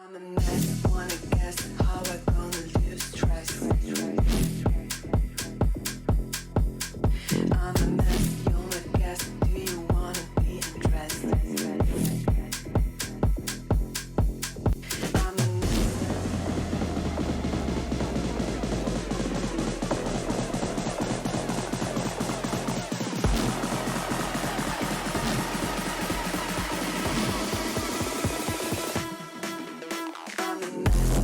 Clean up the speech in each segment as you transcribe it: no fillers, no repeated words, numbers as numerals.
I'm a mess, wanna guess how I gonna lose stress. I'm a mess, you wanna guess, do you wanna be undressed? I'm a I'm a mess.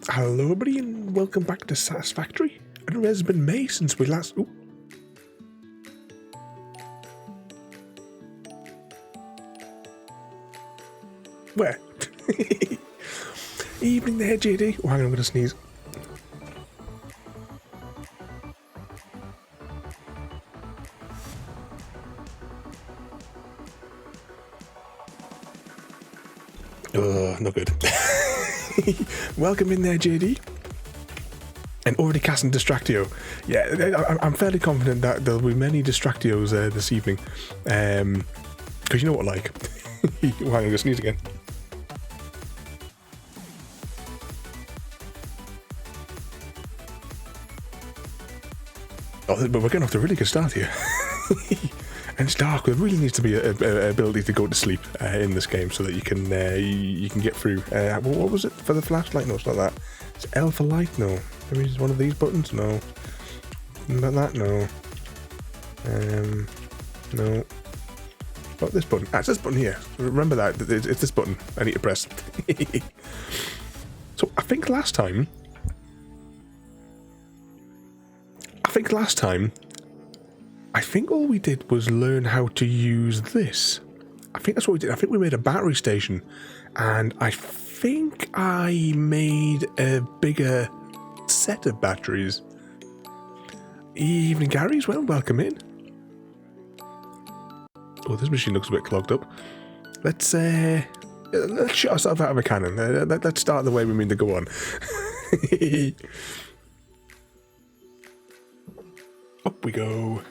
Hello everybody and welcome back to Satisfactory. I don't know, it's been May since we last... Ooh. Where? Evening there, JD. Oh, hang on, I'm going to sneeze. Not good. Welcome in there, JD. And already casting Distractio. Yeah, I'm fairly confident that there'll be many Distractios this evening. Because you know what, like... Well, I'm going to sneeze again. Oh, but we're getting off to a really good start here. And it's dark. There really needs to be a ability to go to sleep in this game so that you can get through. What was it for the flashlight? No, it's not that. It's L for light. No, maybe it's one of these buttons. No, not that. No, no. What this button? Ah, it's this button here. Remember that. It's this button I need to press. So I think last time. I think all we did was learn how to use this. I think that's what we did. I think we made a battery station, and I think I made a bigger set of batteries. Evening, Gary, as well. Welcome in. Oh, this machine looks a bit clogged up. Let's shoot ourselves out of a cannon. Let's start the way we mean to go on. Up we go.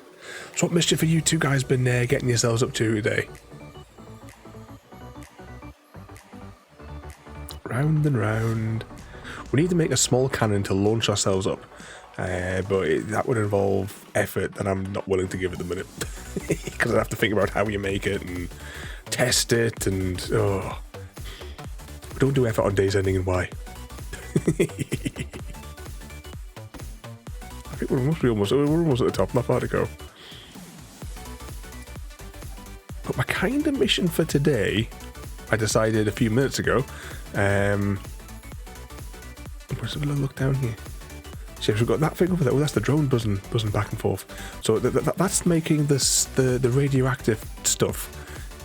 So what mischief have you two guys been getting yourselves up to today? Round and round. We need to make a small cannon to launch ourselves up. But that would involve effort that I'm not willing to give at the minute. Because I'd have to think about how you make it and test it and... Oh. We don't do effort on days ending in Y. I think we're almost at the top. Not far to go. But my kind of mission for today, I decided a few minutes ago. Let's have a look down here. See, we've got that thing over there. Oh, that's the drone buzzing back and forth. So that's making this the radioactive stuff,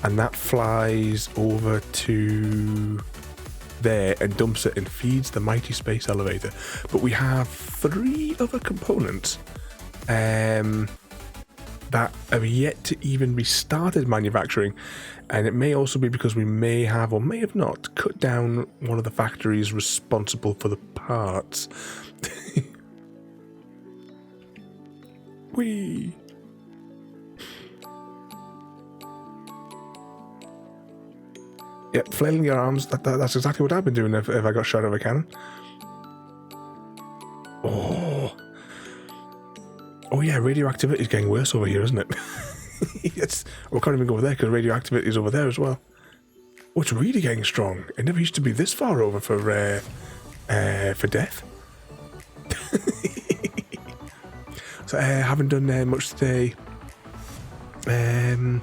and that flies over to there and dumps it and feeds the mighty space elevator. But we have 3 other components that have yet to even be started manufacturing, and it may also be because we may have or may have not cut down one of the factories responsible for the parts. Whee! Yep, flailing your arms, that's exactly what I've been doing if I got shot out of a cannon. Oh yeah, radioactivity is getting worse over here, isn't it? We can't even go over there because radioactivity is over there as well. Oh, it's really getting strong. It never used to be this far over for death. So I haven't done much today. Well,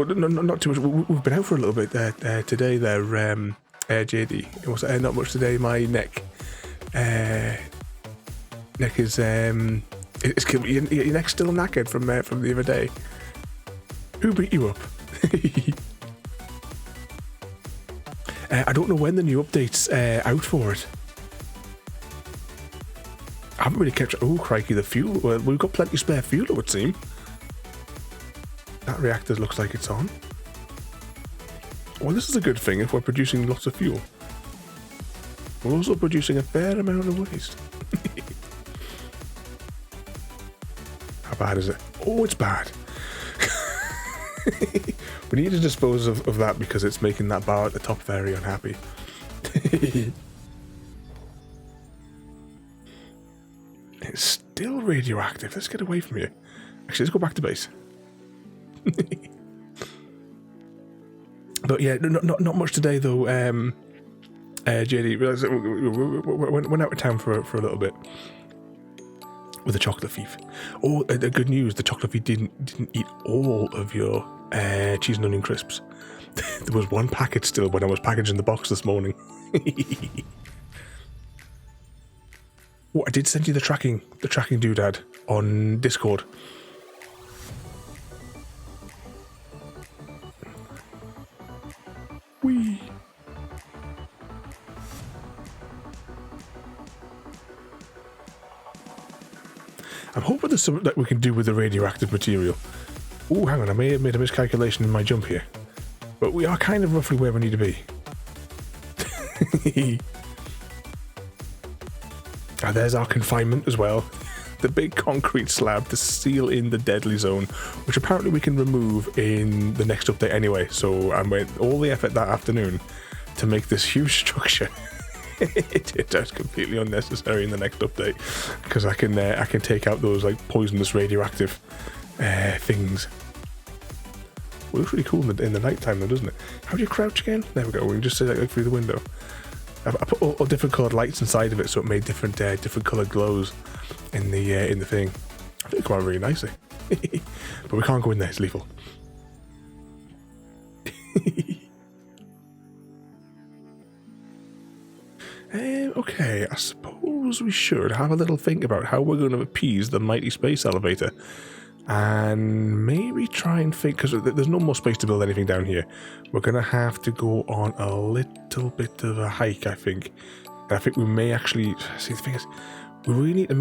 not too much. We've been out for a little bit today. There, JD. It was not much today. My neck is your neck's still knackered from the other day. Who beat you up? I don't know when the new update's out for it. I haven't really kept... Oh, crikey, the fuel. Well, we've got plenty of spare fuel, it would seem. That reactor looks like it's on. Well, this is a good thing if we're producing lots of fuel. We're also producing a fair amount of waste. How bad is it? Oh, it's bad. We need to dispose of that because it's making that bar at the top very unhappy. It's still radioactive. Let's get away from here. Actually, let's go back to base. But yeah, not much today though. JD, went out of town for a little bit with a chocolate thief. Oh, the good news: the chocolate thief didn't eat all of your cheese and onion crisps. There was one packet still when I was packaging the box this morning. Oh, I did send you the tracking doodad on Discord. Whee! I'm hoping there's something that we can do with the radioactive material. Oh, hang on, I may have made a miscalculation in my jump here. But we are kind of roughly where we need to be. And there's our confinement as well. The big concrete slab to seal in the deadly zone, which apparently we can remove in the next update anyway. So I made all the effort that afternoon to make this huge structure. It's completely unnecessary in the next update because I can take out those like poisonous radioactive things. Well, it looks really cool in the night time though, doesn't it? How do you crouch again? There we go. We can just see that like through the window. I put all different coloured lights inside of it, so it made different coloured glows in the thing. I think it came out really nicely, but we can't go in there. It's lethal. Okay, I suppose we should have a little think about how we're going to appease the mighty space elevator. And maybe try and think, because there's no more space to build anything down here. We're going to have to go on a little bit of a hike, I think. And I think we may actually... See, the thing is, we really need to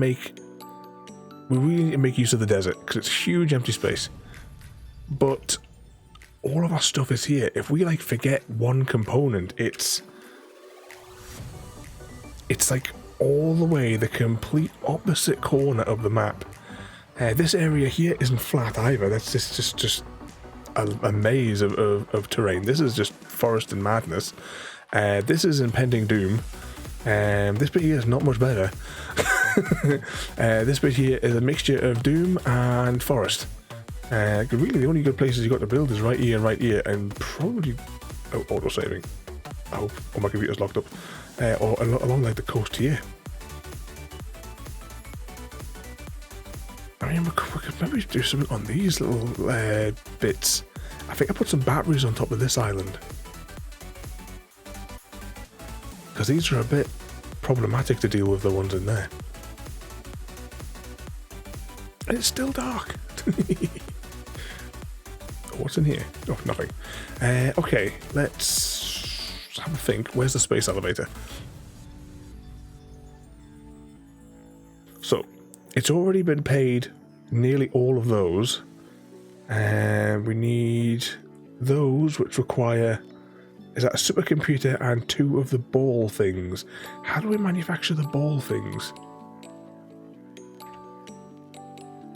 make use of the desert, because it's huge empty space. But all of our stuff is here. If we, like, forget one component, it's like all the way the complete opposite corner of the map. This area here isn't flat either. That's just a maze of terrain. This is just forest and madness. This is impending doom. This bit here is not much better. This bit here is a mixture of doom and forest. Really, the only good places you got to build is right here, and probably auto-saving. I hope. Oh, my computer's locked up. Or along like the coast here. I mean, we could maybe do something on these little bits. I think I put some batteries on top of this island. Because these are a bit problematic to deal with, the ones in there. And it's still dark. What's in here? Oh, nothing. Okay, let's have a think. Where's the space elevator? So, it's already been paid nearly all of those. And we need those which require... Is that a supercomputer and 2 of the ball things? How do we manufacture the ball things?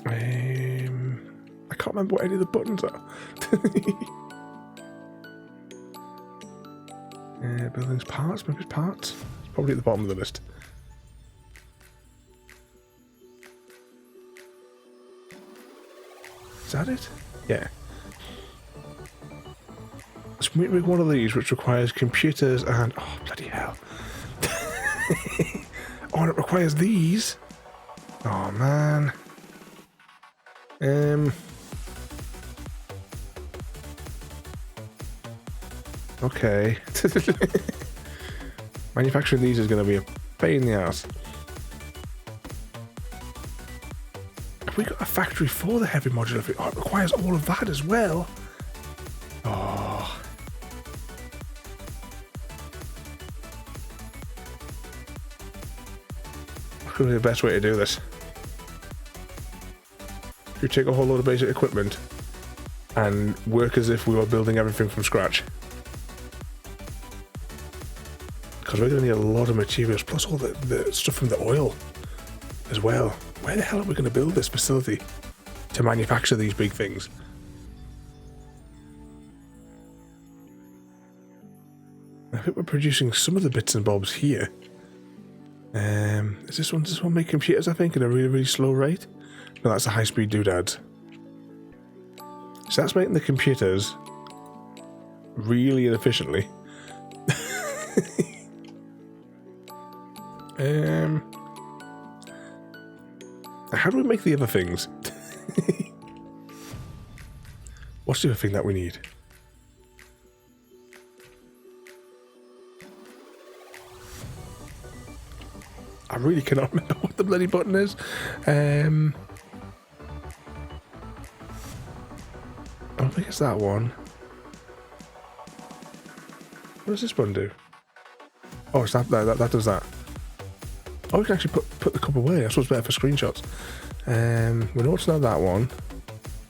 I can't remember what any of the buttons are. Buildings parts, maybe parts? It's probably at the bottom of the list. Is that it? Yeah. Let's make one of these which requires computers and... Oh, bloody hell. Oh, and it requires these. Oh, man. Okay. Manufacturing these is going to be a pain in the ass. Have we got a factory for the heavy modular? Oh, it requires all of that as well. Oh. What could be the best way to do this? You take a whole load of basic equipment and work as if we were building everything from scratch. Because we're going to need a lot of materials, plus all the stuff from the oil as well. Where the hell are we going to build this facility to manufacture these big things? I think we're producing some of the bits and bobs here. Does this one make computers, I think, at a really, really slow rate? No, that's the high-speed doodads. So that's making the computers really inefficiently. How do we make the other things? What's the other thing that we need? I really cannot remember what the bloody button is. I don't think it's that one. What does this one do? Oh, it's that does that. Oh, we can actually put the cup away. That's what's better for screenshots. We know it's not that one.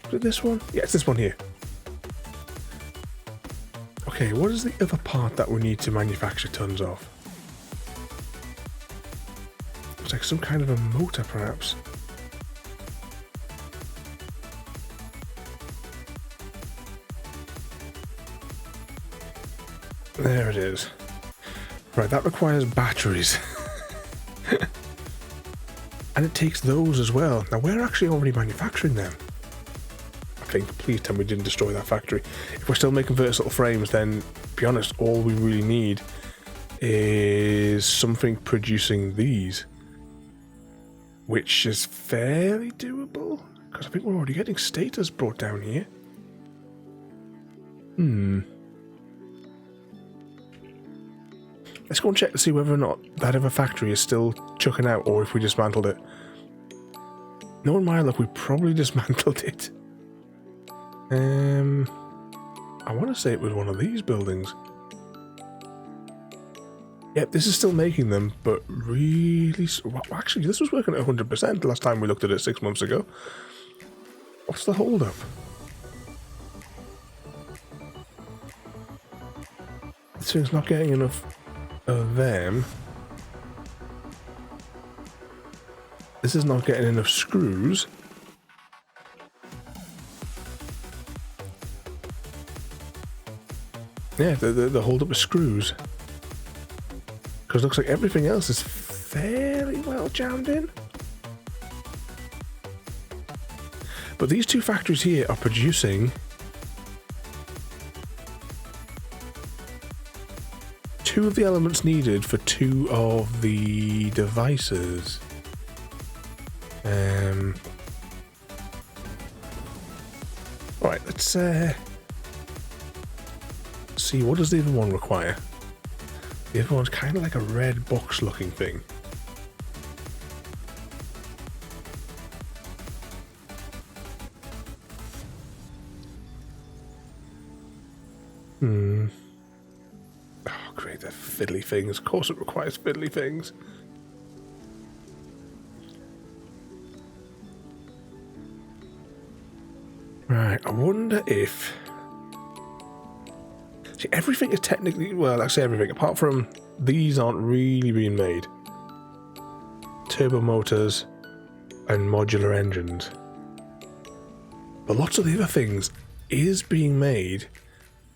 Is it this one? Yeah, it's this one here. Okay, what is the other part that we need to manufacture tons of? It's like some kind of a motor, perhaps. There it is. Right, that requires batteries. And it takes those as well. Now, we're actually already manufacturing them. I think, please tell me we didn't destroy that factory. If we're still making versatile frames, then, to be honest, all we really need is something producing these. Which is fairly doable. Because I think we're already getting status brought down here. Let's go and check to see whether or not that other factory is still chucking out, or if we dismantled it. Knowing my luck, we probably dismantled it. I want to say it was one of these buildings. Yep, this is still making them, but really... Well, actually, this was working at 100% last time we looked at it 6 months ago. What's the hold-up? This thing's not getting enough of them. This is not getting enough screws. Yeah, the hold up is screws. Because it looks like everything else is fairly well jammed in. But these two factories here are producing two of the elements needed for two of the devices. Alright, let's see, what does the other one require? The other one's kind of like a red box looking thing. Oh, great, they're fiddly things. Of course it requires fiddly things. Right, I wonder if... See, everything is technically... Well, I say everything, apart from these aren't really being made. Turbo motors and modular engines. But lots of the other things is being made.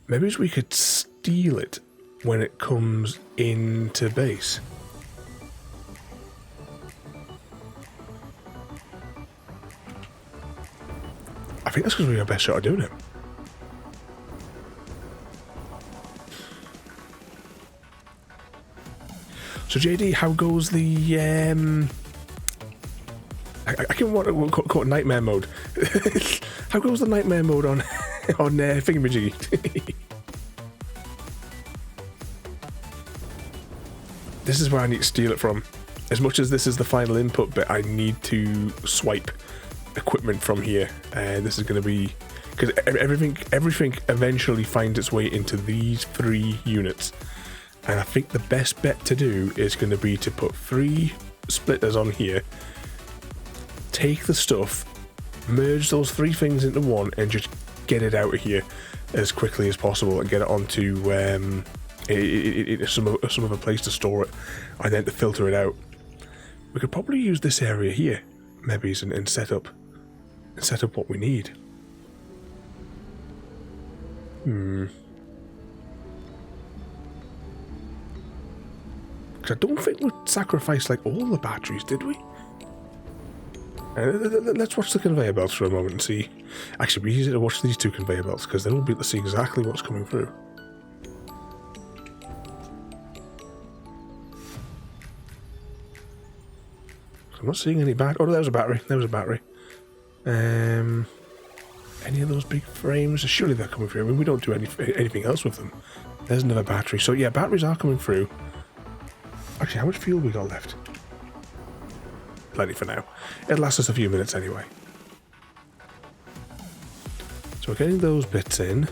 Maybe we could steal it when it comes into base. I think that's because we have our best shot at doing it. So JD, how goes the I can want to call it nightmare mode. How goes the nightmare mode on Thingamajiggy? This is where I need to steal it from. As much as this is the final input bit, I need to swipe equipment from here. This is going to be... Because everything eventually finds its way into these 3 units. And I think the best bet to do is going to be to put 3 splitters on here. Take the stuff, merge those 3 things into one, and just get it out of here as quickly as possible and get it onto some other place to store it, and then to filter it out. We could probably use this area here, maybe, and set up what we need. Because I don't think we sacrificed like all the batteries, did we? Let's watch the conveyor belts for a moment and see. Actually, we easier to watch these 2 conveyor belts because then we'll be able to see exactly what's coming through. I'm not seeing any battery. Oh, there's a battery. There was a battery. Any of those big frames? Surely they're coming through. I mean, we don't do anything else with them. There's another battery. So yeah, batteries are coming through. Actually, how much fuel we got left? plenty for now. It'll last us a few minutes anyway. So we're getting those bits in.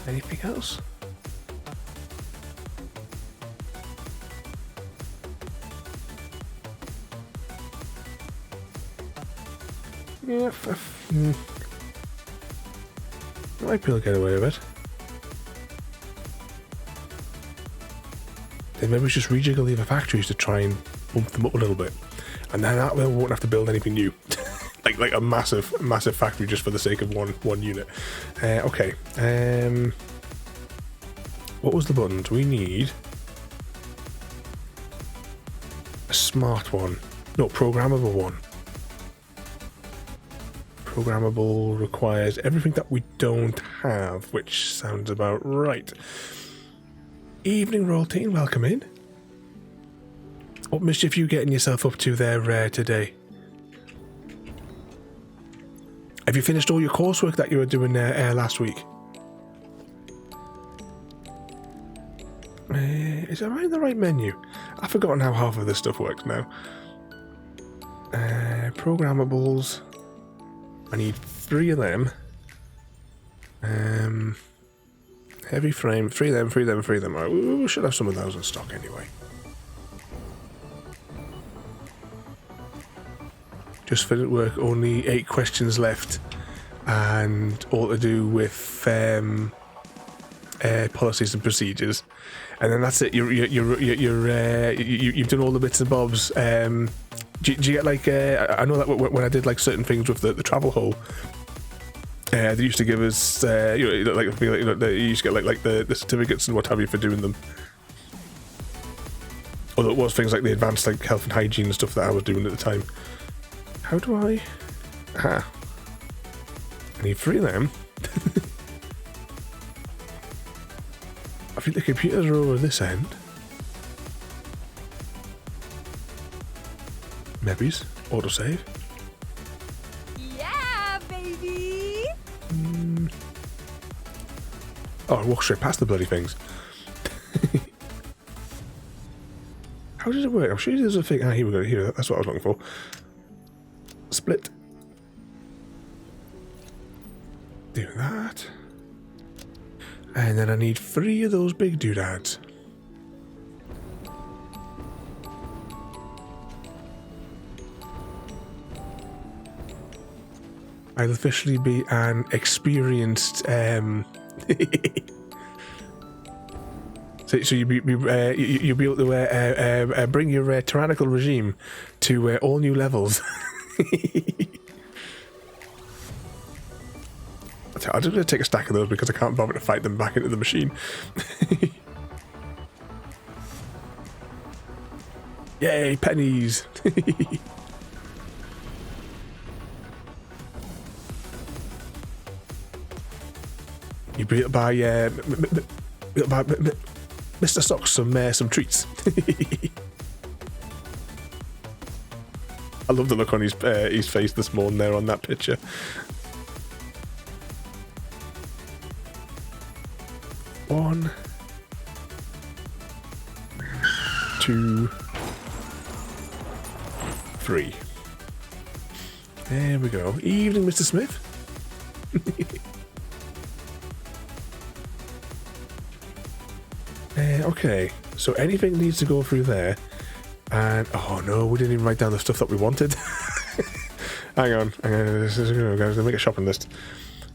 Anything else? Yeah, might be able to get away with it. Then maybe we just rejiggle the other factories to try and bump them up a little bit, and then that way we won't have to build anything new, like a massive factory just for the sake of one unit. Okay. What was the buttons? We need a smart one. No, programmable one. Programmable requires everything that we don't have, which sounds about right. Evening routine, welcome in. What mischief you getting yourself up to there today? Have you finished all your coursework that you were doing last week? Is am I in the right menu? I've forgotten how half of this stuff works now. Programmables. I need 3 of them. Heavy frame, 3 of them, 3 of them, 3 of them. Right, we should have some of those in stock anyway. Just finished work, only 8 questions left, and all to do with policies and procedures, and then that's it. You've done all the bits and bobs. Do you get like I know that when I did like certain things with the travel hole. They used to give us, they used to get like the certificates and what have you for doing them. Although it was things like the advanced like health and hygiene and stuff that I was doing at the time. How do I? I need 3 of them. I think the computers are over this end. Maybe's autosave. Oh, I walked straight past the bloody things. How does it work? I'm sure there's a thing. Ah, here we go. Here, that's what I was looking for. Split. Do that. And then I need 3 of those big doodads. I'll officially be an experienced so you'll be able to bring your tyrannical regime to all new levels. I'm just going to take a stack of those because I can't bother to fight them back into the machine. Yay, pennies! You built by Mr. Socks some treats. I love the look on his face this morning there on that picture. One, 2, 3. There we go. Evening, Mr. Smith. Okay, so anything needs to go through there, and oh no, we didn't even write down the stuff that we wanted. Hang on, this is going to make a shopping list.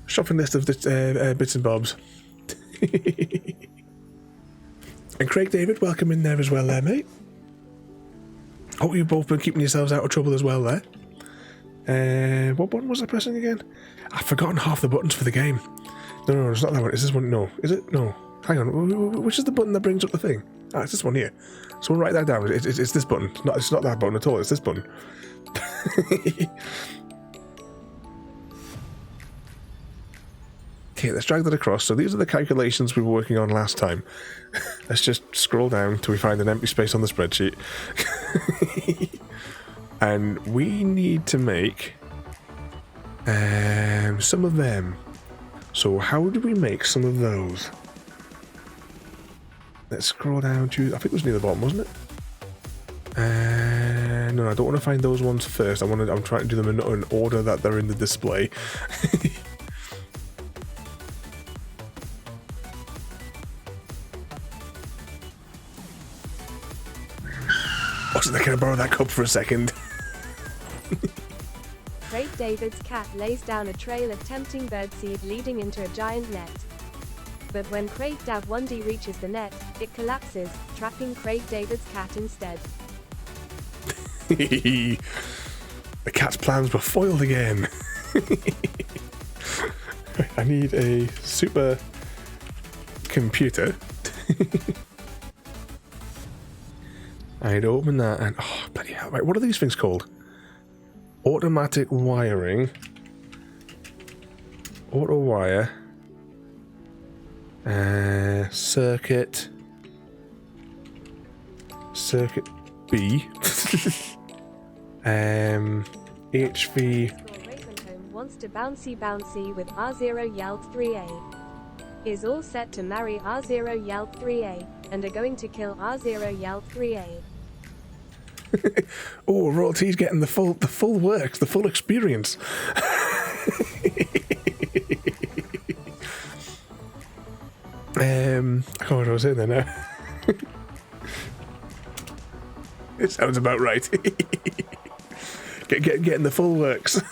Shopping list of the bits and bobs. And Craig David, welcome in there as well, there, mate. Hope you've both been keeping yourselves out of trouble as well there. What button was I pressing again? I've forgotten half the buttons for the game. No, it's not that one. Is this one? No, is it? No. Hang on, which is the button that brings up the thing? Ah, it's this one here. So we'll write that down. It's this button. It's not that button at all. It's this button. Okay, let's drag that across. So these are the calculations we were working on last time. Let's just scroll down till we find an empty space on the spreadsheet. And we need to make some of them. So how do we make some of those? Let's scroll down to, I think it was near the bottom, wasn't it? no, I don't want to find those ones first. I'm trying to do them in order that they're in the display. Wasn't I gonna borrow that cup for a second? Craig David's cat lays down a trail of tempting birdseed leading into a giant net. But when Craig Dav 1D reaches the net, it collapses, trapping Craig David's cat instead. The cat's plans were foiled again. I need a super computer. I'd open that and oh bloody hell! Right, what are these things called? Automatic wiring, auto wire, circuit B, HV. Ravenholm wants to bouncy with R0 Yeld 3A. Is all set to marry R0 Yeld 3A, and are going to kill R0 Yeld 3A. Oh, Royalty's getting the full works, the full experience. I can't remember what I was saying there now. It sounds about right. Getting the full works.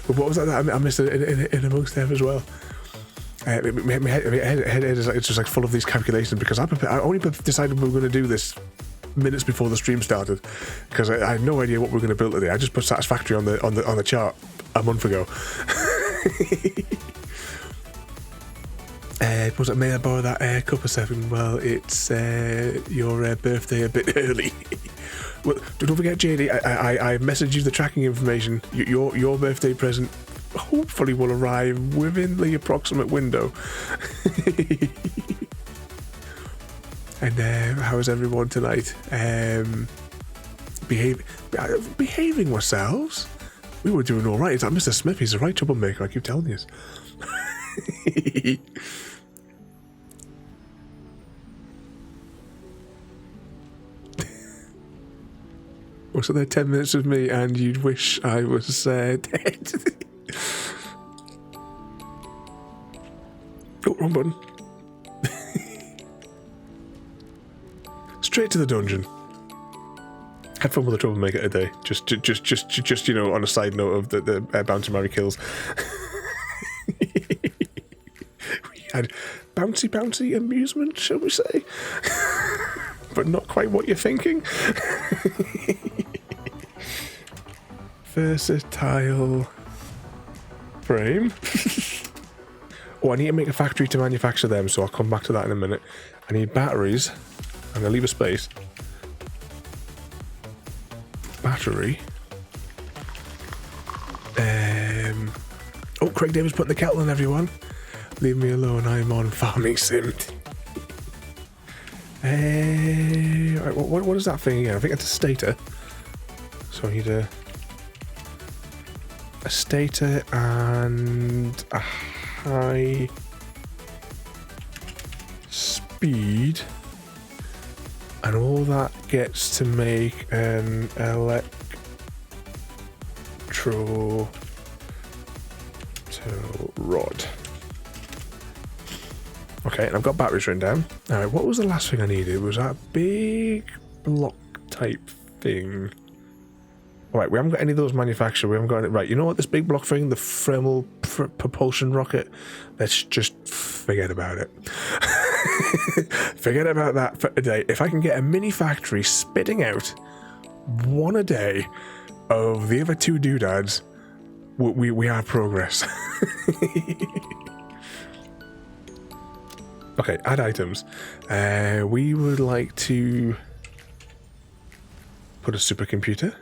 But what was that? I missed it in amongst them as well. My head is like, it's just like full of these calculations because I only decided we were going to do this minutes before the stream started because I had no idea what we were going to build today. I just put Satisfactory on the chart a month ago. Was it, may I borrow that cup of 7? Well, it's your birthday a bit early. Well, don't forget, JD, I messaged you the tracking information. Your birthday present hopefully will arrive within the approximate window. And how is everyone tonight? Behaving ourselves? We were doing all right. It's like Mr. Smith, he's a right troublemaker, I keep telling you. Oh, so they're 10 minutes of me and you'd wish I was dead. Oh, wrong button. Straight to the dungeon. Had fun with the troublemaker today. Just you know, on a side note of the bouncy Mary kills. We had bouncy amusement, shall we say? But not quite what you're thinking. Versatile frame. Oh, I need to make a factory to manufacture them, so I'll come back to that in a minute. I need batteries. I'm going to leave a space. Battery. Oh, Craig Davis putting the kettle on, everyone. Leave me alone, I'm on farming sim. Right, what is that thing again? I think it's a stator. So I need a stator and a high speed, and all that gets to make an electro rod. Okay, and I've got batteries written down. Alright, what was the last thing I needed? Was that big block type thing? Alright, we haven't got any of those manufactured. We haven't got any. Right, you know what? This big block thing, the thermal propulsion rocket, let's just forget about it. Forget about that for today. If I can get a mini factory spitting out one a day of the other two doodads, we have progress. Okay, add items. We would like to put a supercomputer.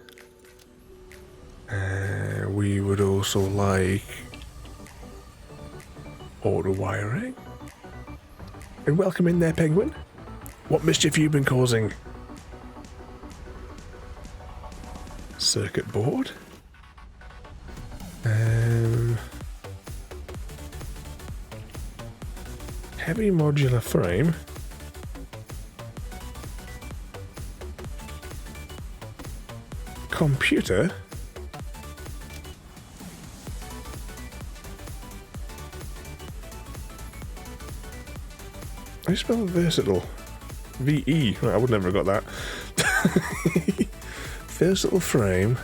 We would also like auto wiring. And welcome in there, Penguin. What mischief have you been causing? Circuit board. Heavy modular frame. computer. I spell versatile. VE. Right, I would never have got that. Versatile frame.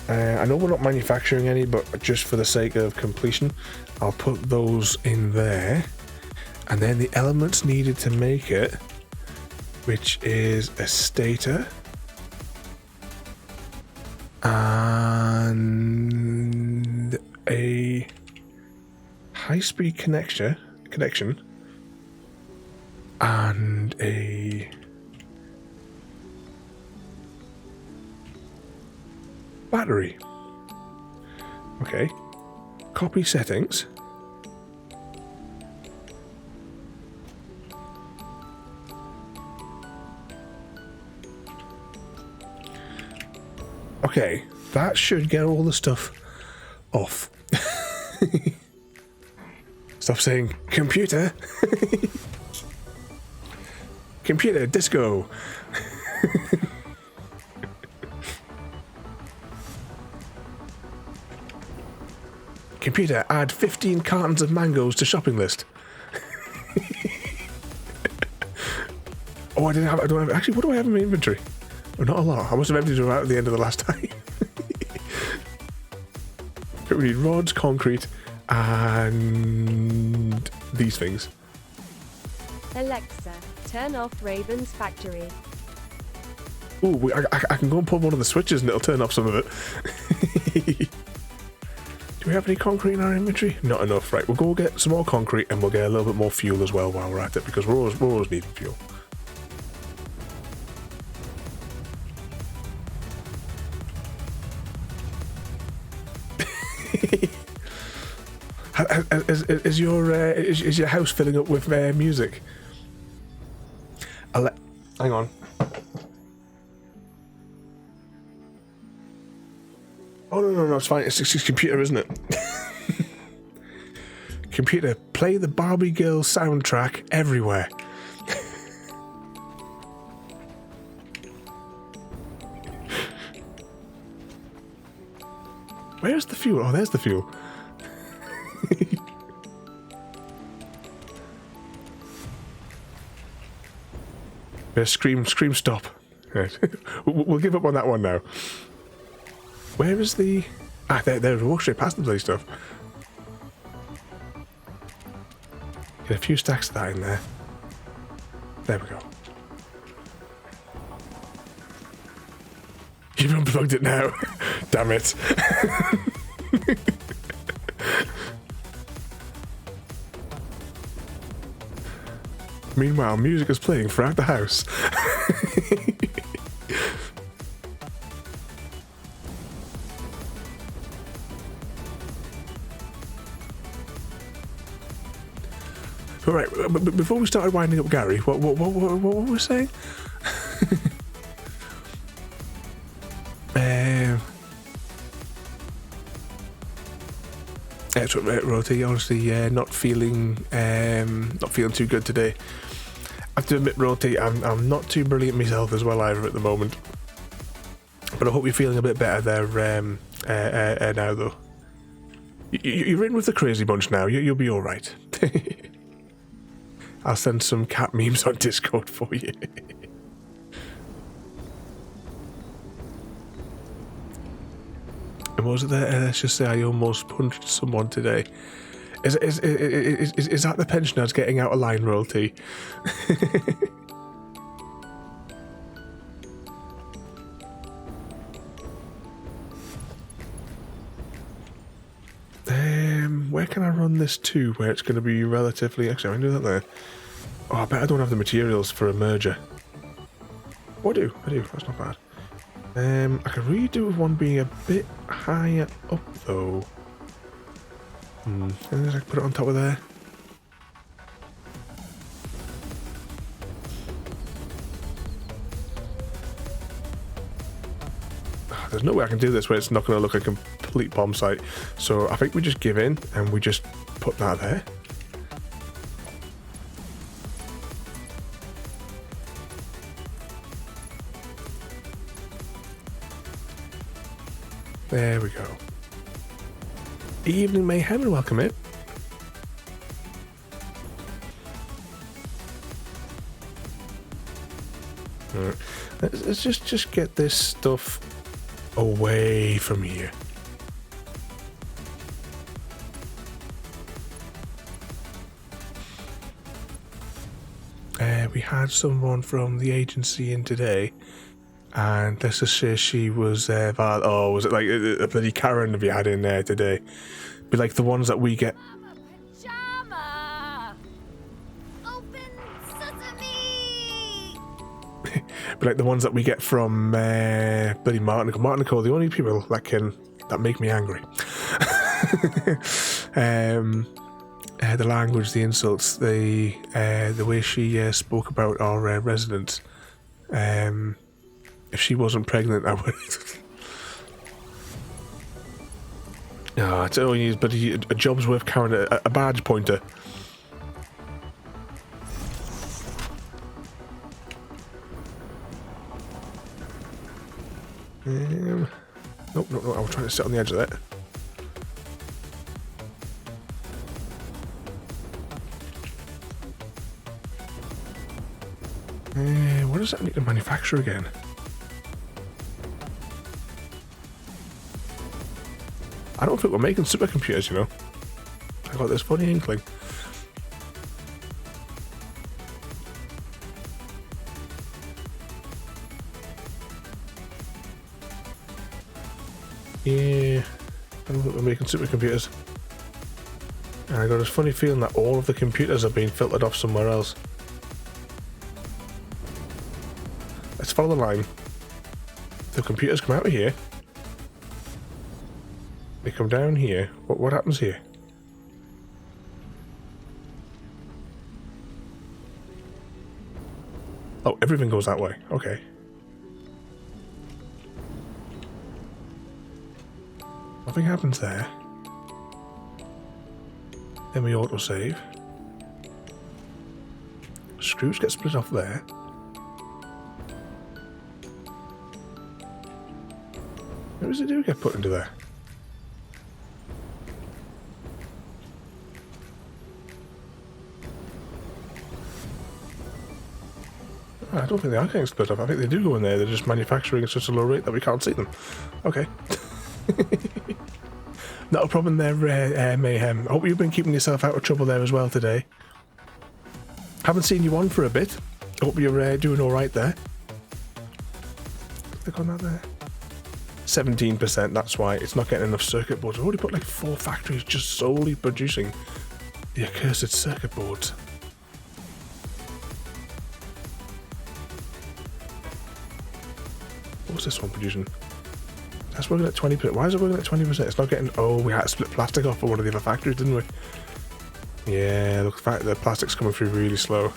I know we're not manufacturing any, but just for the sake of completion, I'll put those in there. And then the elements needed to make it, which is a stator and a high-speed connection and a battery. Okay. Copy settings. Okay, that should get all the stuff off. Stop saying computer. Computer disco. Computer, add 15 cartons of mangoes to shopping list. Oh, I don't have. Actually, what do I have in my inventory? Oh, not a lot. I must have emptied them out at the end of the last time. But we need rods, concrete, and these things. Alexa, turn off Raven's factory. Ooh, I can go and pull one of the switches and it'll turn off some of it. Do we have any concrete in our inventory? Not enough. Right, we'll go get some more concrete and we'll get a little bit more fuel as well while we're at it, because we're always needing fuel. Is your house filling up with music? Hang on. Oh no, it's fine. It's his computer, isn't it? Computer, play the Barbie Girl soundtrack everywhere. Where's the fuel? Oh, there's the fuel. Scream, stop. Right. We'll give up on that one now. Where is the... Ah, there's a walk straight past the bloody stuff. Get a few stacks of that in there. There we go. You've unplugged it now. Damn it. Meanwhile, music is playing throughout the house. All right, before we started winding up Gary, what were we saying? Roti, honestly, not feeling too good today. I have to admit, Roti, I'm not too brilliant myself as well either at the moment. But I hope you're feeling a bit better there now, though. You're in with the crazy bunch now. You'll be all right. I'll send some cat memes on Discord for you. And what was it there? Let's just say I almost punched someone today. Is that the pensioners getting out of line, Royalty? Where can I run this to where it's going to be relatively... Actually, I can do that there. Oh, I bet I don't have the materials for a merger. Oh, I do. That's not bad. I could really do with one being a bit higher up, though. And then I can put it on top of there. There's no way I can do this where it's not going to look a complete bomb site. So I think we just give in and we just put that there. There we go. Evening Mayhem and welcome in. Alright. Let's just get this stuff away from here. We had someone from the agency in today, and let's just say she was was it like a bloody Karen have you had in there today? Be like the ones that we get. Pajama! Open sesame! Be like the ones that we get from bloody Martin Cole, the only people that make me angry. The language, the insults, the way she spoke about our residents. If she wasn't pregnant, I would. No, it's only but a job's worth carrying a badge pointer. Nope, I was trying to sit on the edge of that. What does that need to manufacture again? I don't think we're making supercomputers, you know. I got this funny inkling. Yeah, I don't think we're making supercomputers. And I got this funny feeling that all of the computers are being filtered off somewhere else. Let's follow the line. The computers come out of here. They come down here. What happens here? Oh, everything goes that way. Okay. Nothing happens there. Then we autosave. Screws get split off there. What does it do get put into there? I don't think they are getting split up. I think they do go in there. They're just manufacturing at such a low rate that we can't see them. Okay. Not a problem there, Mayhem. I hope you've been keeping yourself out of trouble there as well today. Haven't seen you on for a bit. Hope you're doing alright there. Click on that there. 17%, that's why it's not getting enough circuit boards. I've already put like 4 factories just solely producing the accursed circuit boards. What's this one producing? That's working at 20%. Why is it working at 20%? It's not getting... Oh, we had to split plastic off for one of the other factories, didn't we? Yeah, look, the plastic's coming through really slow.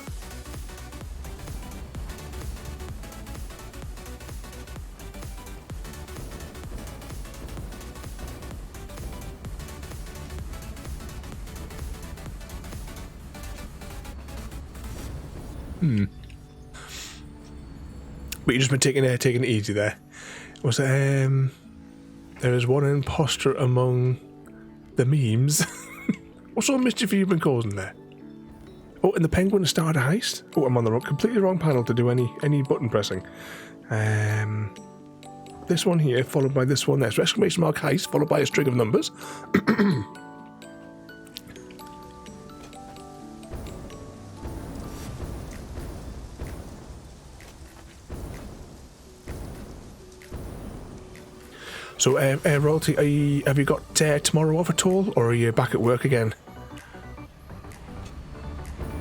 But you've just been taking it easy there. Was there is one imposter among the memes. What sort of mischief have you been causing there? Oh, and the penguin started a heist. Oh, I'm on the completely wrong panel to do any button pressing. This one here, followed by this one there. So exclamation mark heist, followed by a string of numbers. So, Royalty, have you got tomorrow off at all, or are you back at work again?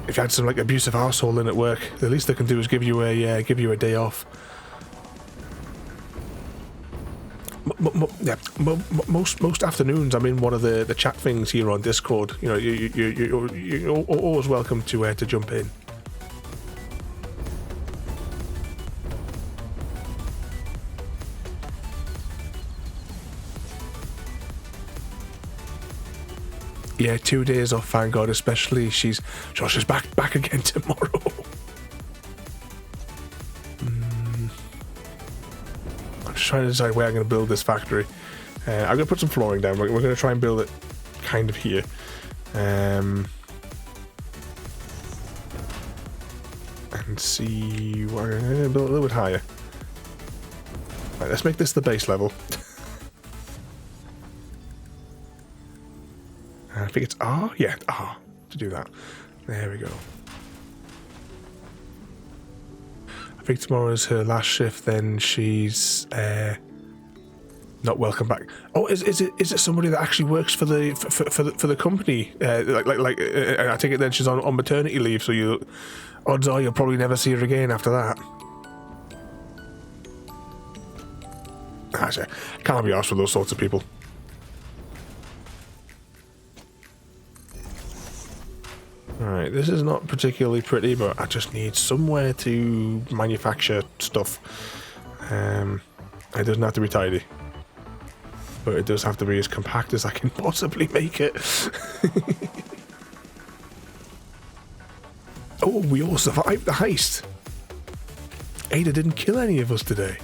If you had some abusive arsehole in at work, the least they can do is give you a day off. Most afternoons I'm in one of the chat things here on Discord. You know, you're always welcome to jump in. Yeah, 2 days off, thank God. Especially she's back again tomorrow. I'm just trying to decide where I'm going to build this factory. I'm going to put some flooring down. We're going to try and build it kind of here. And see what I'm going to build a little bit higher. Right, let's make this the base level. I think it's R? Yeah, R to do that. There we go. I think tomorrow is her last shift, then she's not welcome back. Oh, is it somebody that actually works for the company? I take it then she's on maternity leave, so odds are you'll probably never see her again after that. Actually, can't be arsed with those sorts of people. Alright, this is not particularly pretty, but I just need somewhere to manufacture stuff. It doesn't have to be tidy, but it does have to be as compact as I can possibly make it. Oh, we all survived the heist. Ada didn't kill any of us today.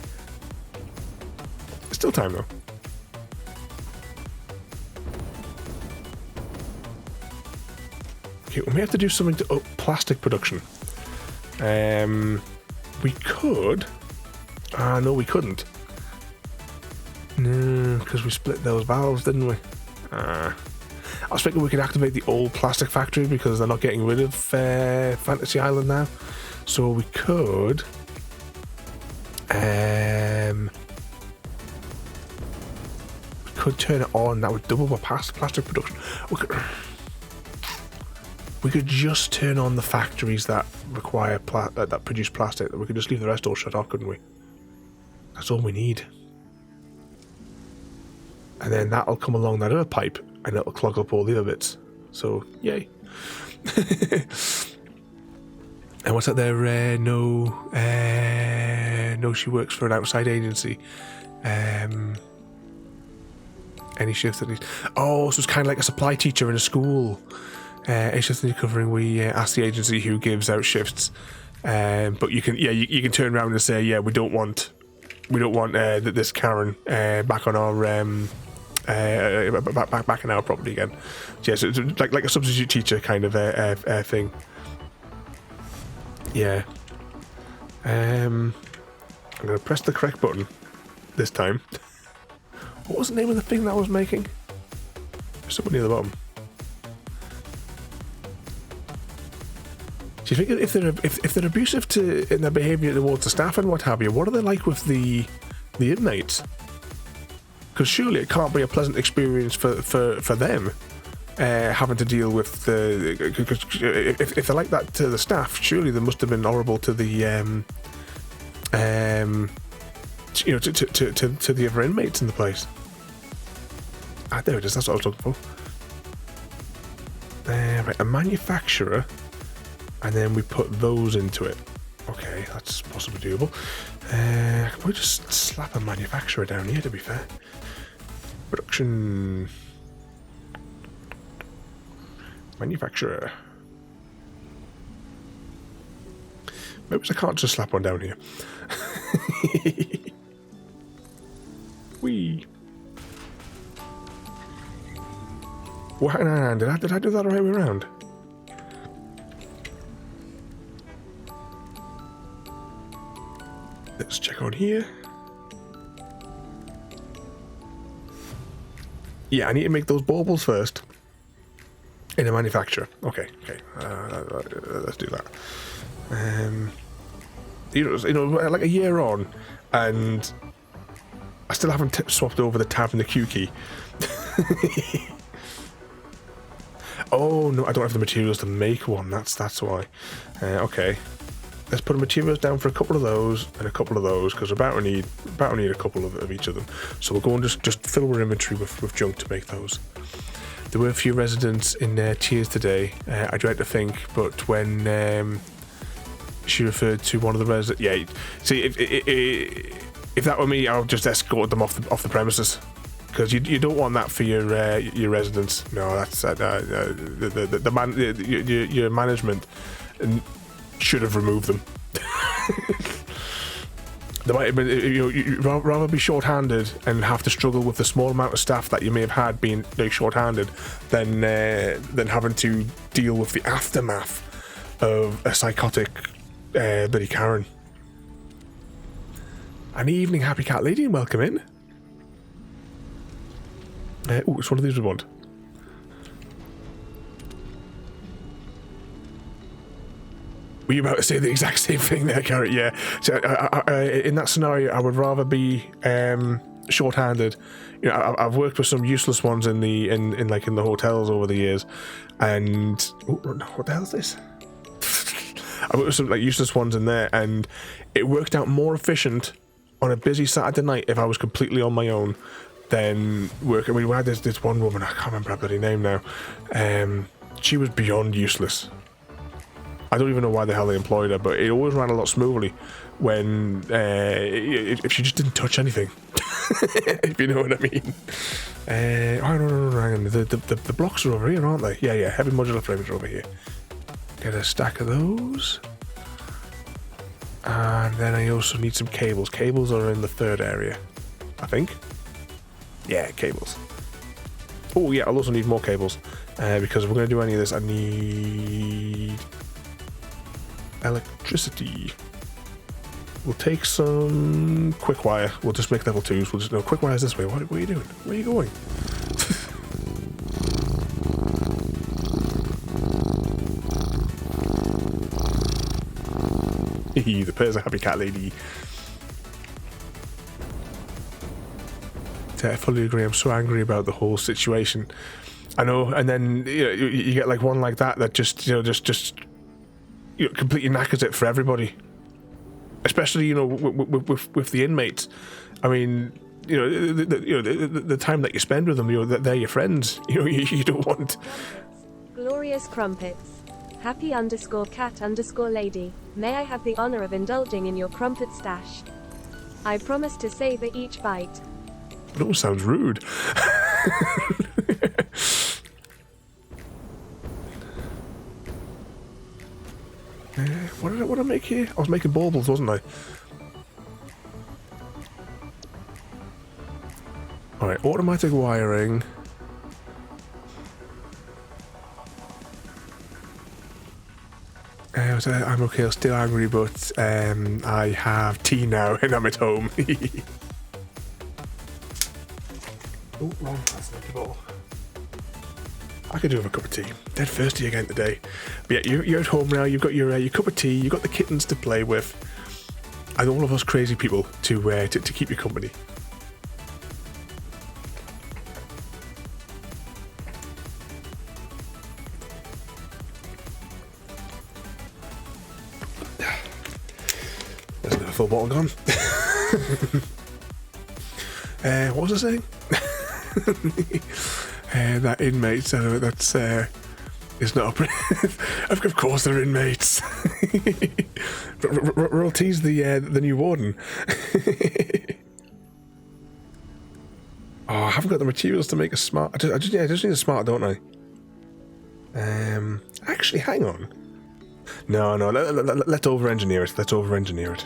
Still time though. Okay, we may have to do something to up plastic production. We could. No, we couldn't. No, because we split those valves, didn't we? I was thinking we could activate the old plastic factory because they're not getting rid of Fantasy Island now. So we could. We could turn it on. That would double our plastic production. We could just turn on the factories that require that produce plastic. We could just leave the rest all shut off, couldn't we? That's all we need. And then that'll come along that other pipe, and it'll clog up all the other bits. So, yay. And what's that there? No, she works for an outside agency. Any shifts that needs... Oh, so it's kind of like a supply teacher in a school. Any shifts that you're covering, we ask the agency who gives out shifts. But you can, you can turn around and say, yeah, we don't want this Karen back on our back in our property again. So, yeah, so it's like a substitute teacher kind of thing. Yeah. I'm gonna press the correct button this time. What was the name of the thing that I was making? Somewhere near the bottom. Do you think if they're abusive in their behaviour towards the staff and what have you, what are they like with the inmates? Because surely it can't be a pleasant experience for them having to deal with because if they're like that to the staff, surely they must have been horrible to the to the other inmates in the place. Ah, there it is. That's what I was looking for. Right, a manufacturer. And then we put those into it. Okay, that's possibly doable. I could probably just slap a manufacturer down here, to be fair. Production. Manufacturer. Maybe I can't just slap one down here. Whee. Well, hang on, did I do that the right way around? Let's check on here. Yeah, I need to make those baubles first. In a manufacturer. Okay. Let's do that. Like a year on, and I still haven't swapped over the tab and the Q key. Oh no, I don't have the materials to make one. That's why. Okay. Let's put the materials down for a couple of those and a couple of those, because we're about to need a couple of each of them. So we'll go and just fill our inventory with junk to make those. There were a few residents in tears today. I dread to think, but when she referred to one of the residents, yeah. See, if that were me, I'll just escort them off the premises, because you don't want that for your residents. No, that's your management should have removed them. There might have been, you'd rather be short-handed and have to struggle with the small amount of staff that you may have had being short-handed than having to deal with the aftermath of a psychotic bloody Karen. An evening, happy cat lady, and welcome in. Oh, it's one of these we want. Were you about to say the exact same thing there, Carrot? Yeah. So, in that scenario, I would rather be short-handed. You know, I've worked with some useless ones in the hotels over the years, and what the hell is this? I worked with some useless ones in there, and it worked out more efficient on a busy Saturday night if I was completely on my own than work. I mean, we had this one woman, I can't remember her bloody name now. She was beyond useless. I don't even know why the hell they employed her, but it always ran a lot smoothly when if she just didn't touch anything. If you know what I mean. Oh no, hang on. The blocks are over here, aren't they? Yeah. Heavy modular frames are over here. Get a stack of those. And then I also need some cables. Cables are in the third area, I think. Yeah, cables. Oh yeah, I'll also need more cables because if we're going to do any of this, I need electricity. We'll take some quick wire. We'll just make level 2s. We'll just no quick wires this way. What are you doing? Where are you going? The pairs a happy cat lady. I fully agree. I'm so angry about the whole situation. I know, and then you get like one like that just completely knackers it for everybody. Especially with the inmates. I mean, the time that you spend with them, they're your friends. You don't want. Glorious crumpets. Happy_cat_lady. May I have the honor of indulging in your crumpet stash? I promise to savor each bite. It all sounds rude. What did I make here? I was making baubles, wasn't I? Alright, automatic wiring. I'm okay, I'm still angry, but I have tea now and I'm at home. Oh, wrong. That's not the ball. I could do with a cup of tea. Dead thirsty again today. But yeah, you're at home now. You've got your cup of tea. You've got the kittens to play with, and all of us crazy people to keep you company. There's another full bottle gone. What was I saying? That inmates, that's is not a of course they're inmates. Royalty's the new warden. Oh, I haven't got the materials to make a smart. I just need a smart, don't I? Actually, hang on. No, let's over-engineer it. Let's over-engineer it.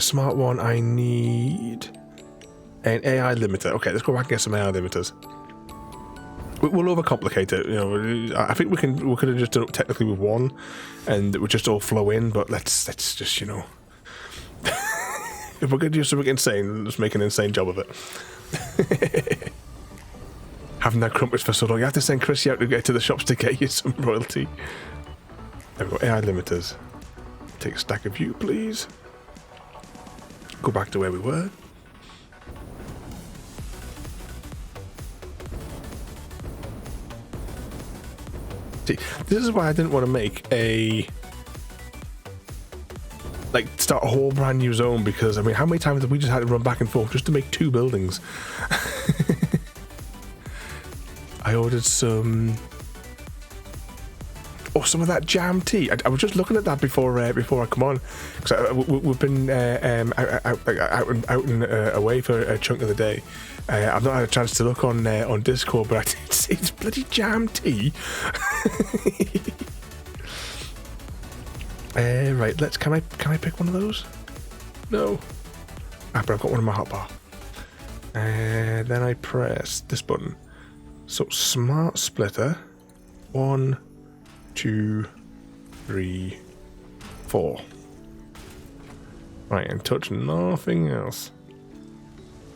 Smart one, I need an AI limiter. Okay, let's go back and get some AI limiters. We'll overcomplicate it. I think we could have just done it technically with one, and it would just all flow in. But let's just if we're going to do something insane, let's make an insane job of it. Having that crumpets for so long, you have to send Chrissy out to get to the shops to get you some royalty. There we go. AI limiters. Take a stack of you, please. Go back to where we were. See, this is why I didn't want to make start a whole brand new zone, because I mean, how many times have we just had to run back and forth just to make 2 buildings? I ordered some of that jam tea. I was just looking at that before I come on, because we've been out and away for a chunk of the day. I've not had a chance to look on Discord, but I did see it's bloody jam tea. Right, can I pick one of those? No. Ah, but I've got one in my hotbar. And then I press this button. So smart splitter. 1, 2, 3, 4. Right, and touch nothing else.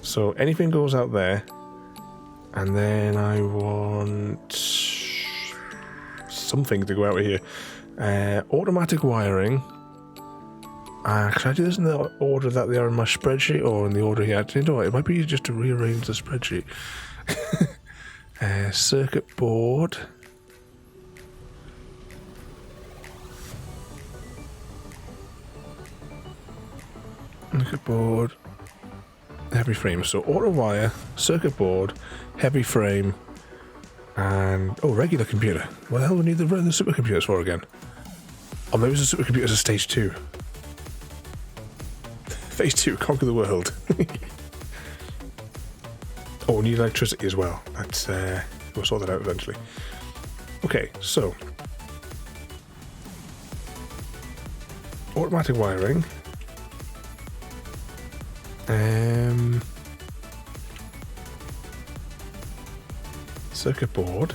So anything goes out there. And then I want something to go out of here. Automatic wiring. Should I do this in the order that they are in my spreadsheet or in the order here? You know what, it might be easier just to rearrange the spreadsheet. Circuit board. Circuit board. Heavy frame. So auto wire, circuit board, heavy frame, and regular computer. What the hell do we need the supercomputers for again? Or maybe it's the supercomputers of stage 2. Phase 2, conquer the world. Oh, we need electricity as well. That's we'll sort that out eventually. Okay, so automatic wiring. Circuit board.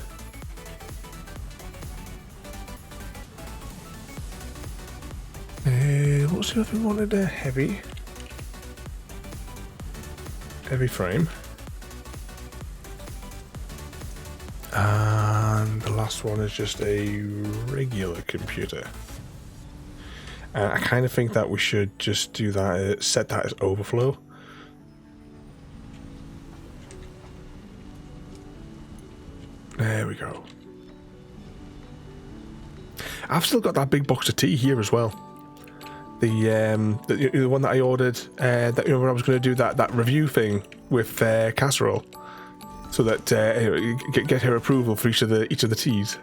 What's the other thing we wanted? Heavy frame. And the last one is just a regular computer. I kind of think that we should just do that, set that as overflow. There we go. I've still got that big box of tea here as well. The one that I ordered, that when I was going to do that review thing with casserole, so that get her approval for each of the teas.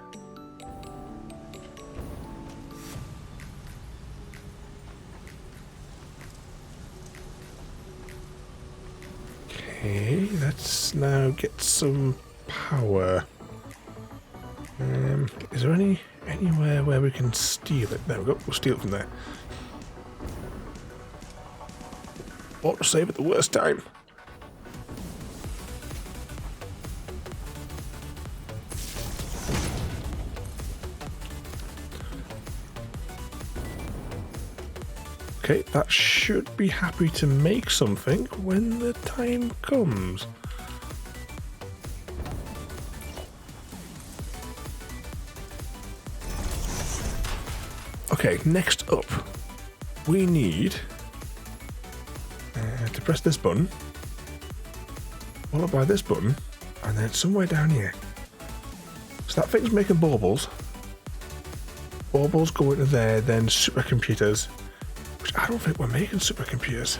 Okay, let's now get some power. Is there anywhere where we can steal it? There we go. We'll steal it from there. Auto save at the worst time. Okay, that should be happy to make something when the time comes. Okay, next up, we need to press this button, followed by this button, and then somewhere down here. So that thing's making baubles. Baubles go into there, then supercomputers, which I don't think we're making supercomputers.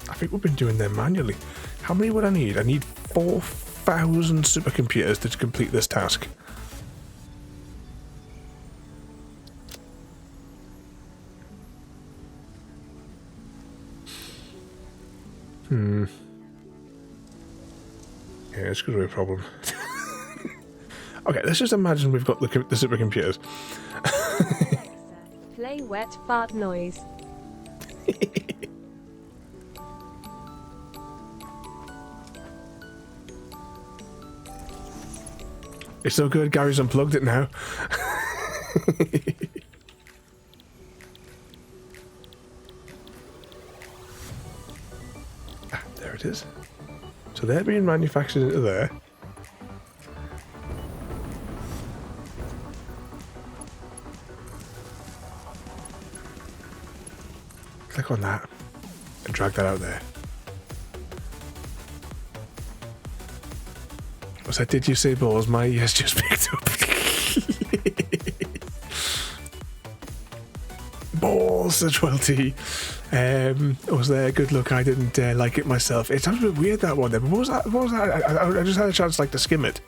I think we've been doing them manually. How many would I need? I need 4,000 supercomputers to complete this task. Yeah, it's going to be a problem. Okay, let's just imagine we've got the supercomputers. Play wet fart noise. It's so good, Gary's unplugged it now. There it is. So they're being manufactured into there. Click on that and drag that out there. Was that, did you say balls? My ears just picked up. Balls, the 12T. Was there? Good luck. I didn't like it myself. It sounds a bit weird, that one there. But what was that? I just had a chance to skim it.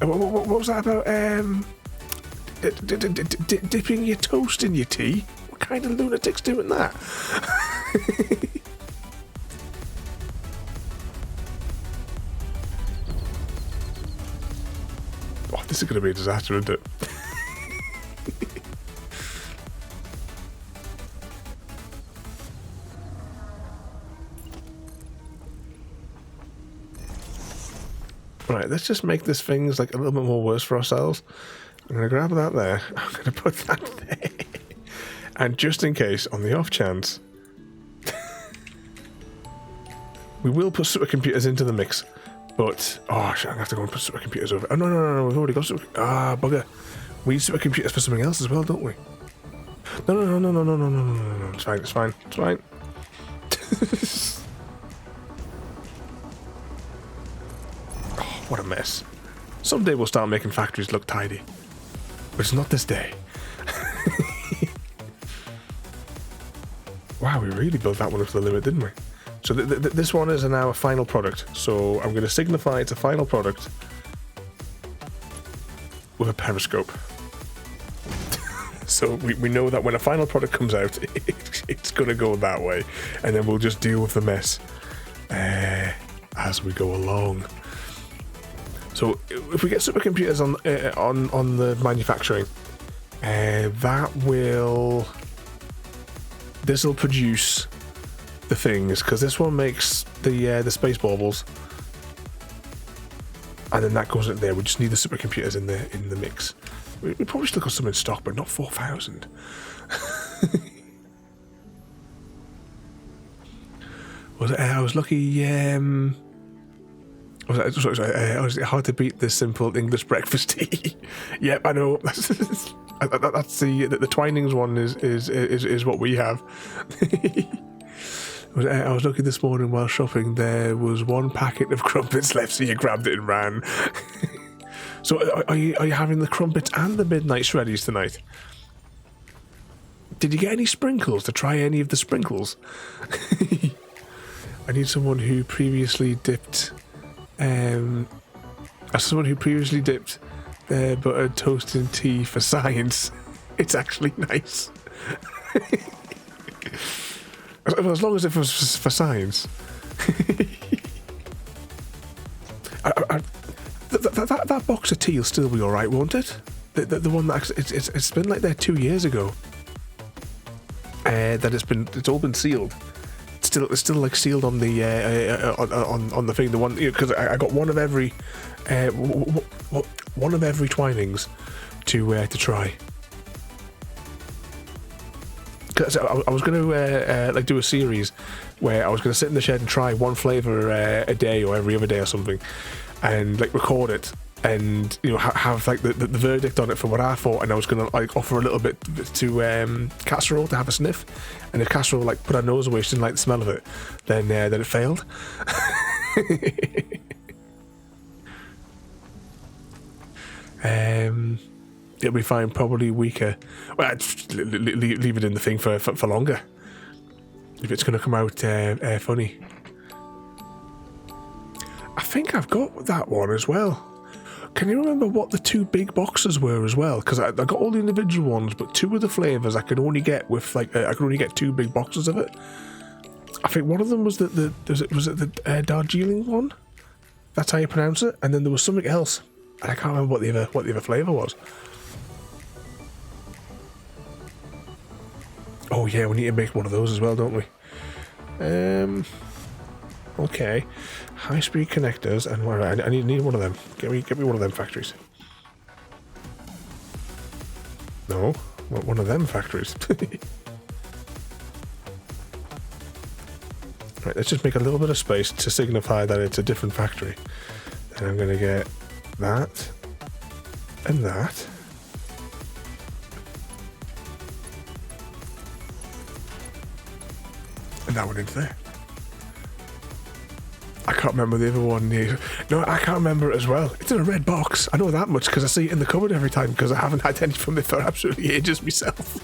What was that about? Dipping your toast in your tea? What kind of lunatic's doing that? Oh, this is going to be a disaster, isn't it? Right, let's just make this things like a little bit more worse for ourselves. I'm going to grab that there. I'm going to put that there. And just in case, on the off chance, we will put supercomputers into the mix. But, oh shit, I'm going to have to go and put supercomputers over. Oh, no, we've already got bugger. We need supercomputers for something else as well, don't we? No. It's fine. Oh, what a mess. Someday we'll start making factories look tidy. But it's not this day. Wow, we really built that one up to the limit, didn't we? So this one is now a final product. So I'm going to signify it's a final product with a periscope. So we know that when a final product comes out, it's going to go that way. And then we'll just deal with the mess as we go along. So if we get supercomputers on the manufacturing, this will produce the things, because this one makes the space baubles, and then that goes in there. We just need the supercomputers in the mix. We probably still got some in stock, but not 4,000. I was lucky. Was it hard to beat the simple English breakfast tea? Yep, I know. That's the Twinings one is what we have. I was looking this morning while shopping. There was one packet of crumpets left, so you grabbed it and ran. So are you having the crumpets and the midnight shreddies tonight? Did you get any sprinkles to try any of the sprinkles? I need someone who previously dipped buttered toast in tea for science. It's actually nice. As long as it was for science. That box of tea will still be alright, won't it? The one that it's been like there 2 years ago. That it's all been sealed. It's still like sealed on the on the thing. The one, because I got one of every Twinings to try. Cause I was going to like do a series where I was going to sit in the shed and try one flavor a day or every other day or something, and like record it and have like the verdict on it for what I thought, and I was going to like offer a little bit to Casserole to have a sniff, and if Casserole like put her nose away, she didn't like the smell of it, then it failed. It'll be fine, probably weaker. Well, leave it in the thing for longer. If it's going to come out funny. I think I've got that one as well. Can you remember what the 2 big boxes were as well? Because I got all the individual ones, but 2 of the flavours I could only get with I could only get 2 big boxes of it. I think one of them was the Darjeeling one. That's how you pronounce it. And then there was something else, and I can't remember what the other flavour was. Oh yeah, we need to make one of those as well, don't we? Okay. High-speed connectors, and I need one of them. Get me one of them factories. No, one of them factories. Right, let's just make a little bit of space to signify that it's a different factory. Then I'm going to get that and that. And that one into there. I can't remember the other one. No, I can't remember it as well. It's in a red box. I know that much because I see it in the cupboard every time, because I haven't had any from it for absolutely ages myself.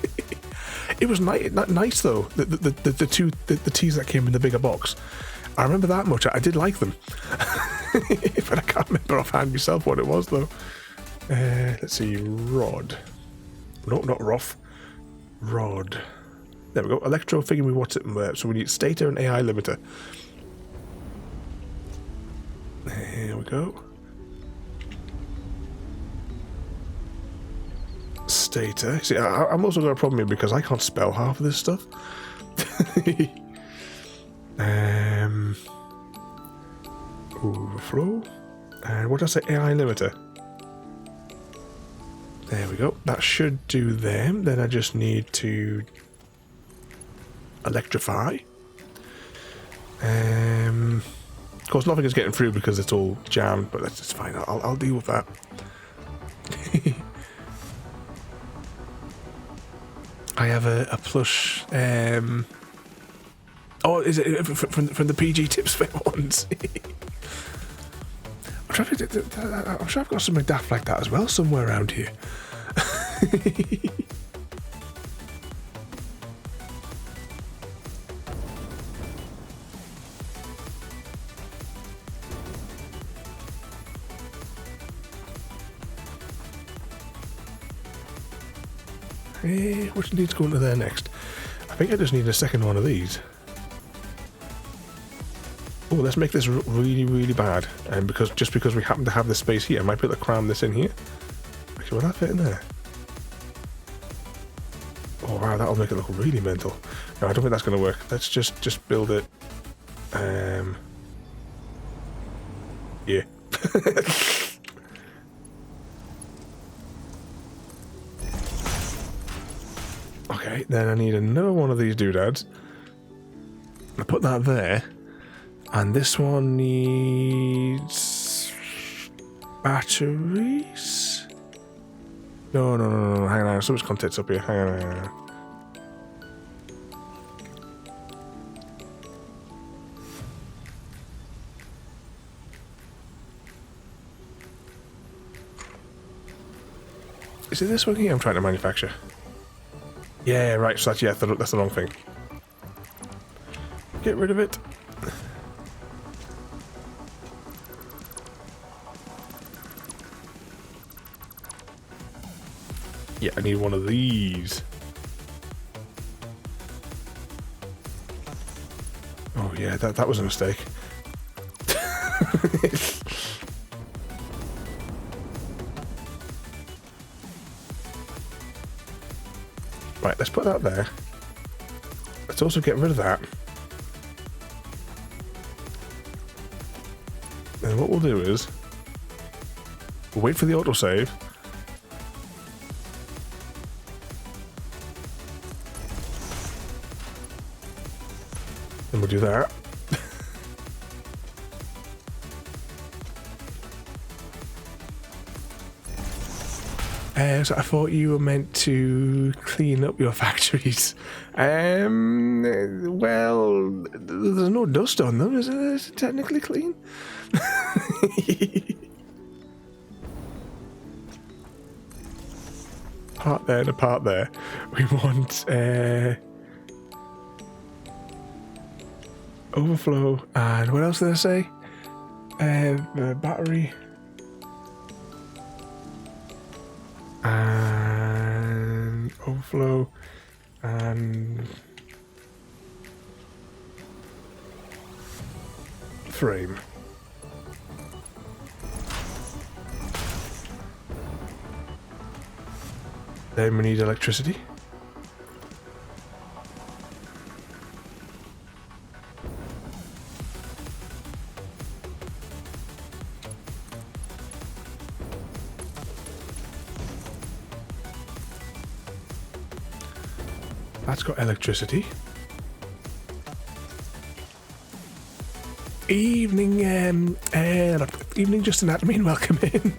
It was nice though. The teas that came in the bigger box. I remember that much. I did like them. But I can't remember offhand myself what it was though. Let's see. Rod. No, not Roth. Rod. There we go. Electro figure. What's it? So we need stator and AI limiter. There we go. Stator. See, I'm also got a problem here because I can't spell half of this stuff. Overflow. And what did I say? AI limiter. There we go. That should do them. Then I just need to electrify. Of course, nothing is getting through because it's all jammed, but that's just fine. I'll deal with that. I have a plush. Oh, is it from the PG Tips ones? I'm sure I've got something daft like that as well somewhere around here. Which needs to go into there next? I think I just need a second one of these. Oh, let's make this really, really bad. And just because we happen to have this space here, I might be able to cram this in here. Actually, will that fit in there? Oh wow, that'll make it look really mental. No, I don't think that's going to work. Let's just build it. Yeah. Okay, then I need another one of these doodads. I put that there. And this one needs batteries? No, hang on, so much contents up here. Hang on. Is it this one here I'm trying to manufacture? Yeah, right, so that's the wrong thing. Get rid of it. Yeah, I need one of these. Oh yeah, that was a mistake. Right, let's put that there. Let's also get rid of that. And what we'll do is we'll wait for the autosave. And we'll do that. So I thought you were meant to clean up your factories. Well, there's no dust on them, is it technically clean? Part there and a part there. We want overflow, and what else did I say? Battery. And overflow and frame. Then we need electricity. That's got electricity. Evening, evening, Justin Atman, welcome in.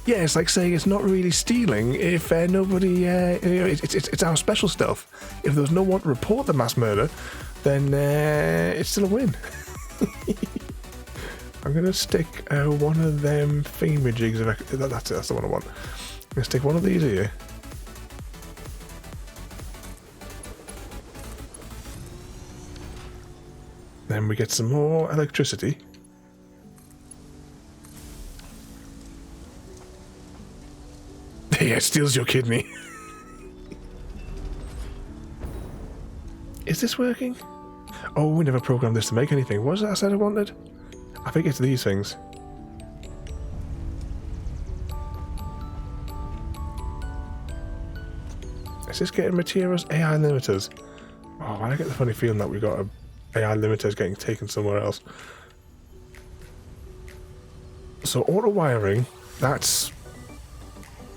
Yeah, it's like saying it's not really stealing if nobody, it's our special stuff. If there was no one to report the mass murder, then it's still a win. I'm gonna stick one of them thingamajigs. That's the one I want. I'm gonna stick one of these here. Then we get some more electricity. Yeah, it steals your kidney. Is this working? Oh, we never programmed this to make anything. What was that I said I wanted? I think it's these things. Is this getting materials? AI limiters. Oh, I get the funny feeling that we got AI limiters getting taken somewhere else. So auto wiring, that's...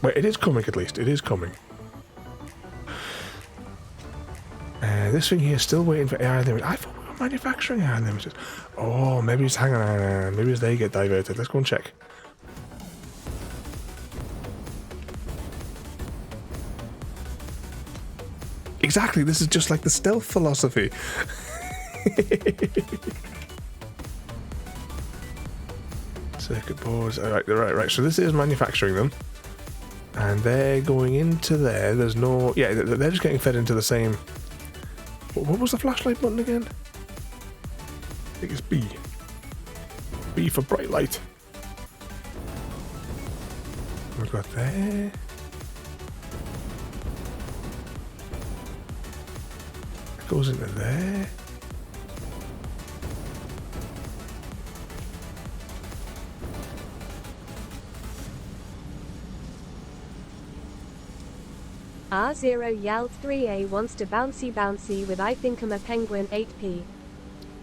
Well, it is coming at least. It is coming. This thing here is still waiting for AI limit. I thought we were manufacturing AI limiters. Oh, maybe it's hanging on. Maybe it's they get diverted. Let's go and check. Exactly. This is just like the stealth philosophy. Circuit boards. All right, right. So this is manufacturing them. And they're going into there. There's no... Yeah, they're just getting fed into the same... What was the flashlight button again? I think it's B. B for bright light. We've got there. It goes into there. R0 Yalt 3A wants to bouncy with I think I'm a penguin 8p.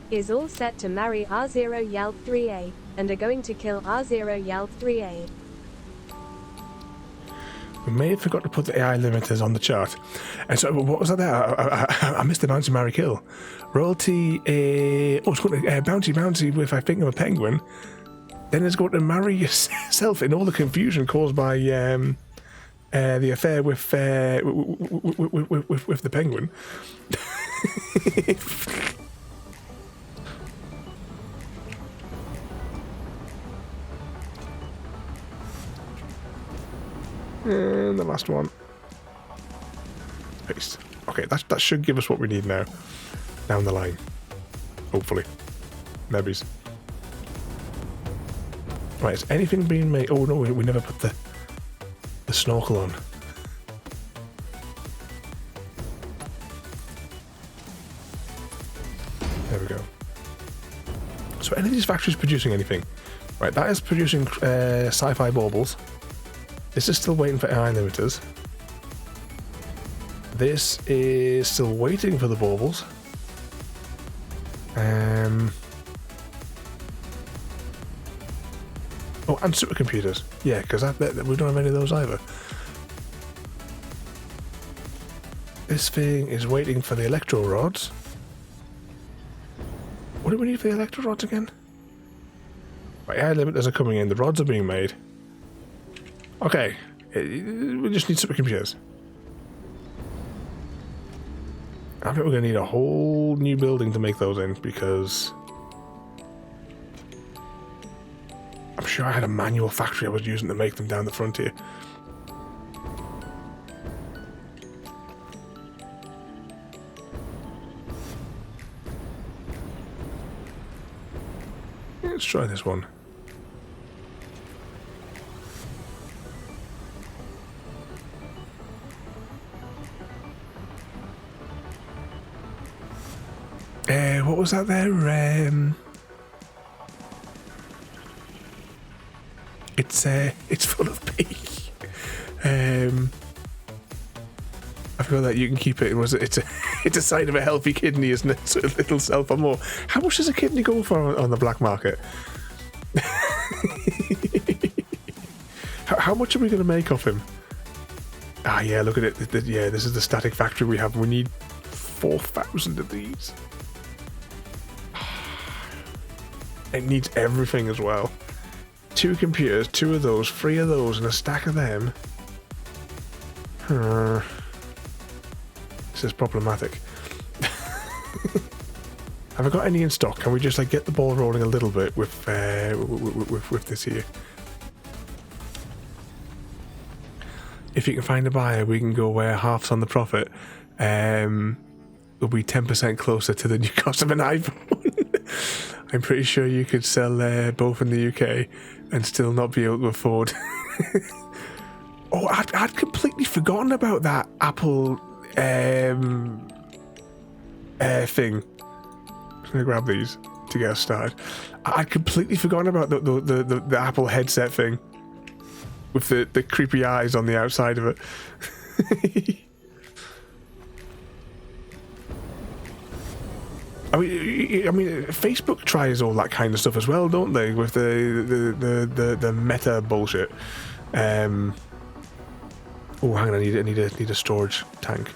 Is all set to marry R0 Yalt 3A, and are going to kill R0 Yalt 3A. We may have forgot to put the AI limiters on the chart. And so, what was that there? I missed the bouncy, marry, kill. Royalty, it's going to bouncy with I think I'm a penguin. Then it's going to marry yourself in all the confusion caused by the affair with the penguin. And the last one. Paste. Okay, that should give us what we need now. Down the line. Hopefully. Maybe. Right, is anything being made? Oh no, we never put the snorkel on. There we go. So any of these factories producing anything? Right, that is producing Sci-fi baubles. This is still waiting for AI limiters. This is still waiting for the baubles. Oh, and supercomputers. Yeah, because we don't have any of those either. This thing is waiting for the electro rods. What do we need for the electro rods again? Right, AI limiters are coming in. The rods are being made. Okay, we just need supercomputers. I think we're going to need a whole new building to make those in, because I'm sure I had a manual factory I was using to make them down the front here. Let's try this one. What was that there? It's full of pee. I feel that you can keep it. It's a sign of a healthy kidney, isn't it? So a little self or more. How much does a kidney go for on the black market? How much are we going to make off him? Ah, yeah. Look at it. Yeah, this is the static factory we have. We need 4,000 of these. It needs everything as well. 2 computers, 2 of those, 3 of those, and a stack of them. This is problematic. Have I got any in stock? Can we just like get the ball rolling a little bit with this here? If you can find a buyer, we can go halves on the profit. We'll be 10% closer to the new cost of an iPhone. I'm pretty sure you could sell both in the UK and still not be able to afford. Oh, I'd completely forgotten about that Apple thing. I'm just gonna grab these to get us started. I'd completely forgotten about the Apple headset thing with the creepy eyes on the outside of it. I mean, Facebook tries all that kind of stuff as well, don't they? With the meta bullshit. Oh, hang on, I need a storage tank.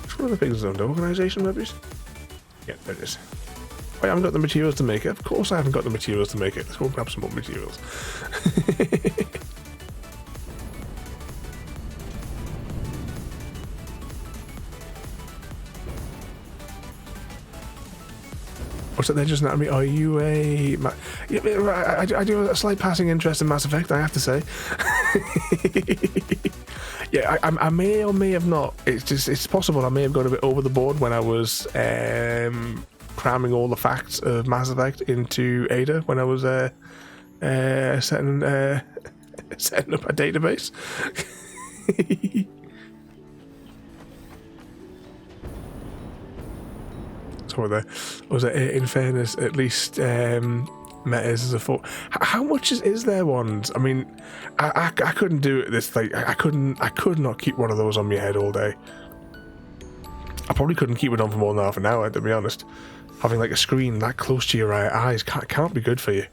Which one of the things is under organisation, maybe? Yeah, there it is. I haven't got the materials to make it. Of course I haven't got the materials to make it. Let's go and grab some more materials. What's it there just now? I mean, are you a... Yeah, I do have a slight passing interest in Mass Effect, I have to say. Yeah, I may or may have not. It's possible I may have gone a bit over the board when I was cramming all the facts of Mass Effect into Ada when I was setting up a database. So in fairness, at least Metas is a thought. How much is there ones? I mean, I couldn't do it. This like I could not keep one of those on my head all day. I probably couldn't keep it on for more than half an hour, to be honest. Having like a screen that close to your eyes can't be good for you.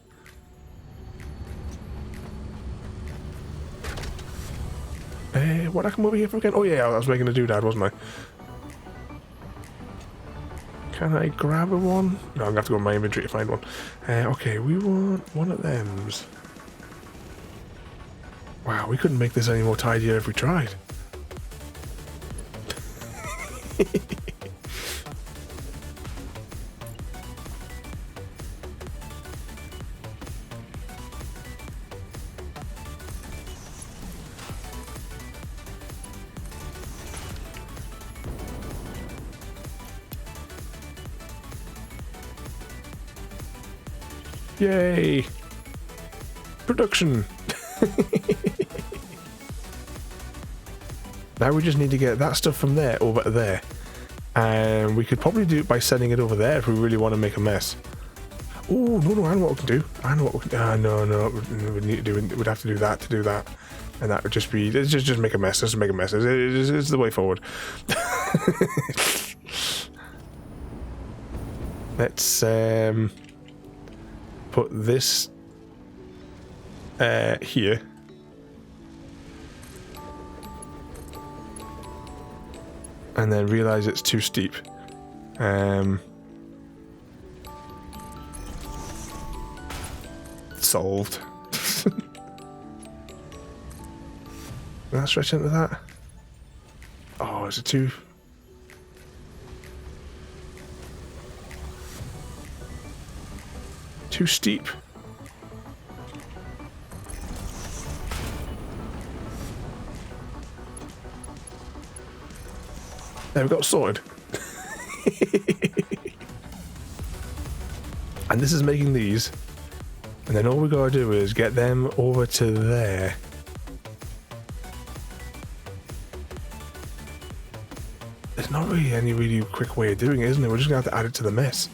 What, I come over here for again? Oh yeah, I was making a doodad, wasn't I? Can I grab a one? No, I'm gonna have to go in my inventory to find one. Okay, we want one of them's. Wow, we couldn't make this any more tidier if we tried. Yay! Production! Now we just need to get that stuff from there over to there. And we could probably do it by sending it over there if we really want to make a mess. Oh, no, I know what we can do. I know what we can do. No, we'd need to do, we'd have to do that to do that. And that would just be, just make a mess, just make a mess. It's the way forward. Let's put this here. And then realise it's too steep. Solved. Can I stretch into that? Oh, is it too... too steep? There we got sorted. And this is making these. And then all we gotta do is get them over to there. There's not really any really quick way of doing it, isn't it? We're just gonna have to add it to the mess.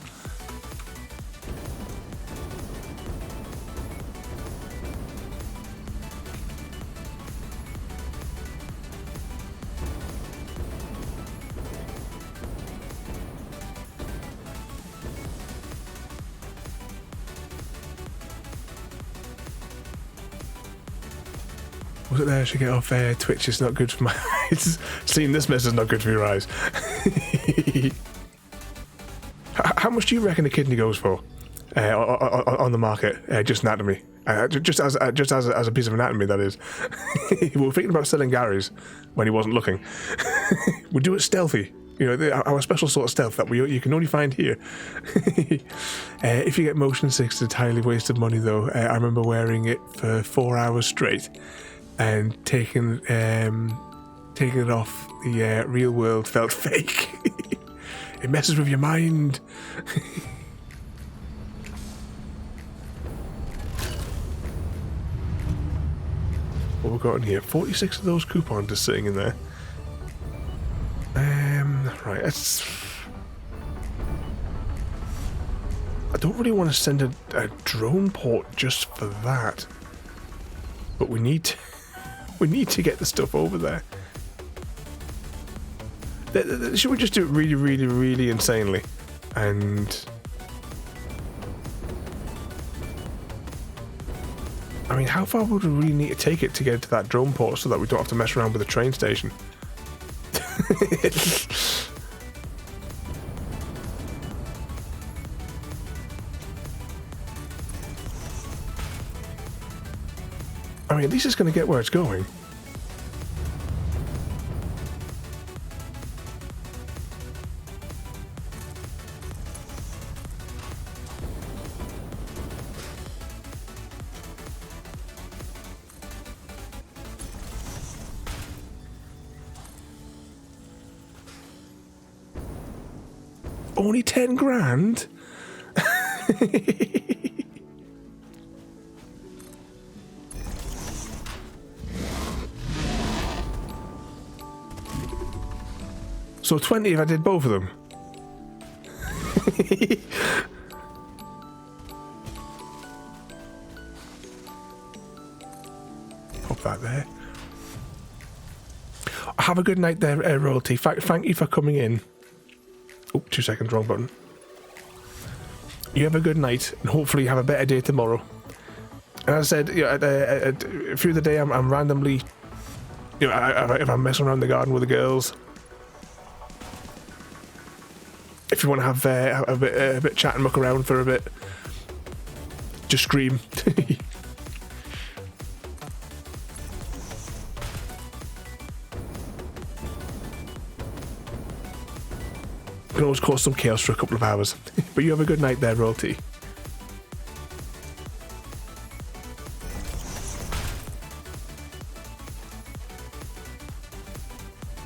Was it there? I should get off Twitch. It's not good for my eyes. Seeing this mess is not good for your eyes. How much do you reckon a kidney goes for on the market? Just anatomy. Just as a piece of anatomy, that is. We were thinking about selling Gary's when he wasn't looking. We'll do it stealthy. You know, our special sort of stealth that you can only find here. If you get motion sick, it's entirely wasted money, though. I remember wearing it for 4 hours straight. And taking it off the real world felt fake. It messes with your mind. What we got in here? 46 of those coupons just sitting in there. Right, let's... don't really want to send a drone port just for that. But we need to get the stuff over there. Should we just do it really, really, really insanely? And I mean, how far would we really need to take it to get to that drone port so that we don't have to mess around with the train station? I mean, at least it's going to get where it's going. Only 10 grand? So 20 if I did both of them. Pop that there. Have a good night there, Royalty. Thank you for coming in. Oh, 2 seconds, wrong button. You have a good night, and hopefully you have a better day tomorrow. And as I said, you know, through the day, I'm randomly, you know, if I'm messing around the garden with the girls. If you want to have a bit chat and muck around for a bit, just scream. Can always cause some chaos for a couple of hours. But you have a good night there, Royalty.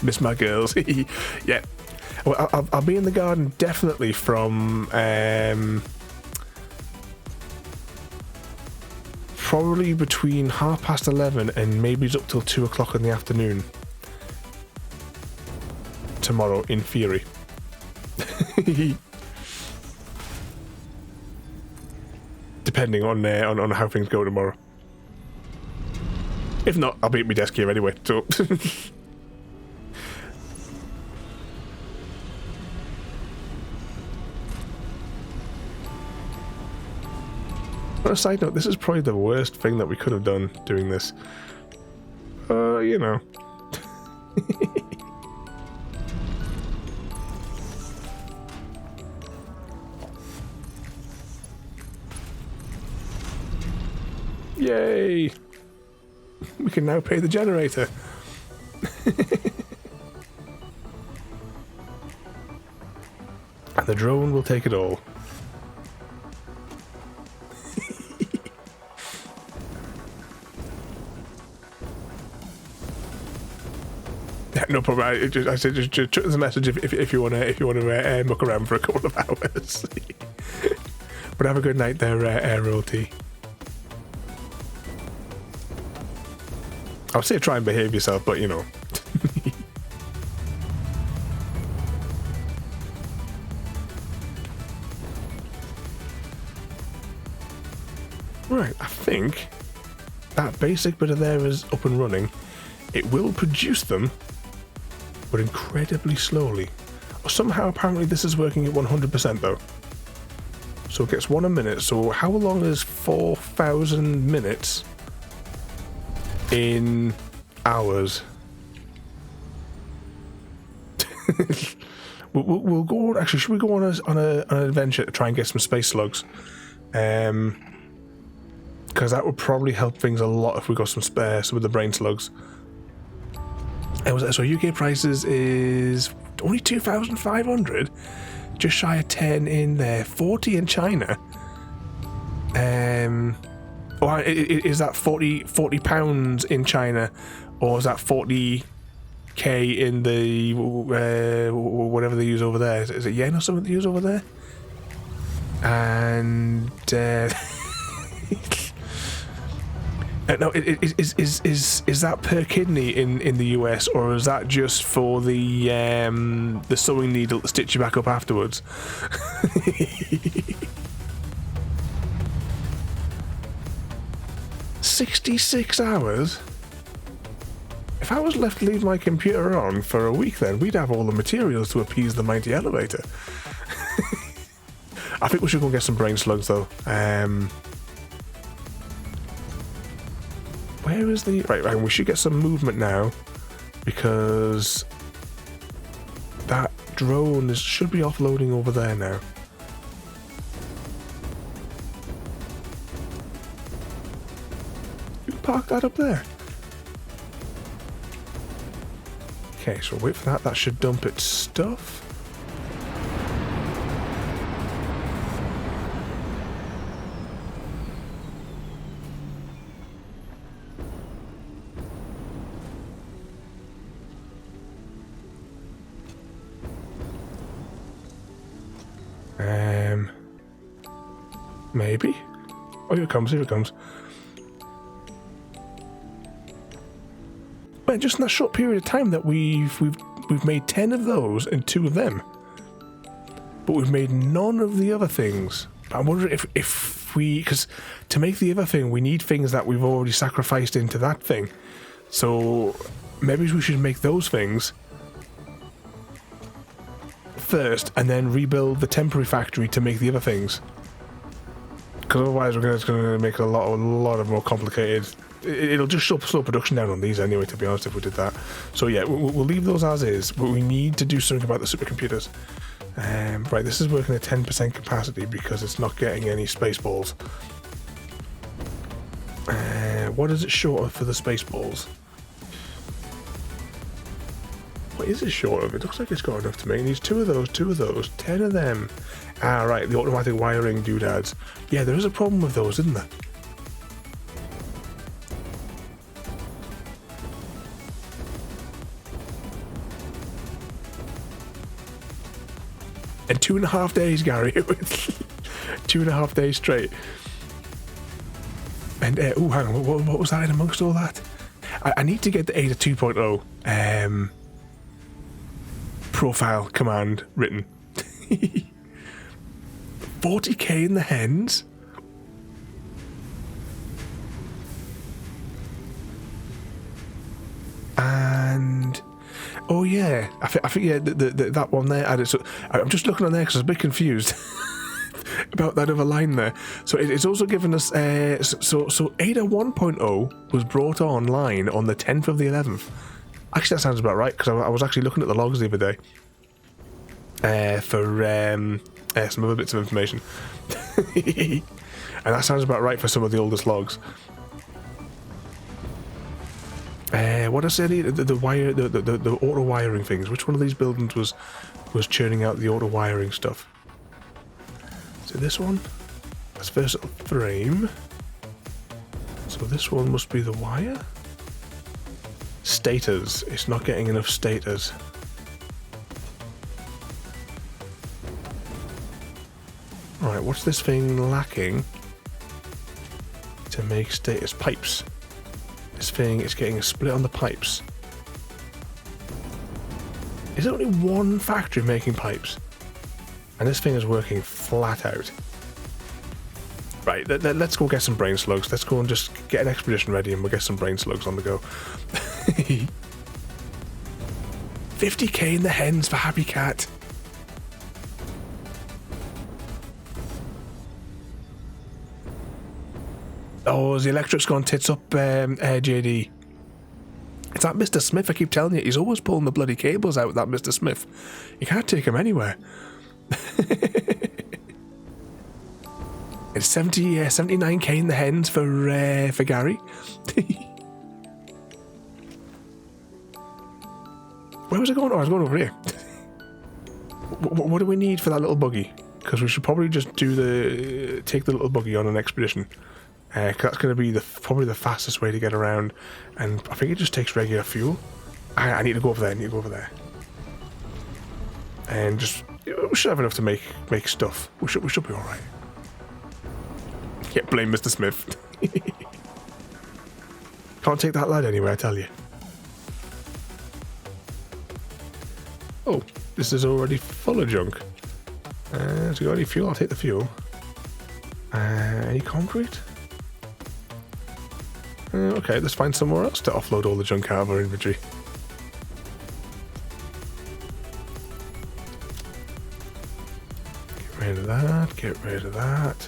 Miss my girls. Yeah. Well, I'll be in the garden definitely from probably between 11:30 and maybe up till 2 o'clock in the afternoon tomorrow, in theory. Depending on how things go tomorrow. If not, I'll be at my desk here anyway. So. On a side note, this is probably the worst thing that we could have done doing this. You know. Yay! We can now pay the generator. And the drone will take it all. No problem. I said just chuck us a message if you want to muck around for a couple of hours. But have a good night there, Royalty. I'll say try and behave yourself, but you know. Right, I think that basic bit of there is up and running. It will produce them, but incredibly slowly. Somehow, apparently, this is working at 100% though. So it gets 1 a minute. So how long is 4,000 minutes in hours? we'll go on. Actually, should we go on an adventure to try and get some space slugs? Because that would probably help things a lot if we got some with the brain slugs. So UK prices is only 2,500, just shy of 10 in there, 40 in China. Or is that 40 pounds in China, or is that 40k in the whatever they use over there? Is it yen or something they use over there? And no, is that per kidney in the US, or is that just for the sewing needle to stitch you back up afterwards? 66 hours? If I was left to leave my computer on for a week, then we'd have all the materials to appease the mighty elevator. I think we should go get some brain slugs, though. Where is the... Right, we should get some movement now, because that drone should be offloading over there now. Who parked that up there? Okay, so wait for that. That should dump its stuff. Maybe. Oh, here it comes, here it comes. Man, just in that short period of time that we've made 10 of those and 2 of them. But we've made none of the other things. I wonder if we... Because to make the other thing, we need things that we've already sacrificed into that thing. So maybe we should make those things first and then rebuild the temporary factory to make the other things. Because otherwise it's going to make a lot of more complicated... It'll just slow production down on these anyway, to be honest, if we did that. So yeah, we'll leave those as is, but we need to do something about the supercomputers. Right, this is working at 10% capacity because it's not getting any space balls. What is it short of for the space balls? What is it short of? It looks like it's got enough to make. It needs 2 of those, 10 of them. Ah, right, the automatic wiring doodads. Yeah, there is a problem with those, isn't there? And 2.5 days, Gary. 2.5 days straight. And, oh, hang on, what was that in amongst all that? I need to get the Ada 2.0 profile command written. 40k in the hens? And... Oh yeah, I think yeah, that one there added. So I'm just looking on there because I was a bit confused about that other line there. So it's also given us. So Ada 1.0 was brought online on the 10th of the 11th. Actually, that sounds about right because I was actually looking at the logs the other day for some other bits of information, and that sounds about right for some of the oldest logs. What I said, the wire, the auto wiring things. Which one of these buildings was churning out the auto wiring stuff? So this one, that's versatile frame. So this one must be the wire. Stators. It's not getting enough stators. Right, what's this thing lacking to make status? Pipes. This thing is getting a split on the pipes. Is there only one factory making pipes? And this thing is working flat out. Right, let's go get some brain slugs. Let's go and just get an expedition ready and we'll get some brain slugs on the go. 50k in the hens for Happy Cat. Oh, the electric's gone tits up, JD. It's that Mr. Smith, I keep telling you. He's always pulling the bloody cables out, that Mr. Smith. You can't take him anywhere. It's 79k in the hens for Gary. Where was I going? Oh, I was going over here. What do we need for that little buggy? Because we should probably just take the little buggy on an expedition. Cause that's going to be probably the fastest way to get around, and I think it just takes regular fuel. I need to go over there. And just we should have enough to make stuff. We should be all right. Yeah, blame Mr. Smith. Can't take that lad anywhere, I tell you. Oh, this is already full of junk. So you got any fuel? I'll take the fuel. Any concrete? Okay, let's find somewhere else to offload all the junk out of our inventory. Get rid of that, get rid of that.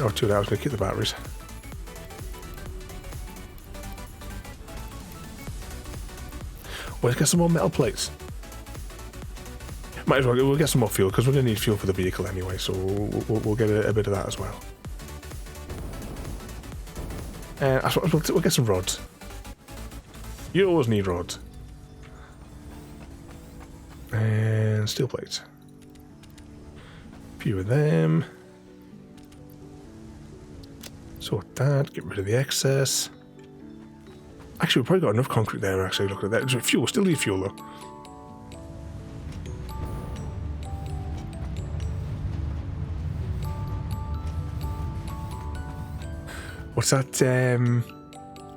Oh, 2 hours, going to keep the batteries. Well, let's get some more metal plates. Might as well, we'll get some more fuel, because we're going to need fuel for the vehicle anyway, so we'll get a bit of that as well. We'll get some rods. You always need rods. And steel plates. A few of them. Sort that, get rid of the excess. Actually, we've probably got enough concrete there, actually, look at that. Fuel, still need fuel though. What's that,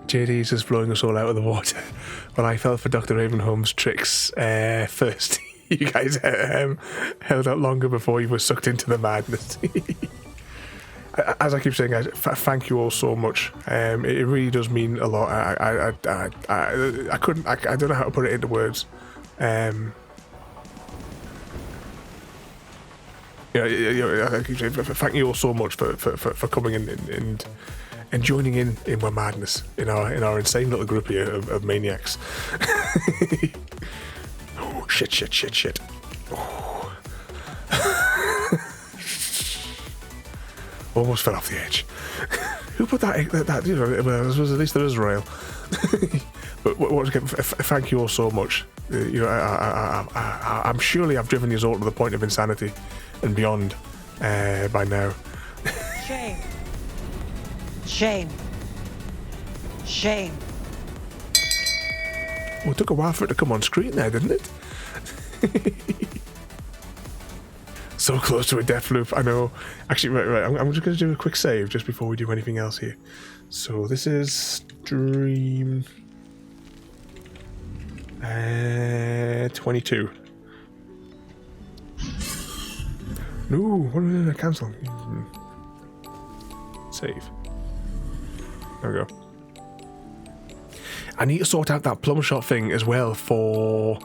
JD's just blowing us all out of the water. Well, I fell for Dr. Ravenholm's tricks first. You guys held out longer before you were sucked into the madness. As I keep saying, guys, thank you all so much. It really does mean a lot. I don't know how to put it into words. I keep saying, thank you all so much for coming in and joining in my madness, in our insane little group here of maniacs. Oh, shit. Oh. Almost fell off the edge. Who put that, you know, well, at least there is a rail. But once again, thank you all so much. You know, I'm surely I've driven you all to the point of insanity and beyond by now. Shame. Well, it took a while for it to come on screen there, didn't it? So close to a death loop, I know. Actually, right, I'm just going to do a quick save just before we do anything else here. So this is stream 22. No, what am I going to cancel? Save. There we go. I need to sort out that plum shot thing as well for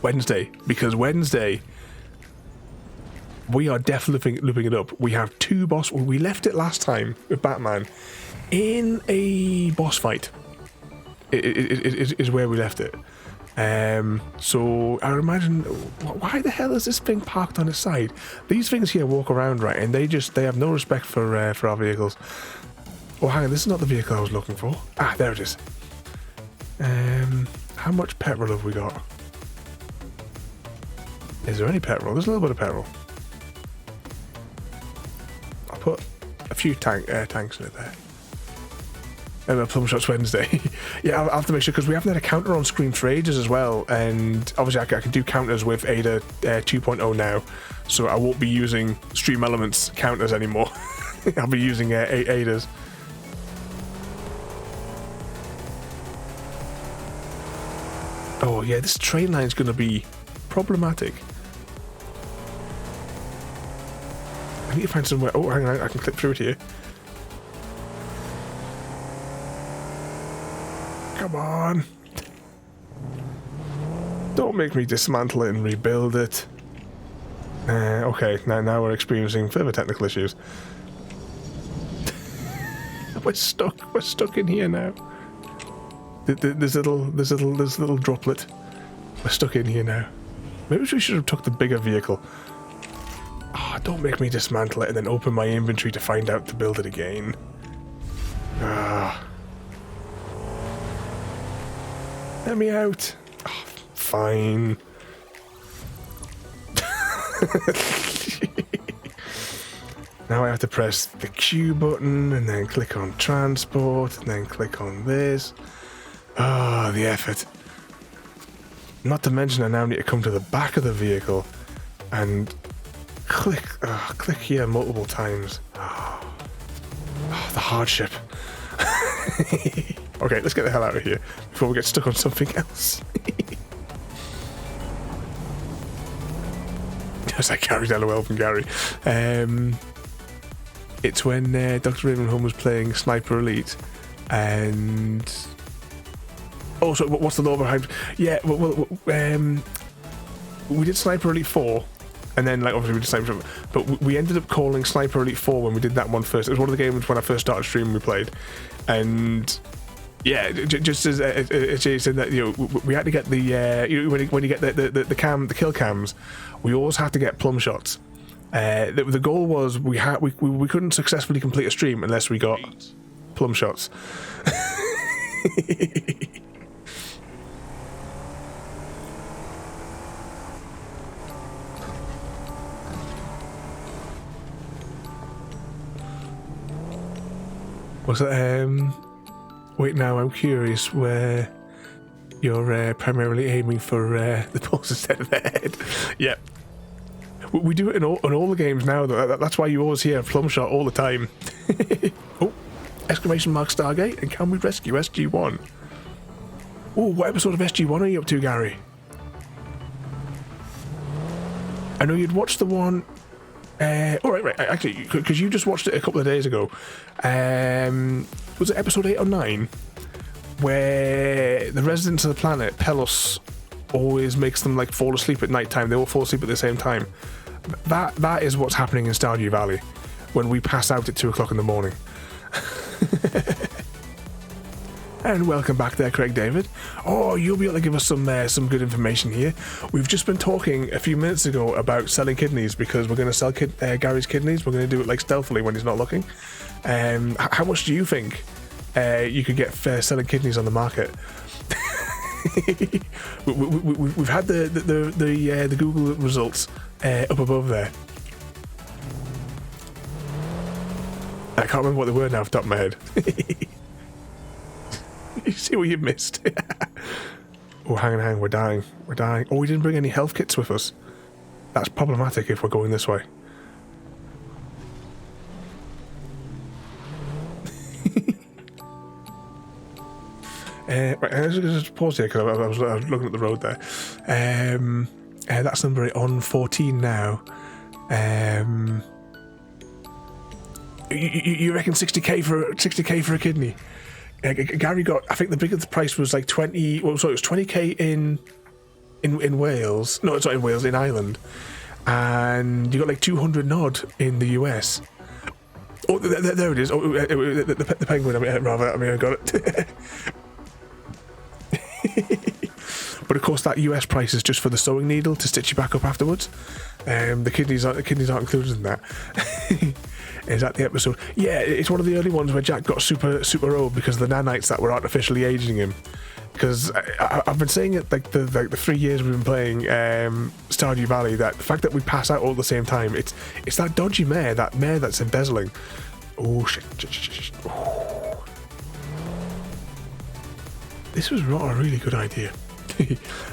Wednesday, because Wednesday we are definitely looping it up. We have 2 boss. We left it last time with Batman in a boss fight. It is where we left it. So I imagine, why the hell is this thing parked on its side? These things here walk around, right, and they have no respect for our vehicles. Oh, hang on, this is not the vehicle I was looking for. Ah, there it is. How much petrol have we got? Is there any petrol? There's a little bit of petrol. I'll put a few tanks in it there. Plum Shots Wednesday. Yeah, I'll have to make sure, because we haven't had a counter on screen for ages as well, and obviously I can do counters with Ada 2.0 now, so I won't be using Stream Elements counters anymore. I'll be using Ada's. Oh yeah, this train line's going to be problematic. I need to find somewhere. Oh, hang on, I can clip through it here. Come on. Don't make me dismantle it and rebuild it. Okay, now we're experiencing further technical issues. We're stuck in here now. There's little droplet. We're stuck in here now. Maybe we should have took the bigger vehicle. Oh, don't make me dismantle it and then open my inventory to find out to build it again. Ah. Let me out. Oh, fine. Now I have to press the Q button and then click on transport and then click on this. Ah, the effort. Not to mention I now need to come to the back of the vehicle and click here multiple times. Oh, the hardship. Okay, let's get the hell out of here before we get stuck on something else. As I carried LOL from Gary. It's when Dr. Ravenholm was playing Sniper Elite, and also what's the law behind? Yeah, we did Sniper Elite 4, and then like obviously we did Sniper, but we ended up calling Sniper Elite 4 when we did that one first. It was one of the games when I first started streaming we played, and yeah, just as Jay said that, you know, we had to get the when you get the kill cams, we always have to get plum shots. The goal was we couldn't successfully complete a stream unless we got plum shots. Was it? Wait, now I'm curious where you're primarily aiming for the balls instead of the head. Yep. We do it in all the games now, though. That's why you always hear plum shot all the time. Oh, exclamation mark Stargate, and can we rescue SG-1? Oh, what episode of SG-1 are you up to, Gary? I know you'd watched the one... right, actually, because you just watched it a couple of days ago. Was it episode 8 or 9? Where the residents of the planet, Pelos, always makes them like fall asleep at night time. They all fall asleep at the same time. That is what's happening in Stardew Valley when we pass out at 2 o'clock in the morning. And welcome back there, Craig David. Oh, you'll be able to give us some good information here. We've just been talking a few minutes ago about selling kidneys because we're going to sell Gary's kidneys. We're going to do it like stealthily when he's not looking. How much do you think you could get selling kidneys on the market? We've had the Google results up above there. I can't remember what they were now off the top of my head. You see what you've missed. Oh, hang on, we're dying. Oh, we didn't bring any health kits with us. That's problematic if we're going this way. Right, I'm just pause here because I was looking at the road there. That's number on 14 now. You reckon 60k for a kidney? Gary got, I think the biggest price was like 20. Well, sorry, it was 20k in Wales. No, it's not in Wales, in Ireland, and you got like 200 odd in the US. Oh, there it is. Oh, the penguin. I got it. But of course, that US price is just for the sewing needle to stitch you back up afterwards. The kidneys aren't included in that. Is that the episode? Yeah, it's one of the early ones where Jack got super old because of the nanites that were artificially aging him. Because I've been saying it like the 3 years we've been playing Stardew Valley, that the fact that we pass out all at the same time, it's that dodgy mare that's embezzling. Oh shit. Oh. This was not a really good idea.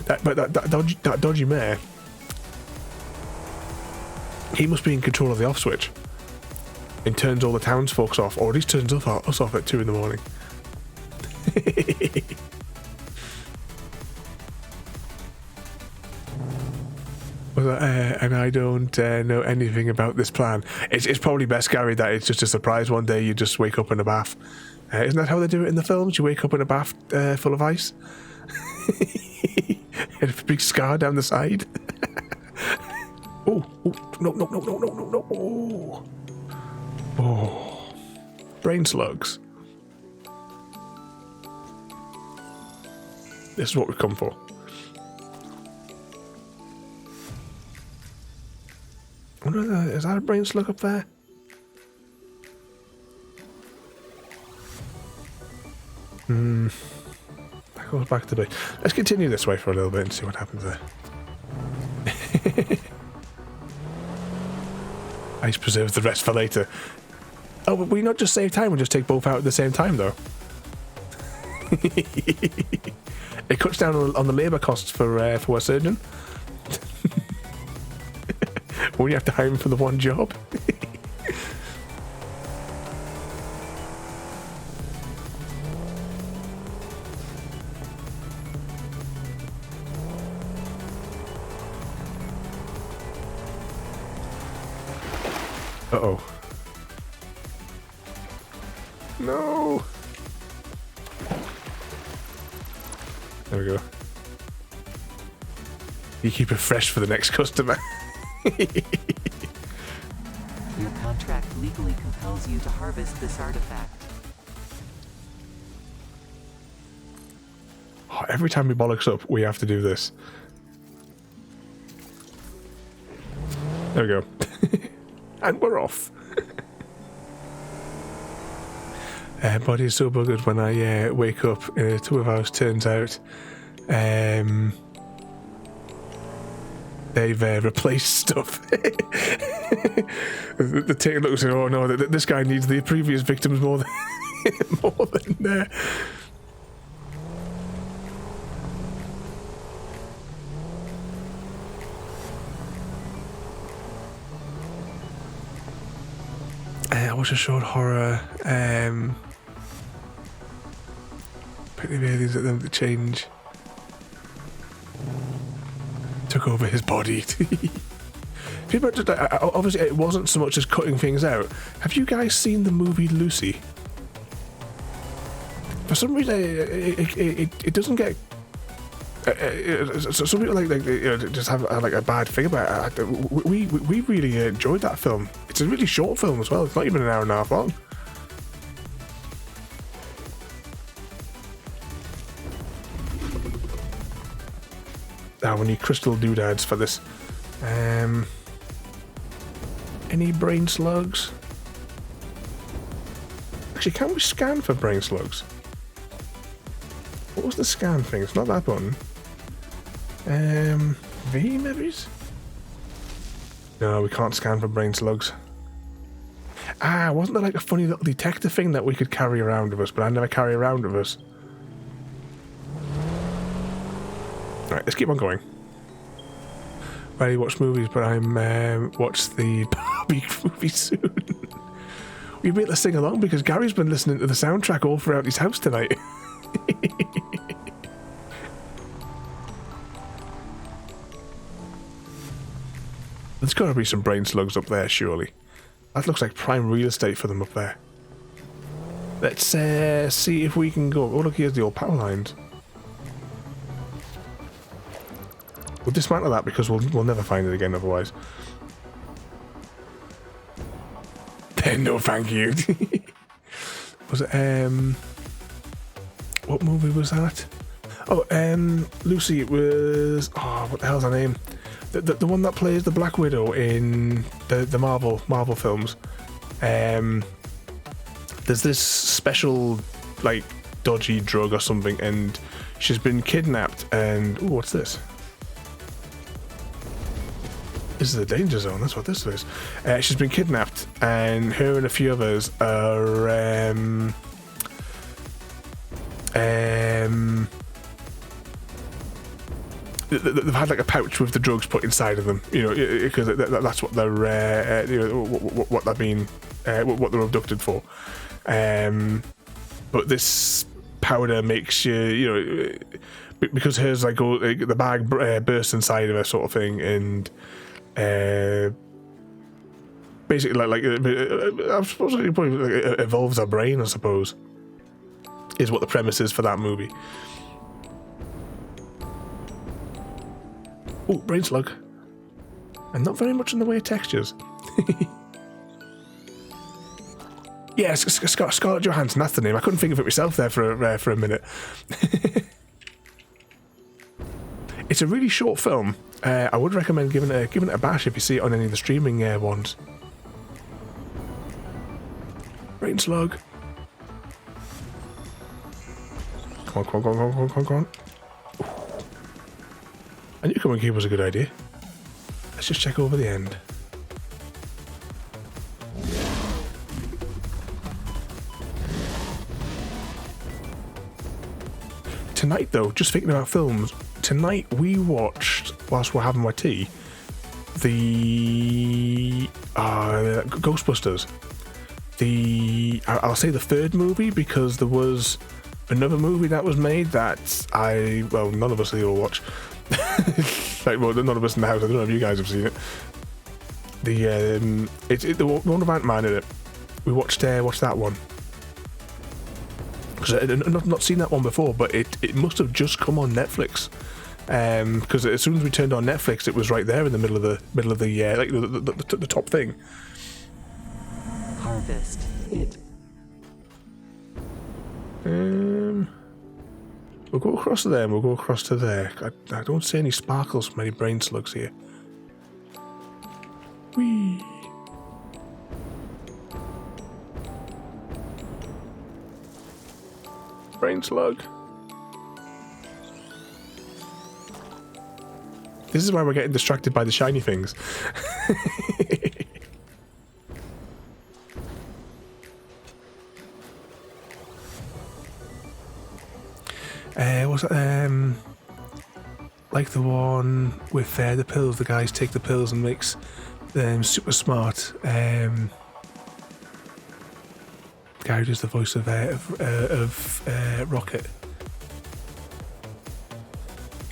that dodgy mare, he must be in control of the off switch and turns all the townsfolk off, or at least turns us off at 2 in the morning. And I don't know anything about this plan. It's probably best, Gary, that it's just a surprise. One day you just wake up in a bath. Isn't that how they do it in the films? You wake up in a bath full of ice? And a big scar down the side. Oh, no. Oh, brain slugs. This is what we've come for. Is that a brain slug up there? That goes back to the... Let's continue this way for a little bit and see what happens there. Ice preserves the rest for later. Oh, but we not just save time, we just take both out at the same time, though. It cuts down on the labour costs for a surgeon. When you have to hire him for the one job. Uh-oh. No. There we go. You keep it fresh for the next customer. Your contract legally compels you to harvest this artifact. Oh, every time we bollocks up, we have to do this. There we go. And we're off. Body is so buggered when I wake up in a tour house. Turns out they've replaced stuff. The ticket looks like, oh no, this guy needs the previous victims more than I watched a short horror. Pretty aliens at them to change. Took over his body. People just, obviously, it wasn't so much as cutting things out. Have you guys seen the movie Lucy? For some reason, it doesn't get. Some people just have like a bad thing about it. We really enjoyed that film. It's a really short film as well. It's not even an hour and a half long. Now we need crystal doodads for this. Any brain slugs? Actually, can we scan for brain slugs? What was the scan thing? It's not that button. V maybe? No, we can't scan for brain slugs. Ah, wasn't there like a funny little detector thing that we could carry around with us, but I never carry around with us. Alright, let's keep on going. I watch movies, but I'm watch the Barbie movie soon. We better sing along because Gary's been listening to the soundtrack all throughout his house tonight. There's got to be some brain slugs up there, surely. That looks like prime real estate for them up there. Let's see if we can go. Oh, look, here's the old power lines. We'll dismantle that because we'll never find it again otherwise. No, thank you. Was it, what movie was that? Oh, Lucy, it was... Oh, what the hell's her name? The one that plays the Black Widow in the Marvel films. There's this special, like, dodgy drug or something, and she's been kidnapped, and... Ooh, what's this? This is a danger zone, that's what this is. She's been kidnapped, and her and a few others are... they've had like a pouch with the drugs put inside of them, you know, because that's what they're, you know, what they're being, what they're abducted for. But this powder makes you, you know, because hers like the bag bursts inside of her, sort of thing, and basically I suppose it probably evolves her brain, I suppose, is what the premise is for that movie. Oh, brain slug. And not very much in the way of textures. Yeah, Scarlett Johansson, that's the name. I couldn't think of it myself there for a minute. It's a really short film. I would recommend giving it a bash if you see it on any of the streaming ones. Brain slug. Come on. I knew Come and Keep was a good idea. Let's just check over the end. Tonight, though, just thinking about films, tonight we watched, whilst we're having my tea, the Ghostbusters. I'll say the third movie, because there was another movie that was made that none of us here will watch. Like, well, none of us in the house. I don't know if you guys have seen it. The one about Ant-Man in it. We watched that one. because I've not seen that one before, but it must have just come on Netflix. Because as soon as we turned on Netflix, it was right there in the middle of the like the top thing. Harvest it. We'll go across to there and we'll go across to there. I don't see any sparkles from any brain slugs here. Whee! Brain slug. This is why we're getting distracted by the shiny things. What's that? Like the one with the pills. The guys take the pills and makes them super smart. The guy who does the voice of Rocket.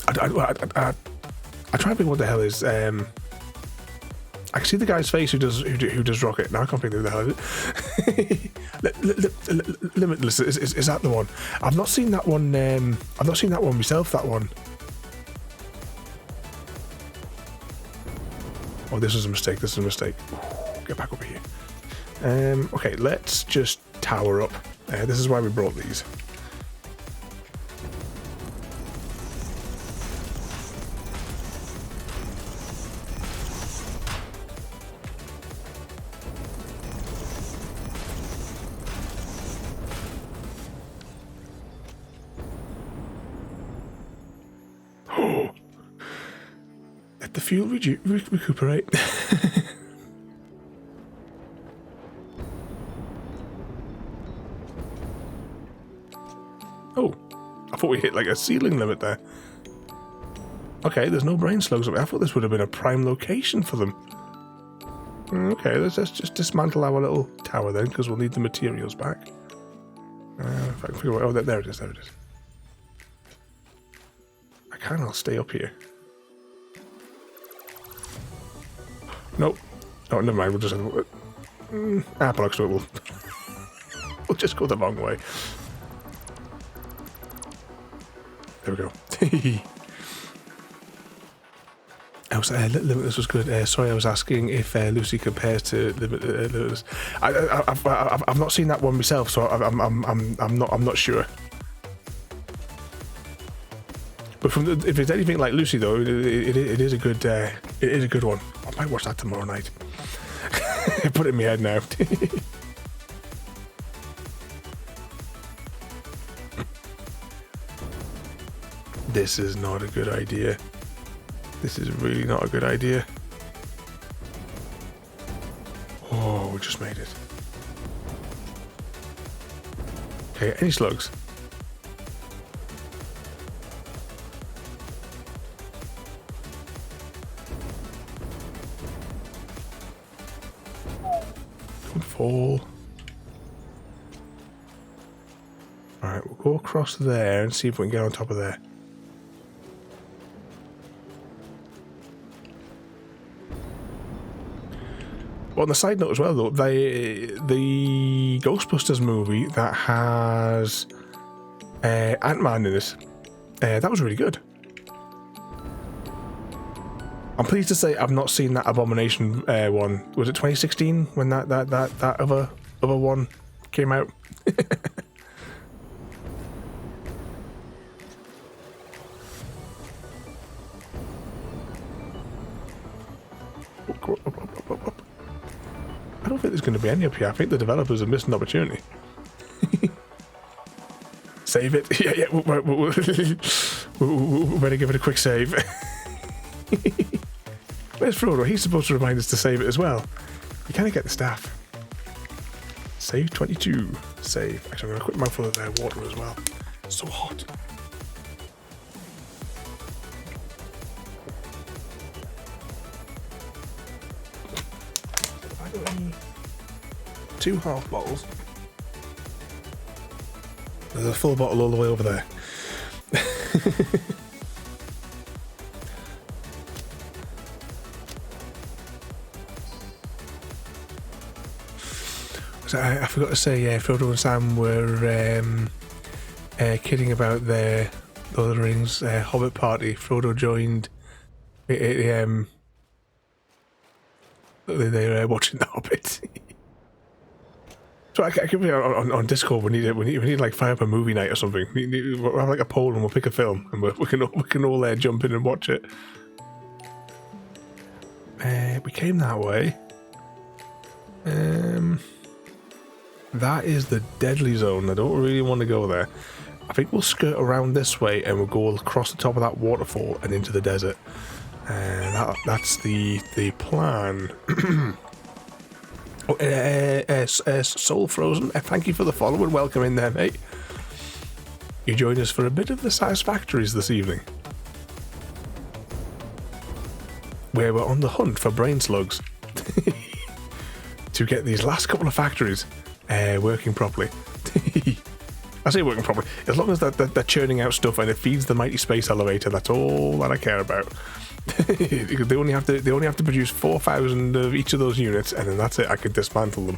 I try to think what the hell is. I can see the guy's face who does Rocket. Now I can't think of who the hell is it. Limitless is that the one? I've not seen that one. I've not seen that one myself. That one. Oh, this is a mistake. This is a mistake. Get back over here. Okay, let's just tower up. This is why we brought these. Let the fuel recuperate. Oh, I thought we hit like a ceiling limit there. Okay, there's no brain slugs up there. I thought this would have been a prime location for them. Okay, let's just dismantle our little tower then, because we'll need the materials back. If I can figure out... Oh, there it is, there it is. I'll stay up here. Nope. Oh, never mind. We'll just blocks to it. We'll just go the wrong way. There we go. Limitless was good. Sorry, I was asking if Lucy compares to Limitless. I've not seen that one myself, so I'm not sure. But if it's anything like Lucy, though, it is a good one. I might watch that tomorrow night. Put it in my head now. This is not a good idea. This is really not a good idea. Oh, we just made it. Okay, any slugs? Don't fall. Alright, we'll go across there and see if we can get on top of there. Well, on the side note as well, though, the Ghostbusters movie that has Ant-Man in it, that was really good. I'm pleased to say I've not seen that Abomination one. Was it 2016 when that other one came out? Up. I don't think there's going to be any up here. I think the developers have missed an opportunity. Save it. Yeah. We're better give it a quick save. Where's Frodo? He's supposed to remind us to save it as well. You kind of get the staff. Save 22. Save. Actually, I'm going to quick mouthful of their water as well. It's so hot. Two half bottles. There's a full bottle all the way over there. So I forgot to say, Frodo and Sam were kidding about their Lord of the Rings Hobbit party. Frodo joined 8 a.m. They're watching The Hobbit. So I can be on Discord. We need like fire up a movie night or something. We'll have like a poll and we'll pick a film and we can all jump in and watch it. We came that way. That is the deadly zone. I don't really want to go there. I think we'll skirt around this way and we'll go across the top of that waterfall and into the desert. That's the plan. Soul Frozen, thank you for the follow and welcome in there, mate. You joined us for a bit of the Satisfactories this evening, where we're on the hunt for brain slugs to get these last couple of factories working properly. I say working properly, as long as they're churning out stuff and it feeds the mighty space elevator. That's all that I care about. they only have to produce 4,000 of each of those units, and then that's it. I can dismantle them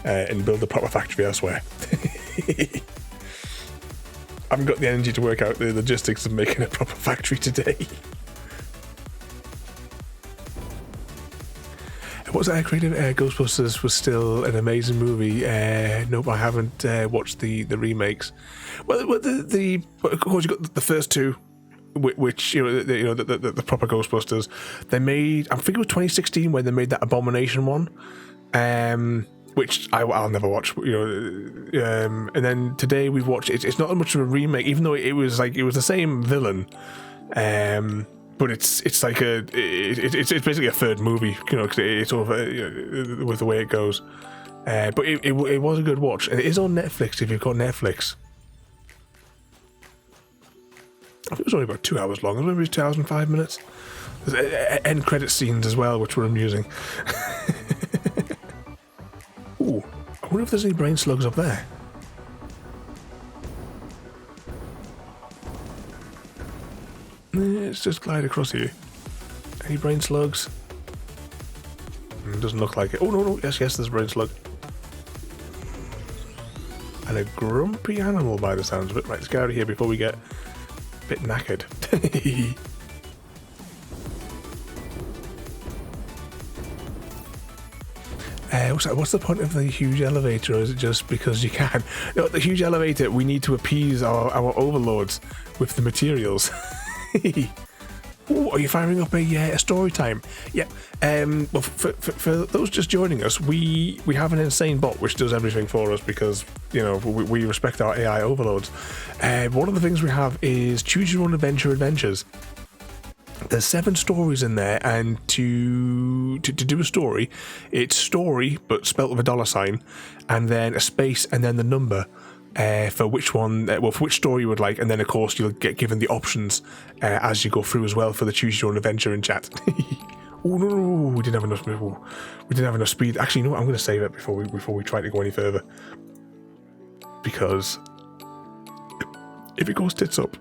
and build a proper factory elsewhere. I haven't got the energy to work out the logistics of making a proper factory today. What's that? Creative Ghostbusters was still an amazing movie. Nope, I haven't watched the remakes. Well, of course you got the first two, which the proper Ghostbusters. They made, I think it was 2016 when they made that Abomination one, which I'll never watch. And then today we've watched it. It's not much of a remake, even though it was the same villain. But it's basically a third movie, because it's sort of with the way it goes. But it was a good watch, and it is on Netflix if you've got Netflix. I think it was only about 2 hours long. Maybe it was 2 hours and 5 minutes. There's end credit scenes as well, which were amusing. Ooh, I wonder if there's any brain slugs up there. Let's just glide across here. Any brain slugs? Doesn't look like it. Oh, no, yes, there's a brain slug. And a grumpy animal by the sounds of it. Right, let's get out of here before we get a bit knackered. What's the point of the huge elevator? Or is it just because you can? No, the huge elevator, we need to appease our overlords with the materials. Ooh, are you firing up a story time? Yeah. Well, for those just joining us, we have an insane bot which does everything for us because we respect our AI overloads. One of the things we have is choose your own adventures. There's 7 stories in there, and to do a story, it's story but spelt with a $, and then a space, and then the number. For which one, for which story you would like, and then of course you'll get given the options as you go through as well for the choose your own adventure in chat. Oh no, we didn't have enough. We didn't have enough speed. Actually, you know what? I'm going to save it before we try to go any further, because if it goes tits up.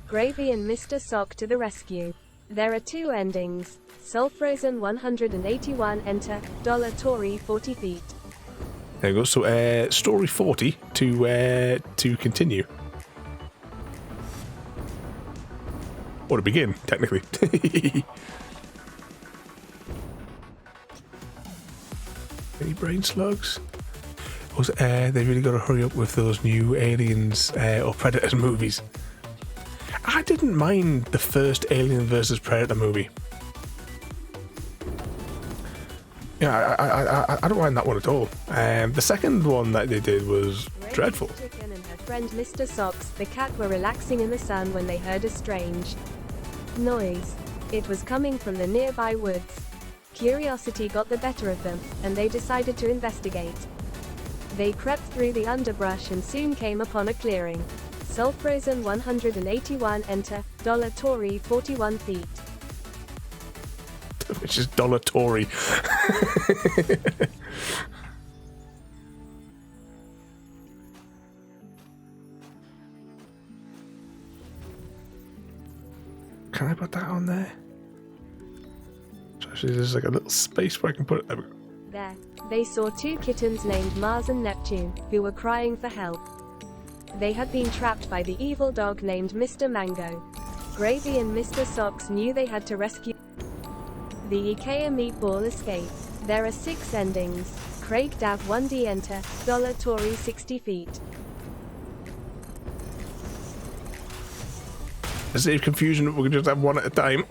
Gravy and Mr. Sock to the rescue. There are 2 endings. Soul Frozen 181 enter, $Tory 40 feet. There you go. So story 40 to continue. Or to begin, technically. Any brain slugs? Also, they really got to hurry up with those new Aliens or Predators movies. I didn't mind the first Alien vs Predator movie. Yeah, I don't mind that one at all. The second one that they did was dreadful. Chicken and her friend Mr. Socks, the cat, were relaxing in the sun when they heard a strange noise. It was coming from the nearby woods. Curiosity got the better of them, and they decided to investigate. They crept through the underbrush and soon came upon a clearing. Soul Frozen 181 enter, $Tory 41 feet. Which is $Tory. Can I put that on there? So actually, there's like a little space where I can put it. There we go. there, they saw two kittens named Mars and Neptune, who were crying for help. They had been trapped by the evil dog named Mr. Mango. Gravy and Mr. Socks knew they had to rescue. The IKEA meatball escape. There are 6 endings. Craig Dav 1D enter, Tory 60 feet. To save confusion, we can just have one at a time.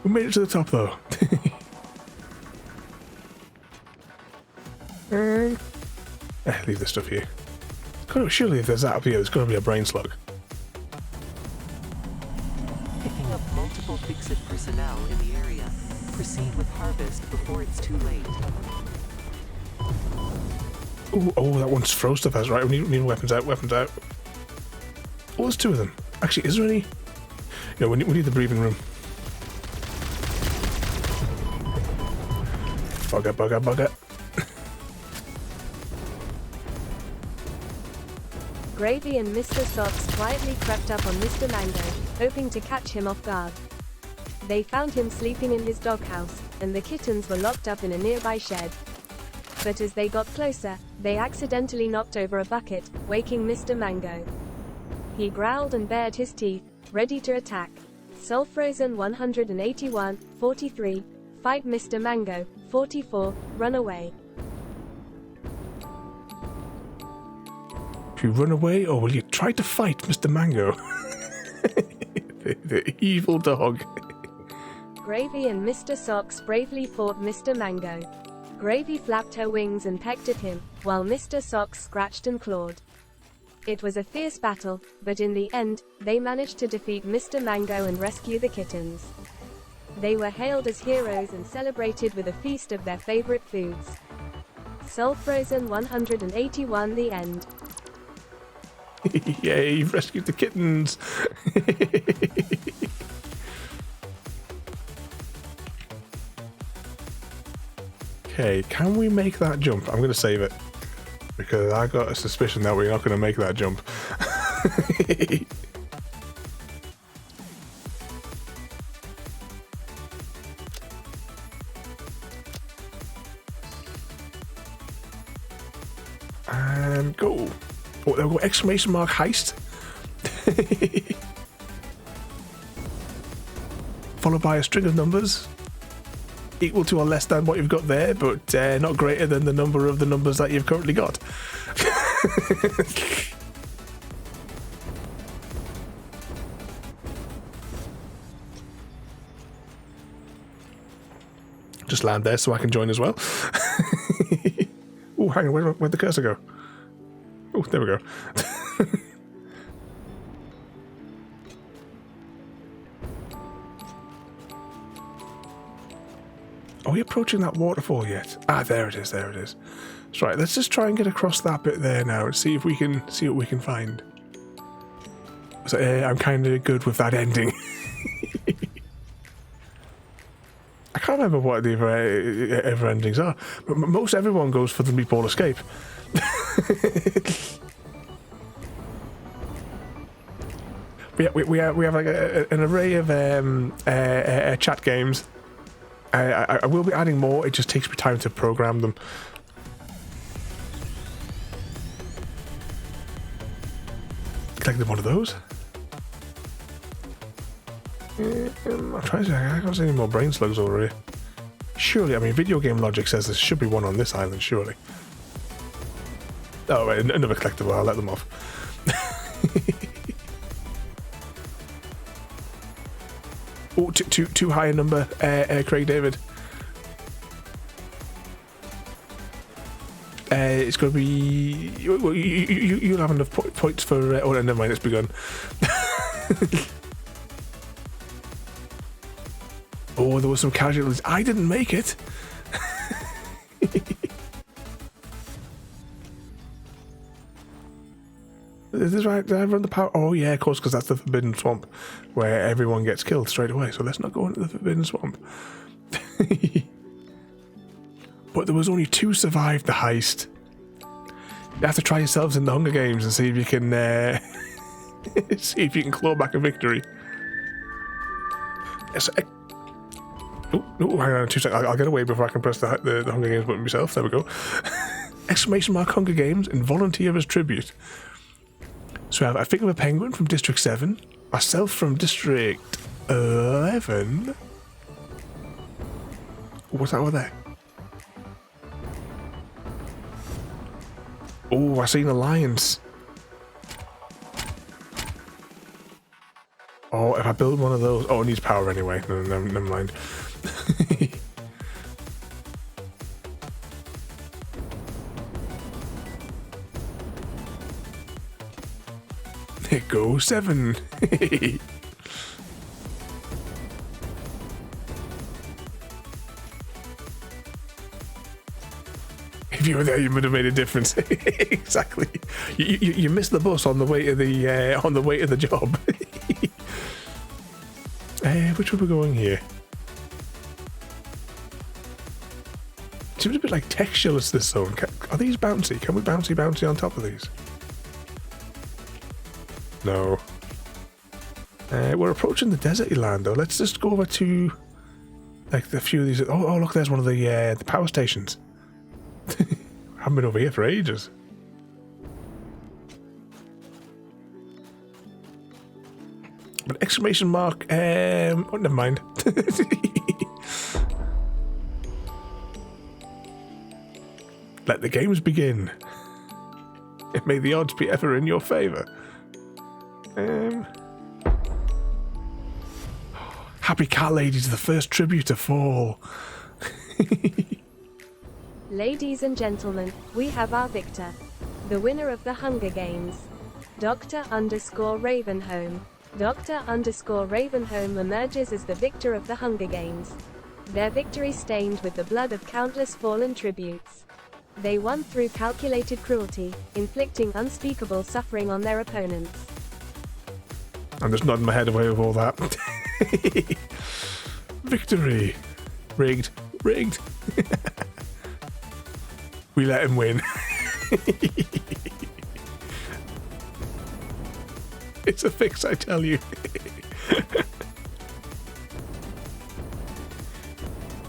We made it to the top though. Leave this stuff here. Surely if there's that up here, there's got to be a brain slug. Picking up multiple Fix-It personnel in the area. Proceed with harvest before it's too late. Ooh, oh, that one's throw stuff. That's right. We need weapons out. Weapons out. Oh, there's 2 of them. Actually, is there any? No, we need the breathing room. Bugger, bugger, bugger. Gravy and Mr. Socks quietly crept up on Mr. Mango, hoping to catch him off guard. They found him sleeping in his doghouse, and the kittens were locked up in a nearby shed. But as they got closer, they accidentally knocked over a bucket, waking Mr. Mango. He growled and bared his teeth, ready to attack. Sulfrozen 181, 43, fight Mr. Mango, 44, run away. Do you run away or will you try to fight Mr. Mango? the evil dog. Gravy and Mr. Socks bravely fought Mr. Mango. Gravy flapped her wings and pecked at him, while Mr. Socks scratched and clawed. It was a fierce battle, but in the end, they managed to defeat Mr. Mango and rescue the kittens. They were hailed as heroes and celebrated with a feast of their favorite foods. Sulfrozen 181 the end. Yay, you've rescued the kittens. Okay, can we make that jump? I'm going to save it because I got a suspicion that we're not going to make that jump. And go. Oh, there we go! Exclamation mark heist. Followed by a string of numbers equal to or less than what you've got there, but not greater than the number of the numbers that you've currently got. Just land there so I can join as well. Oh, hang on, where'd the cursor go? Oh, there we go. Are we approaching that waterfall yet? Ah, there it is, there it is. That's right, let's just try and get across that bit there now and see if we can see what we can find. So, I'm kind of good with that ending. I can't remember what the other endings are, but most everyone goes for the meatball escape. we have like an array of chat games. I will be adding more. It just takes me time to program them. Collected one of those. I'm trying to. I can't see any more brain slugs over here. Surely, I mean, video game logic says there should be one on this island. Surely. Oh, wait, another collectible. I'll let them off. Oh, too high a number, Craig David. It's going to be... You'll have enough points for... oh, never mind, it's begun. Oh, there were some casualties. I didn't make it. Is this right? Did I run the power? Oh, yeah, of course, because that's the Forbidden Swamp where everyone gets killed straight away. So let's not go into the Forbidden Swamp. But there was only 2 survived the heist. You have to try yourselves in the Hunger Games and see if you can see if you can claw back a victory. Oh, hang on 2 seconds. I'll get away before I can press the Hunger Games button myself. There we go. Exclamation mark Hunger Games and volunteer as tribute. So I think of a penguin from District 7, myself from District 11. What's that over there? Oh, I seen a lions. Oh, if I build one of those... Oh, it needs power anyway. No, never mind. There goes 7. If you were there, you would have made a difference. Exactly. You missed the bus on the way to the job. Which way are we going here? Seems a bit like textureless, this zone. Are these bouncy? Can we bouncy on top of these? No. We're approaching the deserty land though. Let's just go over to like a few of these. Oh look, there's one of the power stations. Haven't been over here for ages. But exclamation mark. Oh, never mind. Let the games begin. May the odds be ever in your favour. Happy Cat Ladies, the first tribute to fall. Ladies and gentlemen, we have our victor. The winner of the Hunger Games. Dr_Ravenholm. Dr_Ravenholm emerges as the victor of the Hunger Games. Their victory stained with the blood of countless fallen tributes. They won through calculated cruelty, inflicting unspeakable suffering on their opponents. I'm just nodding my head away with all that. Victory! Rigged. We let him win. It's a fix, I tell you.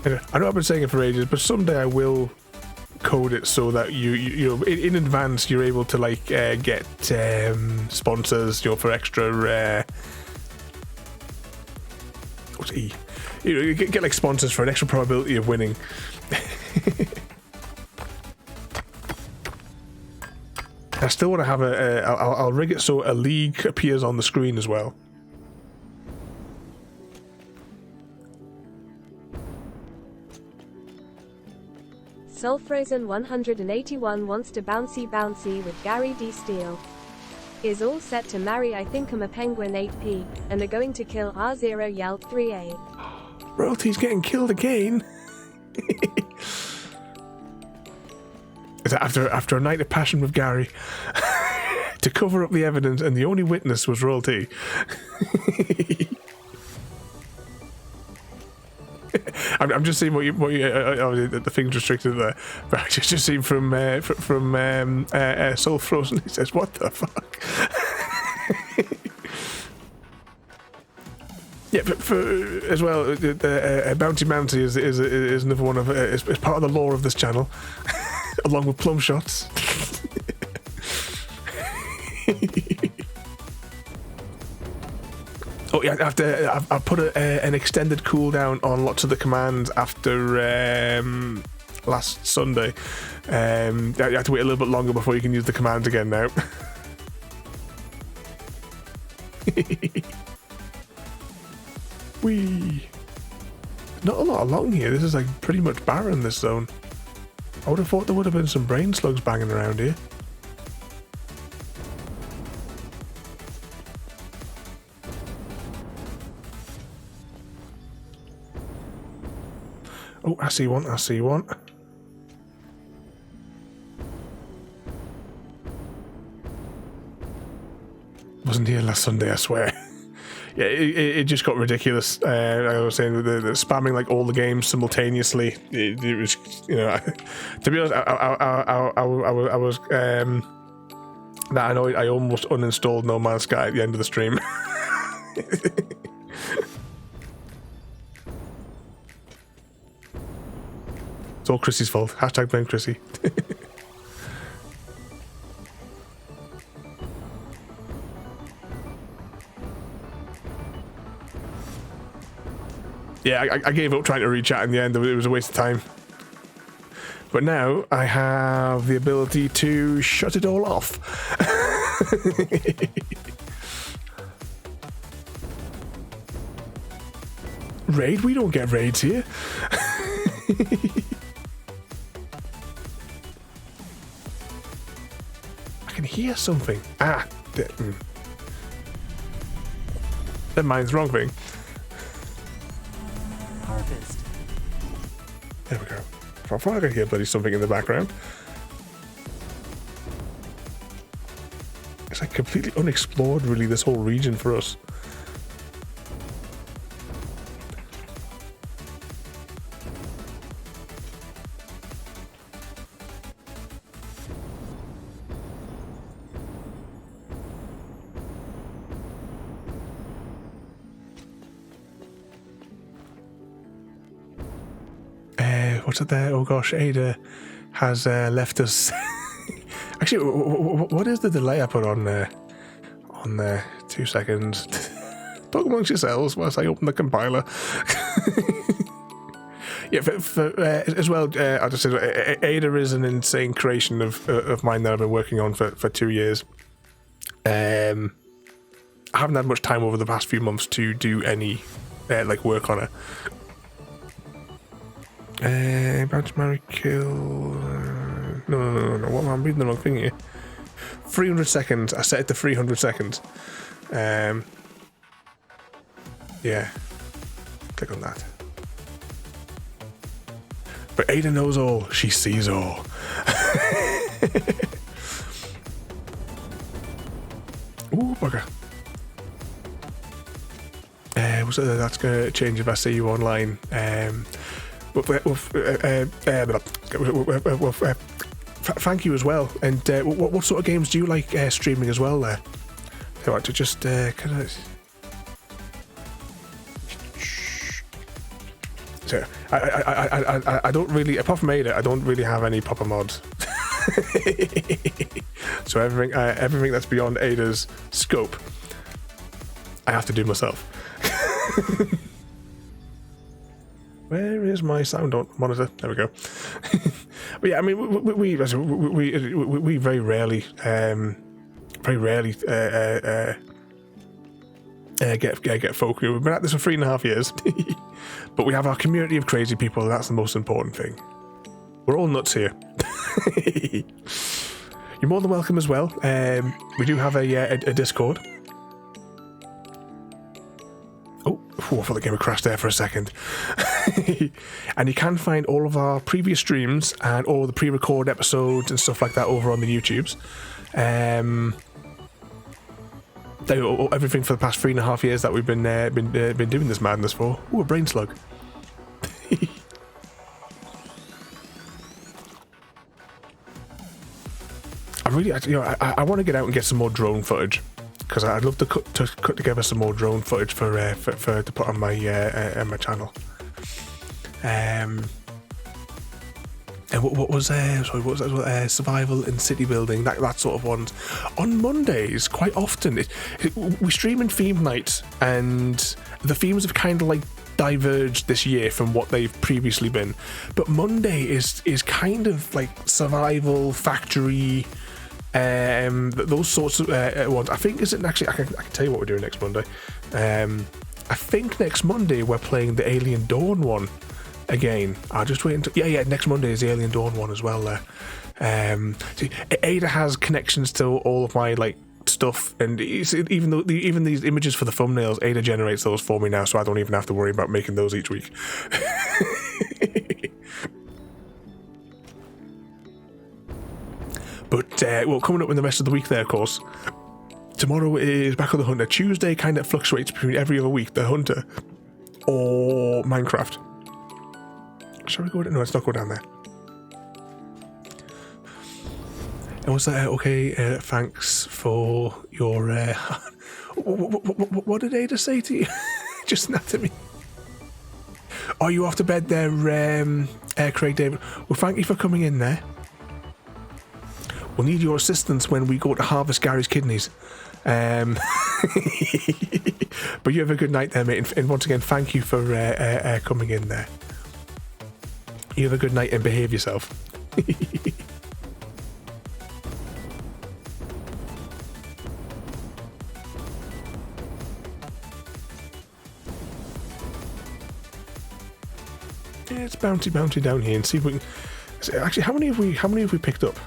I know I've been saying it for ages, but someday I will code it so that you in advance you're able to like get sponsors, for extra. What's E? You get like sponsors for an extra probability of winning. I still want to have I'll rig it so a league appears on the screen as well. Soulfrozen 181 wants to bouncy with Gary D. Steele. Is all set to marry I think I'm a penguin 8p, and are going to kill R0 Yelp 3a. Royalty's getting killed again. Is that after a night of passion with Gary to cover up the evidence, and the only witness was Royalty. I'm just seeing what you the thing's restricted there, but I just seen from Soul Frozen. He says, "What the fuck?" Yeah, but for as well, Bounty is another one of is part of the lore of this channel, along with Plum Shots. Oh yeah, I've put an extended cooldown on lots of the commands after last Sunday. You have to wait a little bit longer before you can use the commands again now. Whee! Not a lot along here. This is like pretty much barren, this zone. I would have thought there would have been some brain slugs banging around here. Oh, I see one. Wasn't here last Sunday, I swear. Yeah, it just got ridiculous. I was saying the spamming like all the games simultaneously. It was, to be honest, I was that annoyed. I almost uninstalled No Man's Sky at the end of the stream. all Chrissy's fault. Hashtag blame Chrissy. Yeah, I gave up trying to reach out in the end. It was a waste of time. But now I have the ability to shut it all off. Raid? We don't get raids here. I can hear something. Ah. Never mind, it's the wrong thing. Harvest. There we go. I thought I could hear bloody something in the background. It's like completely unexplored, really, this whole region for us. What's it there? Oh gosh, Ada has left us. Actually, what is the delay I put on there? 2 seconds. Talk amongst yourselves whilst I open the compiler. Yeah, as well, I'll just say, Ada is an insane creation of mine that I've been working on for 2 years. I haven't had much time over the past few months to do any like work on it. Bounce, marry, kill. No. What am I reading the wrong thing here? 300 seconds. I set it to 300 seconds. Yeah. Click on that. But Ada knows all. She sees all. Ooh, bugger. That's going to change if I see you online. Thank you as well. And what sort of games do you like streaming as well there? So to just can I? So I don't really, apart from Ada, I don't really have any proper mods. So everything that's beyond Ada's scope, I have to do myself. Where is my sound on monitor? There we go. But yeah, I mean, we very rarely get folk. We've been at this for 3.5 years, but we have our community of crazy people, and that's the most important thing. We're all nuts here. You're more than welcome as well. We do have a Discord. Oh, I thought the game had crashed there for a second. And you can find all of our previous streams and all the pre-recorded episodes and stuff like that over on the YouTubes. Everything for the past 3.5 years that we've been doing this madness for. Ooh, a brain slug. I want to get out and get some more drone footage. Because I'd love to cut together some more drone footage for to put on my channel. And what was survival and city building, that sort of ones. On Mondays, quite often we stream in theme nights, and the themes have kind of like diverged this year from what they've previously been. But Monday is kind of like survival, factory. Those sorts of ones. I think is it actually? I can tell you what we're doing next Monday. I think next Monday we're playing the Alien Dawn one again. I'll just wait until next Monday is the Alien Dawn one as well. See, Ada has connections to all of my like stuff, and even these images for the thumbnails, Ada generates those for me now, so I don't even have to worry about making those each week. But, coming up in the rest of the week there, of course, tomorrow is Back on the Hunter. Tuesday kind of fluctuates between every other week, the Hunter or Minecraft. Shall we go down? No, let's not go down there. And was that okay? Thanks for your... what did Ada say to you? Just snap to me. Are you off to bed there, Craig David? Well, thank you for coming in there. We'll need your assistance when we go to harvest Gary's kidneys. But you have a good night there, mate. And once again, thank you for coming in there. You have a good night and behave yourself. Yeah, it's bouncy down here and see if we can. Actually, how many have we picked up?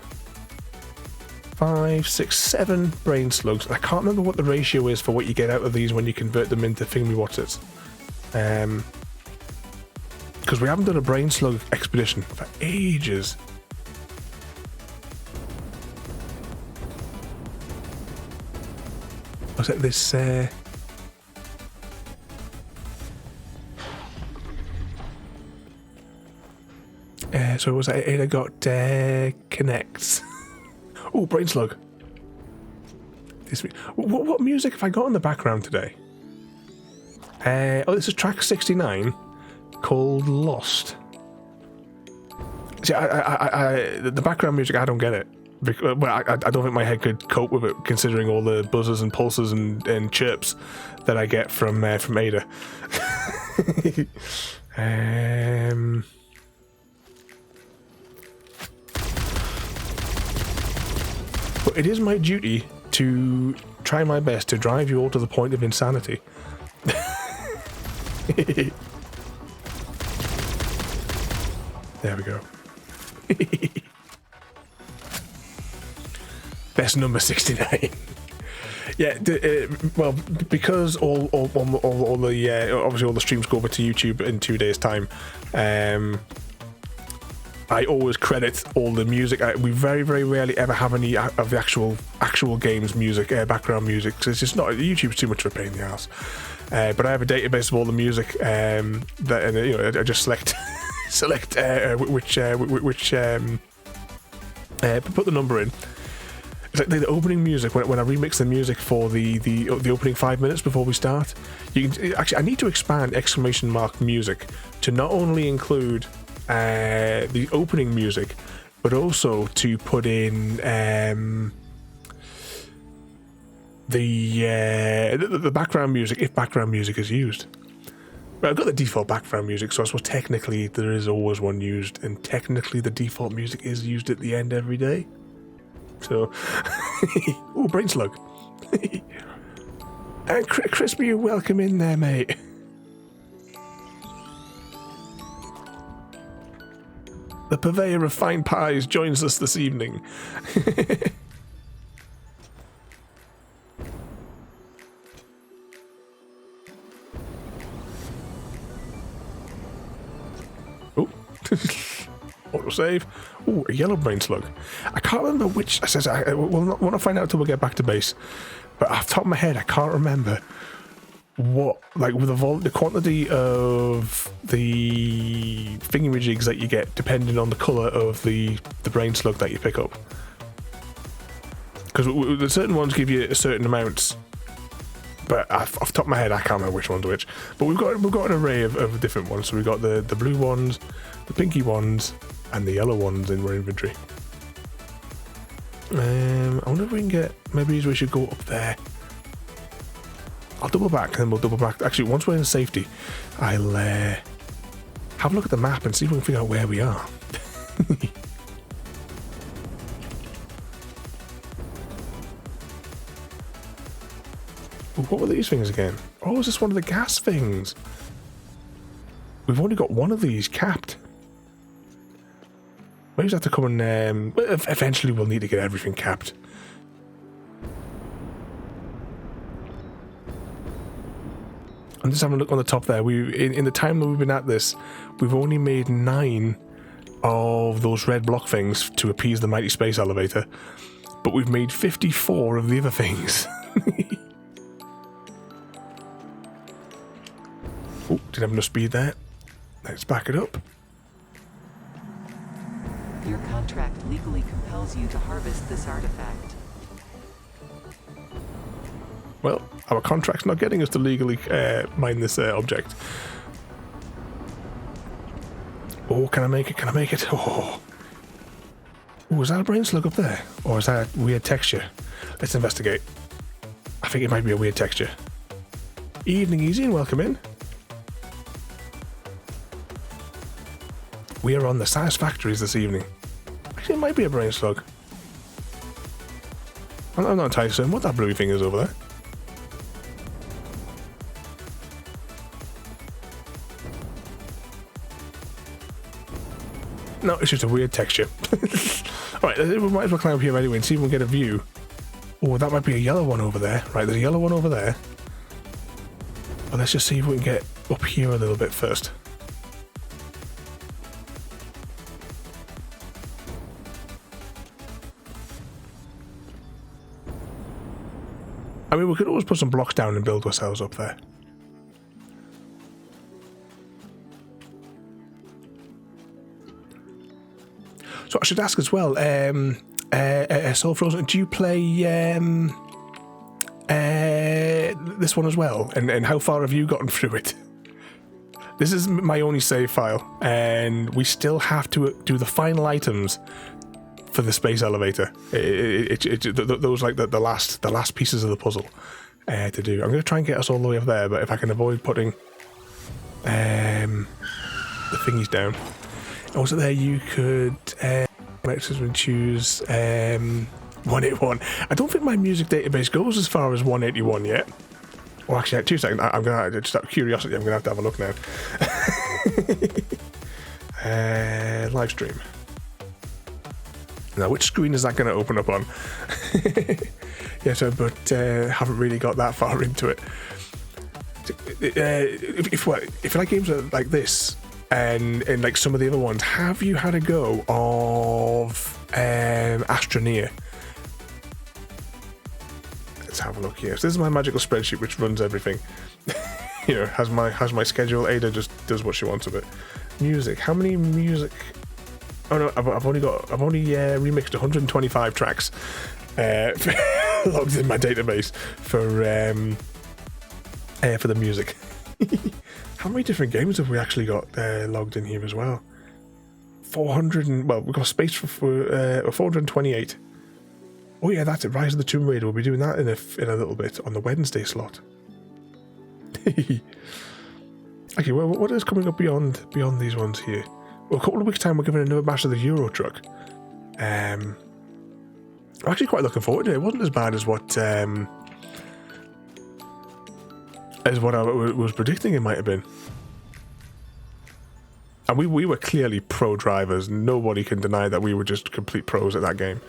5, 6, 7 brain slugs. I can't remember what the ratio is for what you get out of these when you convert them into thingamywhatsits. Because we haven't done a brain slug expedition for ages. Was it this? So was it? I got connects. Oh, brain slug. What music have I got in the background today? Oh, this is track 69, called Lost. See, the background music, I don't get it. Well, I don't think my head could cope with it, considering all the buzzes and pulses and chirps that I get from Ada. But it is my duty to try my best to drive you all to the point of insanity. There we go. Best number 69. Yeah, well, because all the obviously all the streams go over to YouTube in 2 days' time. I always credit all the music. We very rarely ever have any of the actual games music, background music, because it's just not. YouTube's too much of a pain in the ass. But I have a database of all the music that I just select which put the number in. It's like the opening music when I remix the music for the opening 5 minutes before we start. You can actually, I need to expand exclamation mark music to not only include the opening music, but also to put in the background music if background music is used. But I've got the default background music, so I suppose technically there is always one used, and technically the default music is used at the end every day. So, oh, brain slug. And Crispy, you're welcome in there, mate. The purveyor of fine pies joins us this evening. Oh, autosave. Oh, a yellow brain slug. I can't remember which. We'll not find out until we get back to base. But off the top of my head, I can't remember what, like, with the quantity of the thingamajigs that you get depending on the colour of the brain slug that you pick up. Because the certain ones give you a certain amount, but off the top of my head I can't remember which one's which. But we've got an array of different ones. So we've got the blue ones, the pinky ones, and the yellow ones in our inventory. I wonder if we can get, maybe we should go up there. I'll double back and then we'll double back. Actually, once we're in safety, I'll have a look at the map and see if we can figure out where we are. What were these things again? Oh, is this one of the gas things? We've only got one of these capped. Maybe we have to come and... eventually we'll need to get everything capped. I'm just having a look on the top there. In the time that we've been at this, we've only made 9 of those red block things to appease the mighty space elevator, but we've made 54 of the other things. Oh, didn't have enough speed there. Let's back it up. Your contract legally compels you to harvest this artifact. Well, our contract's not getting us to legally mine this object. Oh, can I make it? Can I make it? Oh. Oh, is that a brain slug up there? Or is that weird texture? Let's investigate. I think it might be a weird texture. Evening easy and welcome in. We are on the Satisfactories this evening. Actually, it might be a brain slug. I'm not entirely certain what that bluey thing is over there. No, it's just a weird texture. Alright, we might as well climb up here anyway and see if we can get a view. Oh, that might be a yellow one over there. Right, there's a yellow one over there. But let's just see if we can get up here a little bit first. I mean, we could always put some blocks down and build ourselves up there. So I should ask as well, Soul Frozen, do you play this one as well? And how far have you gotten through it? This is my only save file, and we still have to do the final items for the space elevator. Those like the last pieces of the puzzle to do. I'm going to try and get us all the way up there, but if I can avoid putting the thingies down. Also there you could choose 181. I don't think my music database goes as far as 181 yet. Well, actually, 2 seconds. I'm going to, just out of curiosity, I'm going to have a look now. Live stream. Now, which screen is that going to open up on? Yeah, so, but haven't really got that far into it. If you like games like this, and like some of the other ones, have you had a go of Astroneer? Let's have a look here. So this is my magical spreadsheet which runs everything. You know, has my schedule. Ada just does what she wants of it. Music. How many music? Oh no, I've only remixed 125 tracks logged in my database for the music. How many different games have we actually got logged in here as well? 400 and, well, we've got space for 428. Oh yeah, that's it. Rise of the Tomb Raider. We'll be doing that in a little bit on the Wednesday slot. Okay, well, what is coming up beyond these ones here? Well, a couple of weeks' time, we're giving another bash of the Euro Truck. I'm actually quite looking forward to it. It wasn't as bad as what I was predicting it might have been. And we were clearly pro drivers. Nobody can deny that we were just complete pros at that game.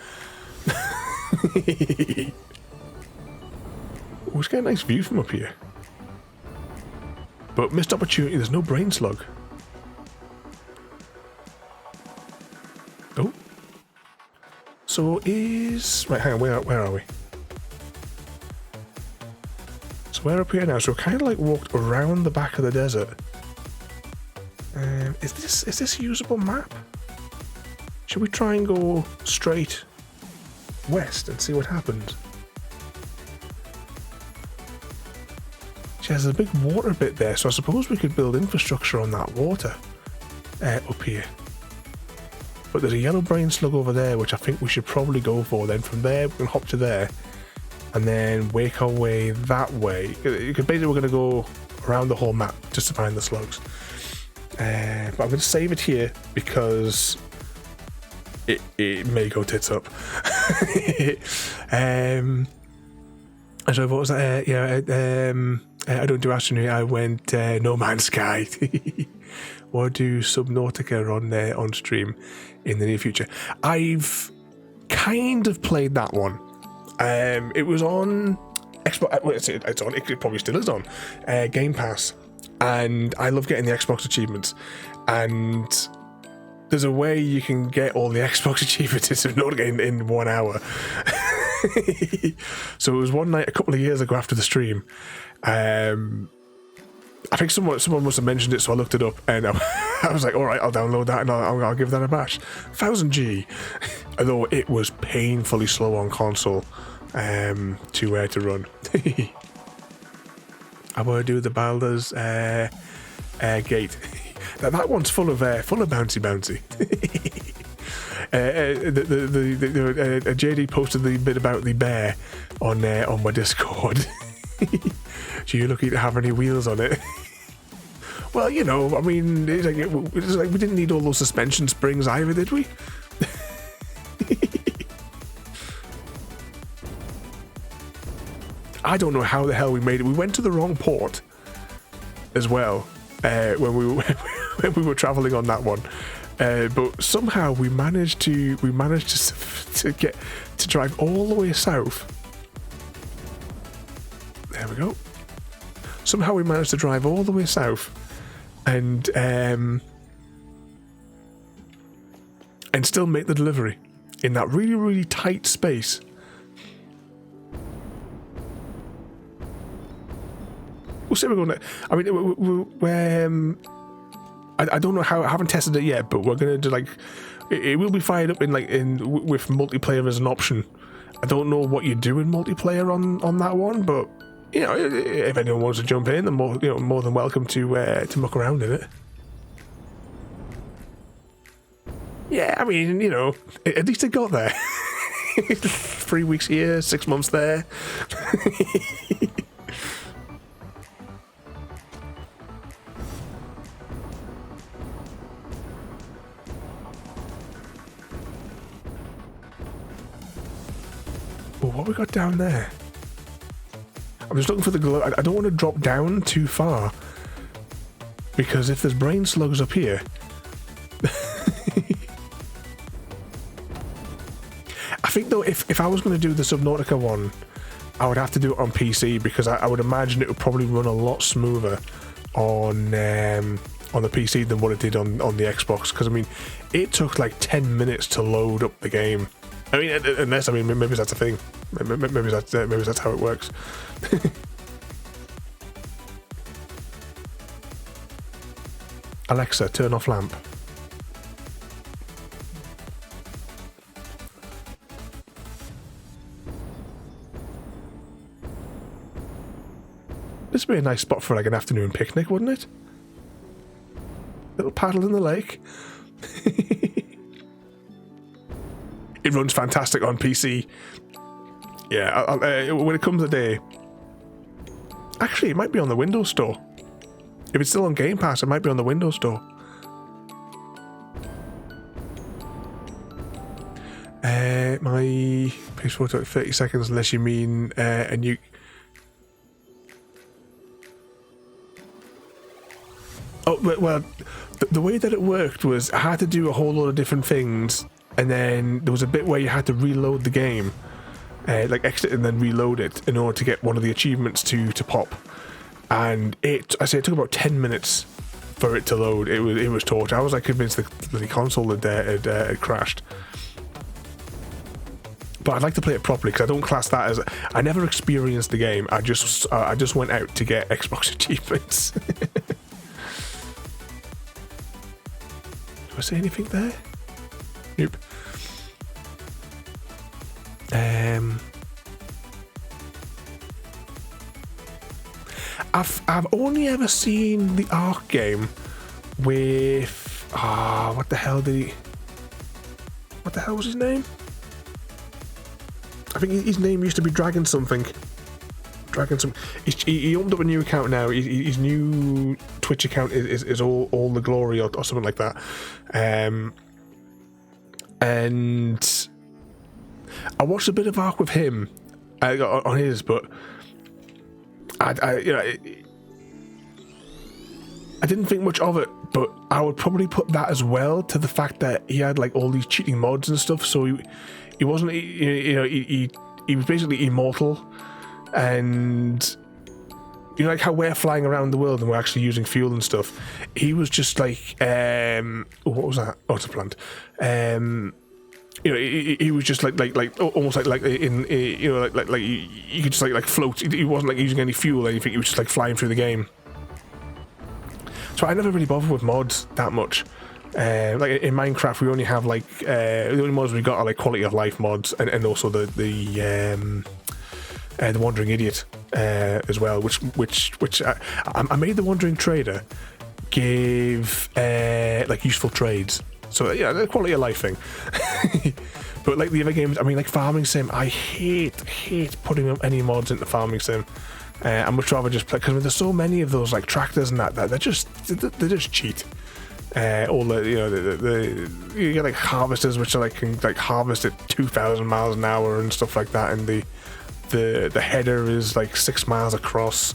Let's get a nice view from up here. But missed opportunity, there's no brain slug. Oh. So is... Right, hang on, where are we? So we're up here now, so we're kind of like walked around the back of the desert. Is this a usable map? Should we try and go straight west and see what happens? There's a big water bit there, so I suppose we could build infrastructure on that water up here. But there's a yellow brain slug over there, which I think we should probably go for. Then from there, we can hop to there, and then wake our way that way. Because basically, we're going to go around the whole map just to find the slugs. But I'm going to save it here because it may go tits up. So what was that? I don't do Astroneer. I went No Man's Sky. Or do Subnautica on stream in the near future. I've kind of played that one. It was on Xbox. Well, it's on. It probably still is on Game Pass, and I love getting the Xbox achievements. And there's a way you can get all the Xbox achievements in Subnautica in 1 hour. So it was one night a couple of years ago after the stream. I think someone must have mentioned it, so I looked it up, and I was like, all right, I'll download that and I'll give that a bash. 1000G, although it was painfully slow on console to run. I want to do the Baldur's Gate. That one's full of bouncy. JD posted the bit about the bear on my Discord. So you're lucky to have any wheels on it. Well, you know, I mean, it's like we didn't need all those suspension springs either, did we? I don't know how the hell we made it. We went to the wrong port as well when we were traveling on that one. But somehow we managed to get to drive all the way south. There we go. Somehow we managed to drive all the way south, and still make the delivery in that really, really tight space. We'll see. We're going to. I mean, I don't know how. I haven't tested it yet, but we're going to do like. It will be fired up with multiplayer as an option. I don't know what you do in multiplayer on that one, but you know, if anyone wants to jump in, then more than welcome to muck around in it. Yeah, I mean, you know, at least it got there. 3 weeks here, 6 months there. Oh, what we got down there? I'm just looking for the glow. I don't want to drop down too far, because if there's brain slugs up here. I think though, if I was going to do the Subnautica one, I would have to do it on PC, because I would imagine it would probably run a lot smoother on the PC than what it did on the Xbox. Because I mean, it took like 10 minutes to load up the game. I mean, unless maybe that's a thing. Maybe that's how it works. Alexa, turn off lamp. This would be a nice spot for like an afternoon picnic, wouldn't it? Little paddle in the lake. It runs fantastic on PC. Yeah, when it comes a day. Actually, it might be on the Windows Store. If it's still on Game Pass, it might be on the Windows Store. My PS4 took 30 seconds, unless you mean a new. Oh, well, the way that it worked was I had to do a whole lot of different things, and then there was a bit where you had to reload the game, like exit and then reload it in order to get one of the achievements to pop. And it took about 10 minutes for it to load. It was torture. I was like convinced the console had crashed. But I'd like to play it properly, because I don't class that as. I never experienced the game. I just went out to get Xbox achievements. Do I say anything there? Nope. I've only ever seen the Ark game with what the hell was his name? I think his name used to be Dragon something. He opened up a new account now. His new Twitch account is all the glory or something like that. And I watched a bit of Ark with him on his, but I didn't think much of it. But I would probably put that as well to the fact that he had like all these cheating mods and stuff. So he wasn't, he was basically immortal. And you know, like how we're flying around the world and we're actually using fuel and stuff. He was just like, what was that? Autoplant. He was just like almost like in like you could just like float. He wasn't like using any fuel or anything. He was just like flying through the game. So I never really bothered with mods that much. Like in Minecraft, we only have like the only mods we got are like quality of life mods, and also the Wandering Idiot as well, which I made the Wandering Trader gave like useful trades. So yeah, the quality of life thing. But like the other games, I mean, like Farming Sim, I hate putting up any mods into Farming Sim. I much rather just play, because there's so many of those like tractors and that they're just cheat. All the you get like harvesters which are like can like harvest at 2,000 miles an hour and stuff like that, and the header is like 6 miles across.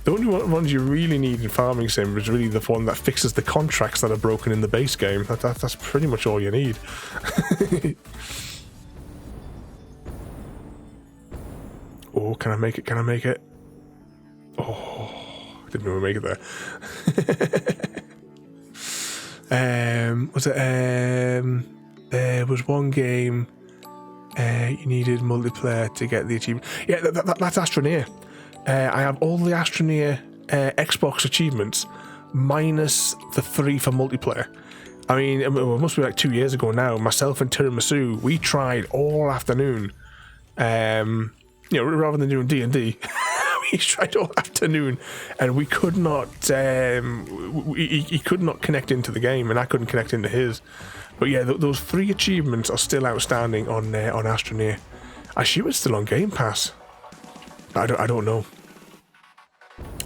The only ones you really need in Farming Sim is really the one that fixes the contracts that are broken in the base game. That's pretty much all you need. Oh, can I make it? Can I make it? Oh, didn't even make it there. Was it? There was one game. You needed multiplayer to get the achievement. Yeah, that's Astroneer. I have all the Astroneer Xbox achievements minus the 3 for multiplayer. I mean, it must be like 2 years ago now. Myself and Tiramisu, we tried all afternoon. Rather than doing D&D, we tried all afternoon, and we could not. He could not connect into the game, and I couldn't connect into his. But yeah, those 3 achievements are still outstanding on Astroneer. I assume it's still on Game Pass. I don't know.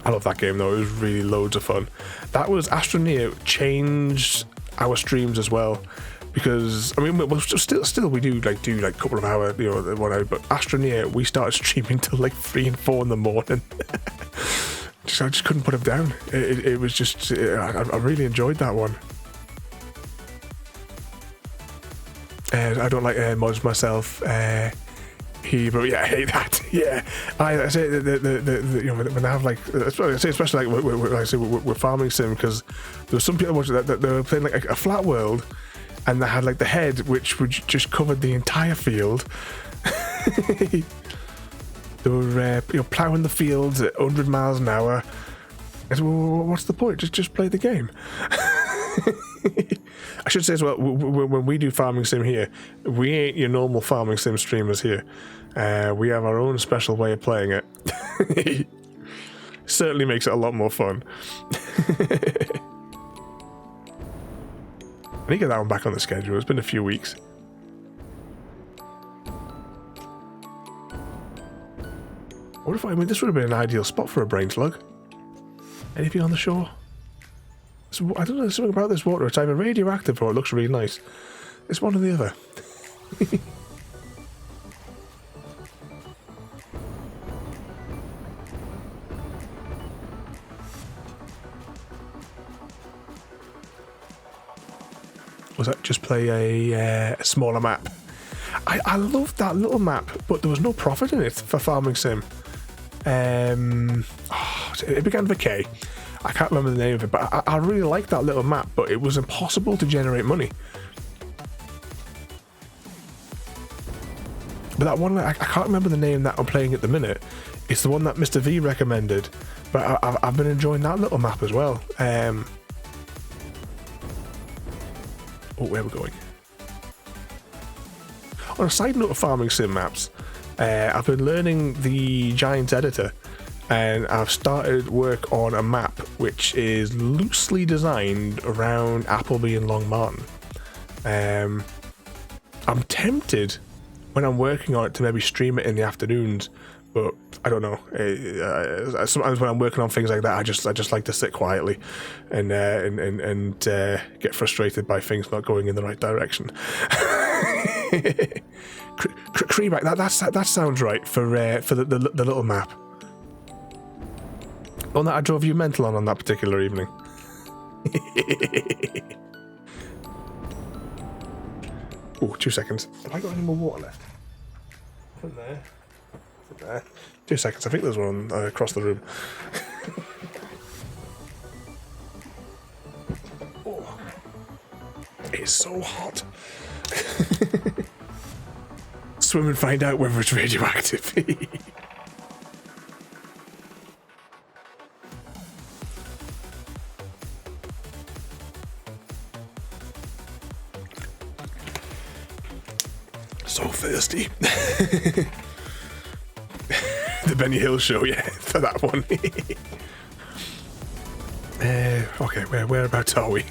I love that game though. It was really loads of fun. That was Astroneer changed our streams as well, because I mean, still we do like a couple of hours, whatever. But Astroneer, we started streaming till like 3 and 4 in the morning. I just couldn't put him down. It was just I really enjoyed that one. I don't like mods myself. But yeah, I hate that. Yeah, I say when I have like, especially like with Farming Sim, because there were some people watching that they were playing like a flat world, and they had like the head which would just covered the entire field. They were ploughing the fields at 100 miles an hour. I said, well, what's the point? Just play the game. I should say as well, when we do Farming Sim here, we ain't your normal Farming Sim streamers here. We have our own special way of playing it. Certainly makes it a lot more fun. I need to get that one back on the schedule. It's been a few weeks. What if I mean, this would have been an ideal spot for a brain slug. Anything on the shore? I don't know, there's something about this water. It's either radioactive or it looks really nice. It's one or the other. Was that just play a smaller map? I loved that little map, but there was no profit in it for Farming Sim. It began with a K. I can't remember the name of it, but I really liked that little map, but it was impossible to generate money. But that one, I can't remember the name that I'm playing at the minute. It's the one that Mr. V recommended, but I've been enjoying that little map as well. Oh, where we're going. On a side note of Farming Sim maps, I've been learning the Giants editor, and I've started work on a map which is loosely designed around Appleby and Long Martin. I'm tempted when I'm working on it to maybe stream it in the afternoons, but I don't know. Sometimes when I'm working on things like that, I just like to sit quietly and get frustrated by things not going in the right direction. Creeback, that sounds right for the little map. One that I drove you mental on that particular evening. Oh, 2 seconds. Have I got any more water left? From there. From there. 2 seconds. I think there's one across the room. Oh. It's so hot. Swim and find out whether it's radioactive. So thirsty. The Benny Hill show, yeah, for that one. Okay, whereabouts are we?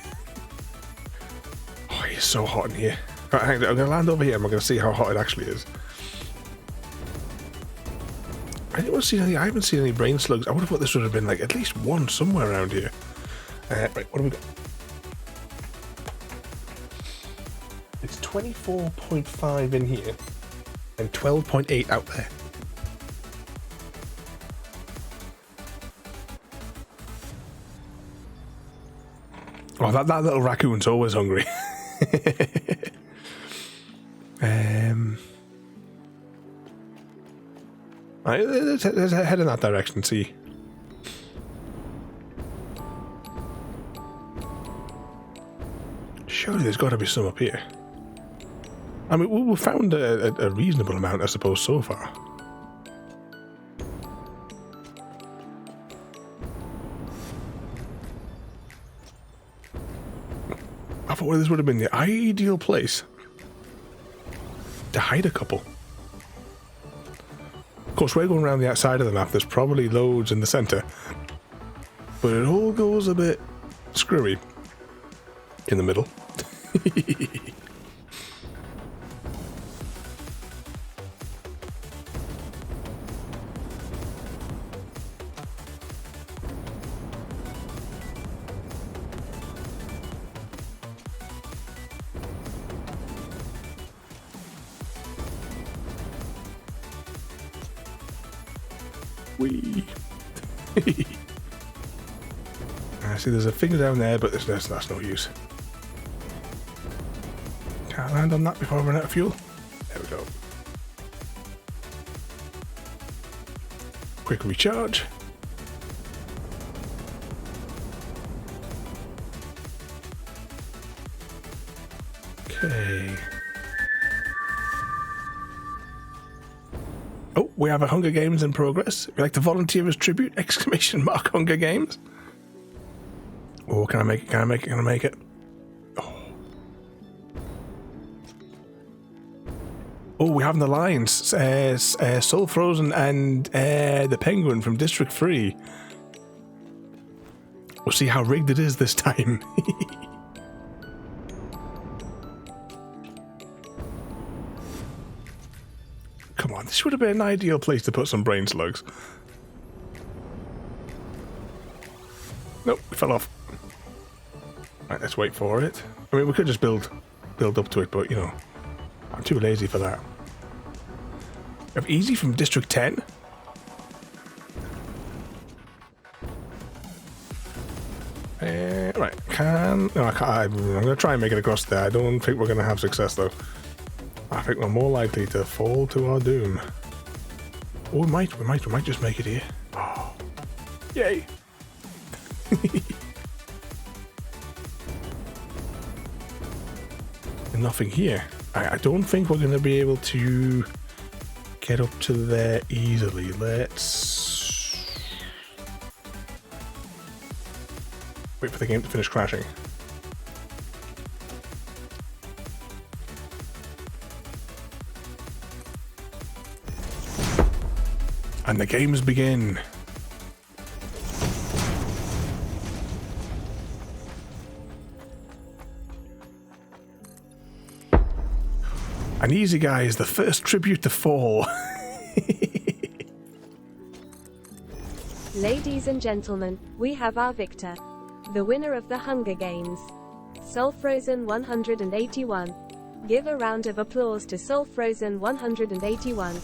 Oh, it's so hot in here. Right, hang on, I'm going to land over here and we're going to see how hot it actually is. I haven't seen any brain slugs. I would have thought this would have been like at least one somewhere around here. Right, what have we got? It's 24.5 in here and 12.8 out there. Oh, that little raccoon's always hungry. Right, let's head in that direction and see. Surely there's got to be some up here. I mean, we've found a reasonable amount, I suppose, so far. I thought this would have been the ideal place to hide a couple. Of course, we're going around the outside of the map. There's probably loads in the centre. But it all goes a bit screwy in the middle. Wee. I see there's a thing down there, but that's no use. Can't land on that before I run out of fuel. There we go. Quick recharge. Okay. Oh, we have a Hunger Games in progress. If you'd like to volunteer as tribute! Exclamation mark Hunger Games. Oh, can I make it? Can I make it? Can I make it? Oh. Oh, we have the Lions. Soul Frozen and the Penguin from District 3. We'll see how rigged it is this time. Come on, this would have been an ideal place to put some brain slugs. Nope, it fell off. Right, let's wait for it. I mean, we could just build up to it, but, you know, I'm too lazy for that. We have easy from District 10. Right, no, I can't. I'm going to try and make it across there. I don't think we're going to have success, though. I think we're more likely to fall to our doom. Oh, we might just make it here. Oh, yay! Nothing here. I don't think we're going to be able to get up to there easily. Let's wait for the game to finish crashing. And the games begin. An easy guy is the first tribute to fall. Ladies and gentlemen, we have our victor. The winner of the Hunger Games. Soul Frozen 181. Give a round of applause to Soul Frozen 181.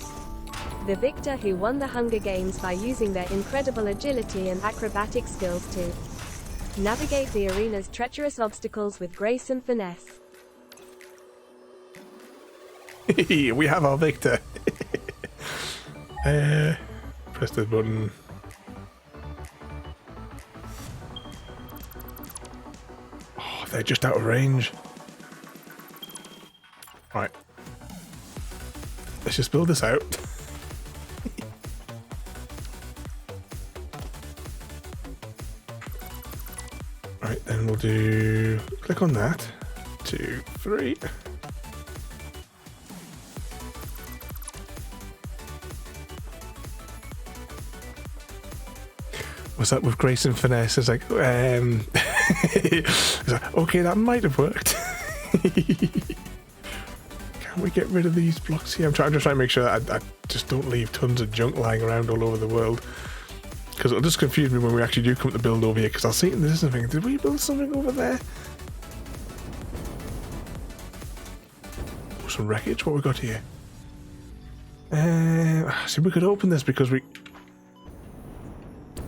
The victor who won the Hunger Games by using their incredible agility and acrobatic skills to navigate the arena's treacherous obstacles with grace and finesse. We have our victor. Press the button. Oh, they're just out of range. Right. Let's just build this out. Right, then we'll do... click on that. 2, 3... what's that with grace and finesse? It's like, it's like, okay, that might have worked. Can we get rid of these blocks here? I'm just trying to make sure that I just don't leave tons of junk lying around all over the world. Because it'll just confuse me when we actually do come to build over here, because I'll see it in this and think, did we build something over there? Oh, some wreckage? What we got here? See, we could open this because we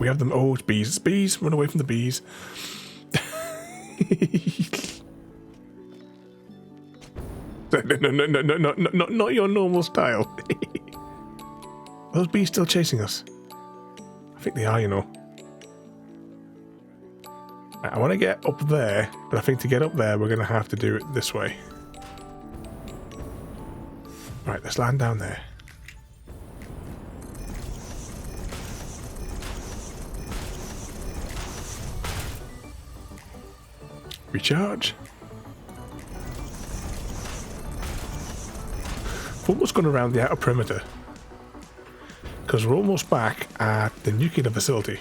have them. Oh, it's bees. It's bees. Run away from the bees. No, not your normal style. Are those bees still chasing us? I think they are, you know. I want to get up there, but I think to get up there, we're going to have to do it this way. Right, let's land down there. Recharge. We've almost gone around the outer perimeter because we're almost back at the nuclear facility.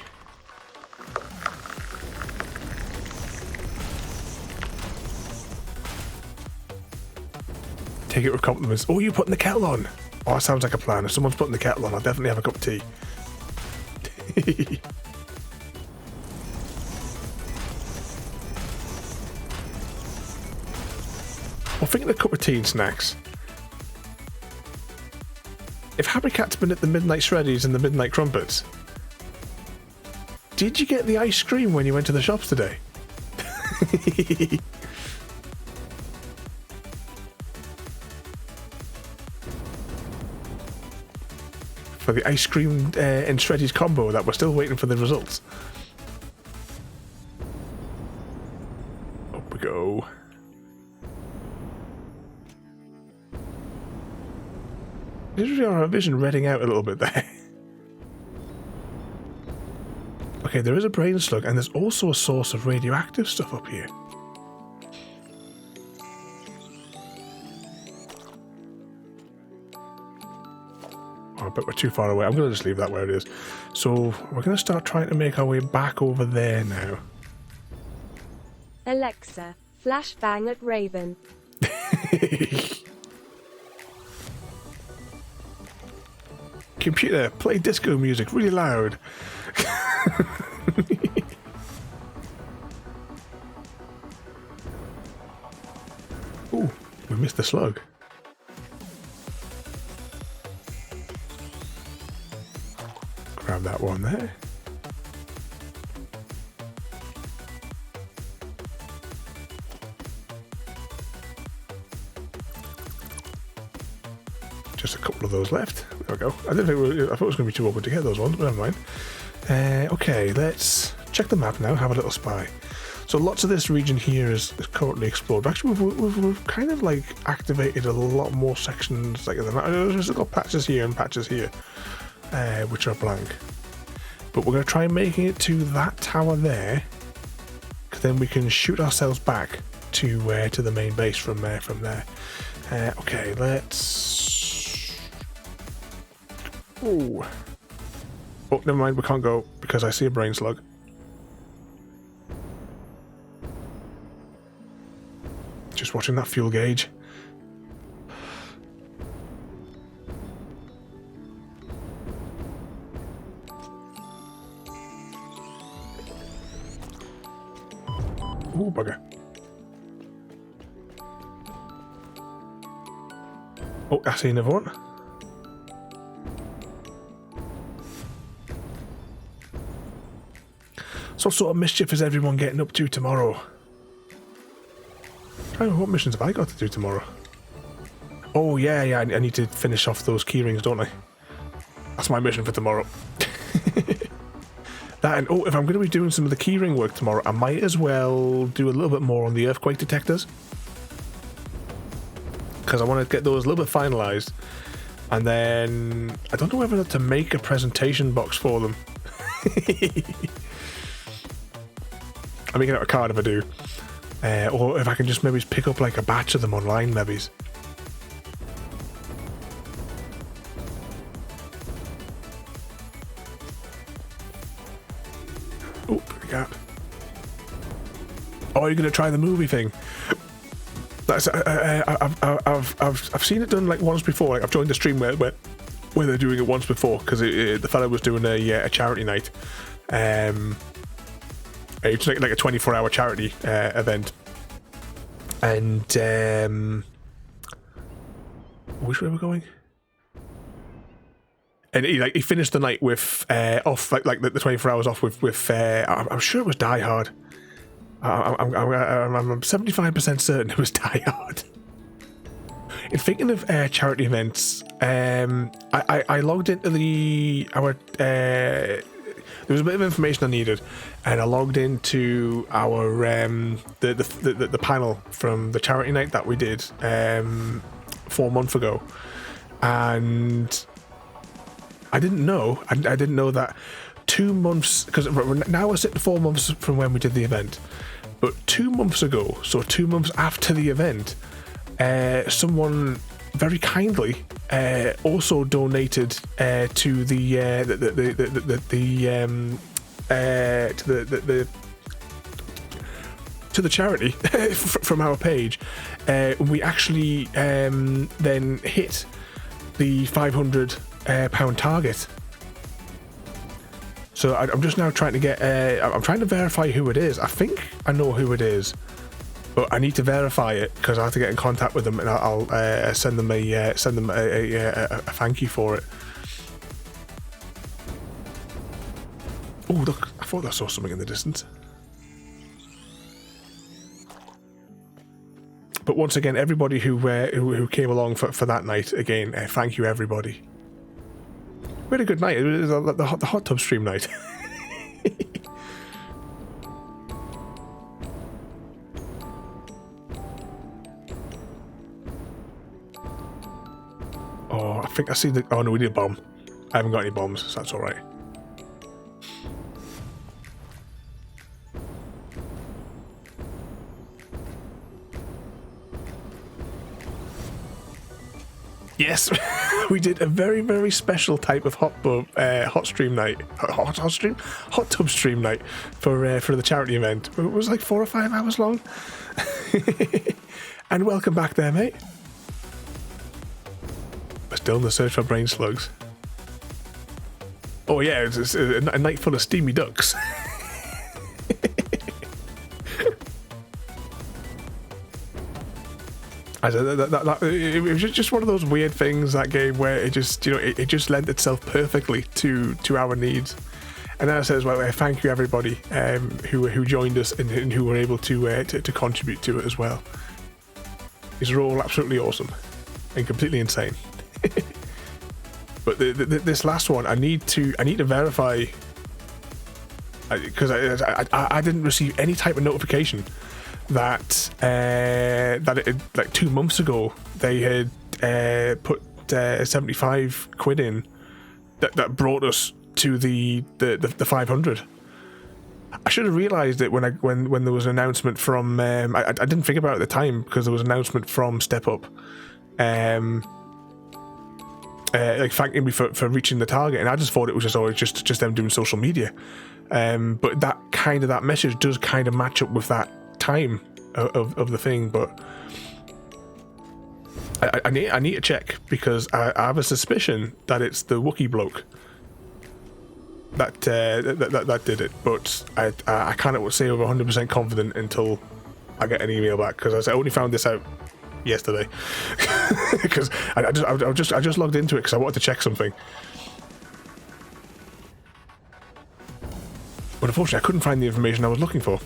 Take it with compliments. Oh, you're putting the kettle on. Oh, that sounds like a plan. If someone's putting the kettle on, I'll definitely have a cup of tea. Well, thinking of a cup of tea and snacks. If Happy Cat's been at the Midnight Shreddies and the Midnight Crumpets, did you get the ice cream when you went to the shops today? For the ice cream and Shreddies combo that we're still waiting for the results. Up we go. This is our vision redding out a little bit there. Okay, there is a brain slug, and there's also a source of radioactive stuff up here. Oh, I bet we're too far away. I'm going to just leave that where it is. So we're going to start trying to make our way back over there now. Alexa, flashbang at Raven. Computer, play disco music really loud. Ooh, we missed the slug. Grab that one there. Just a couple of those left. There we go. I thought it was going to be too open to get those ones, but never mind. Okay, let's check the map now. Have a little spy. So lots of this region here is currently explored. Actually, we've kind of like activated a lot more sections. Like there's just got patches here and patches here, which are blank. But we're going to try making it to that tower there, because then we can shoot ourselves back to the main base from there. Okay, let's. Ooh. Oh, never mind, we can't go because I see a brain slug. Just watching that fuel gauge. Ooh, bugger. Oh, I see another one. So what sort of mischief is everyone getting up to tomorrow? Oh, what missions have I got to do tomorrow? Oh yeah, I need to finish off those keyrings, don't I? That's my mission for tomorrow. That and, oh, if I'm going to be doing some of the keyring work tomorrow, I might as well do a little bit more on the earthquake detectors. Because I want to get those a little bit finalised. And then, I don't know whether to make a presentation box for them. I may get out a card if I do. Or if I can just maybe pick up like a batch of them online, maybe. are you going to try the movie thing? That's I've seen it done like once before. Like I've joined the stream where they're doing it once before because the fella was doing a charity night. It's like a 24-hour charity event, and which way we're going? And he finished the night with off like the 24 hours off with I'm sure it was Die Hard. I'm 75% certain it was Die Hard. In thinking of charity events, I logged into our. There was a bit of information I needed, and I logged into our the panel from the charity night that we did 4 months ago, and I didn't know. I didn't know that 2 months, because now we're sitting 4 months from when we did the event, but 2 months ago, so 2 months after the event, someone very kindly also donated to the charity from our page. We actually then hit the £500 target. So I'm just now trying to get. I'm trying to verify who it is. I think I know who it is, but I need to verify it because I have to get in contact with them, and I'll send them a thank you for it. Oh look! I thought I saw something in the distance. But once again, everybody who came along for that night, again, thank you everybody. We had a good night. It was the hot tub stream night. Oh, I think I see the... Oh no, we need a bomb. I haven't got any bombs, so that's alright. Yes, we did a very, very special type of hot tub stream night for the charity event. It was like 4 or 5 hours long. And welcome back there, mate. We're still in the search for brain slugs. Oh yeah, it's a night full of steamy ducks. It was just one of those weird things, that game, where it just, it just lent itself perfectly to our needs. And then I said as well, thank you everybody who joined us and who were able to contribute to it as well. These are all absolutely awesome and completely insane. But this last one, I need to verify, because I didn't receive any type of notification that like 2 months ago they had put 75 quid in that brought us to the 500. I should have realised it when there was an announcement from I didn't think about it at the time because there was an announcement from Step Up like thanking me for reaching the target, and I just thought it was just them doing social media, but that message does kind of match up with that time of the thing. But I need to check because I have a suspicion that it's the Wookiee bloke that did it, but I can't say over 100% confident until I get an email back, because I only found this out yesterday because I just logged into it because I wanted to check something, but unfortunately I couldn't find the information I was looking for.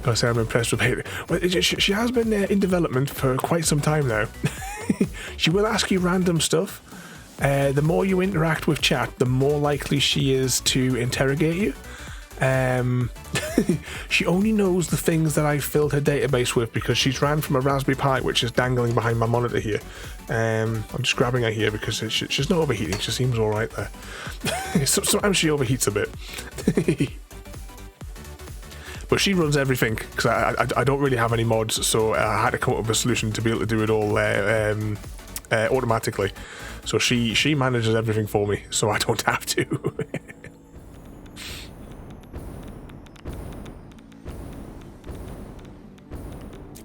I say I'm impressed with Haley. Well, she has been in development for quite some time now. She will ask you random stuff. The more you interact with chat, the more likely she is to interrogate you. She only knows the things that I filled her database with because she's ran from a Raspberry Pi, which is dangling behind my monitor here. I'm just grabbing her here because she's not overheating. She seems all right there. Sometimes she overheats a bit. But she runs everything because I don't really have any mods, so I had to come up with a solution to be able to do it all automatically. So she manages everything for me, so I don't have to.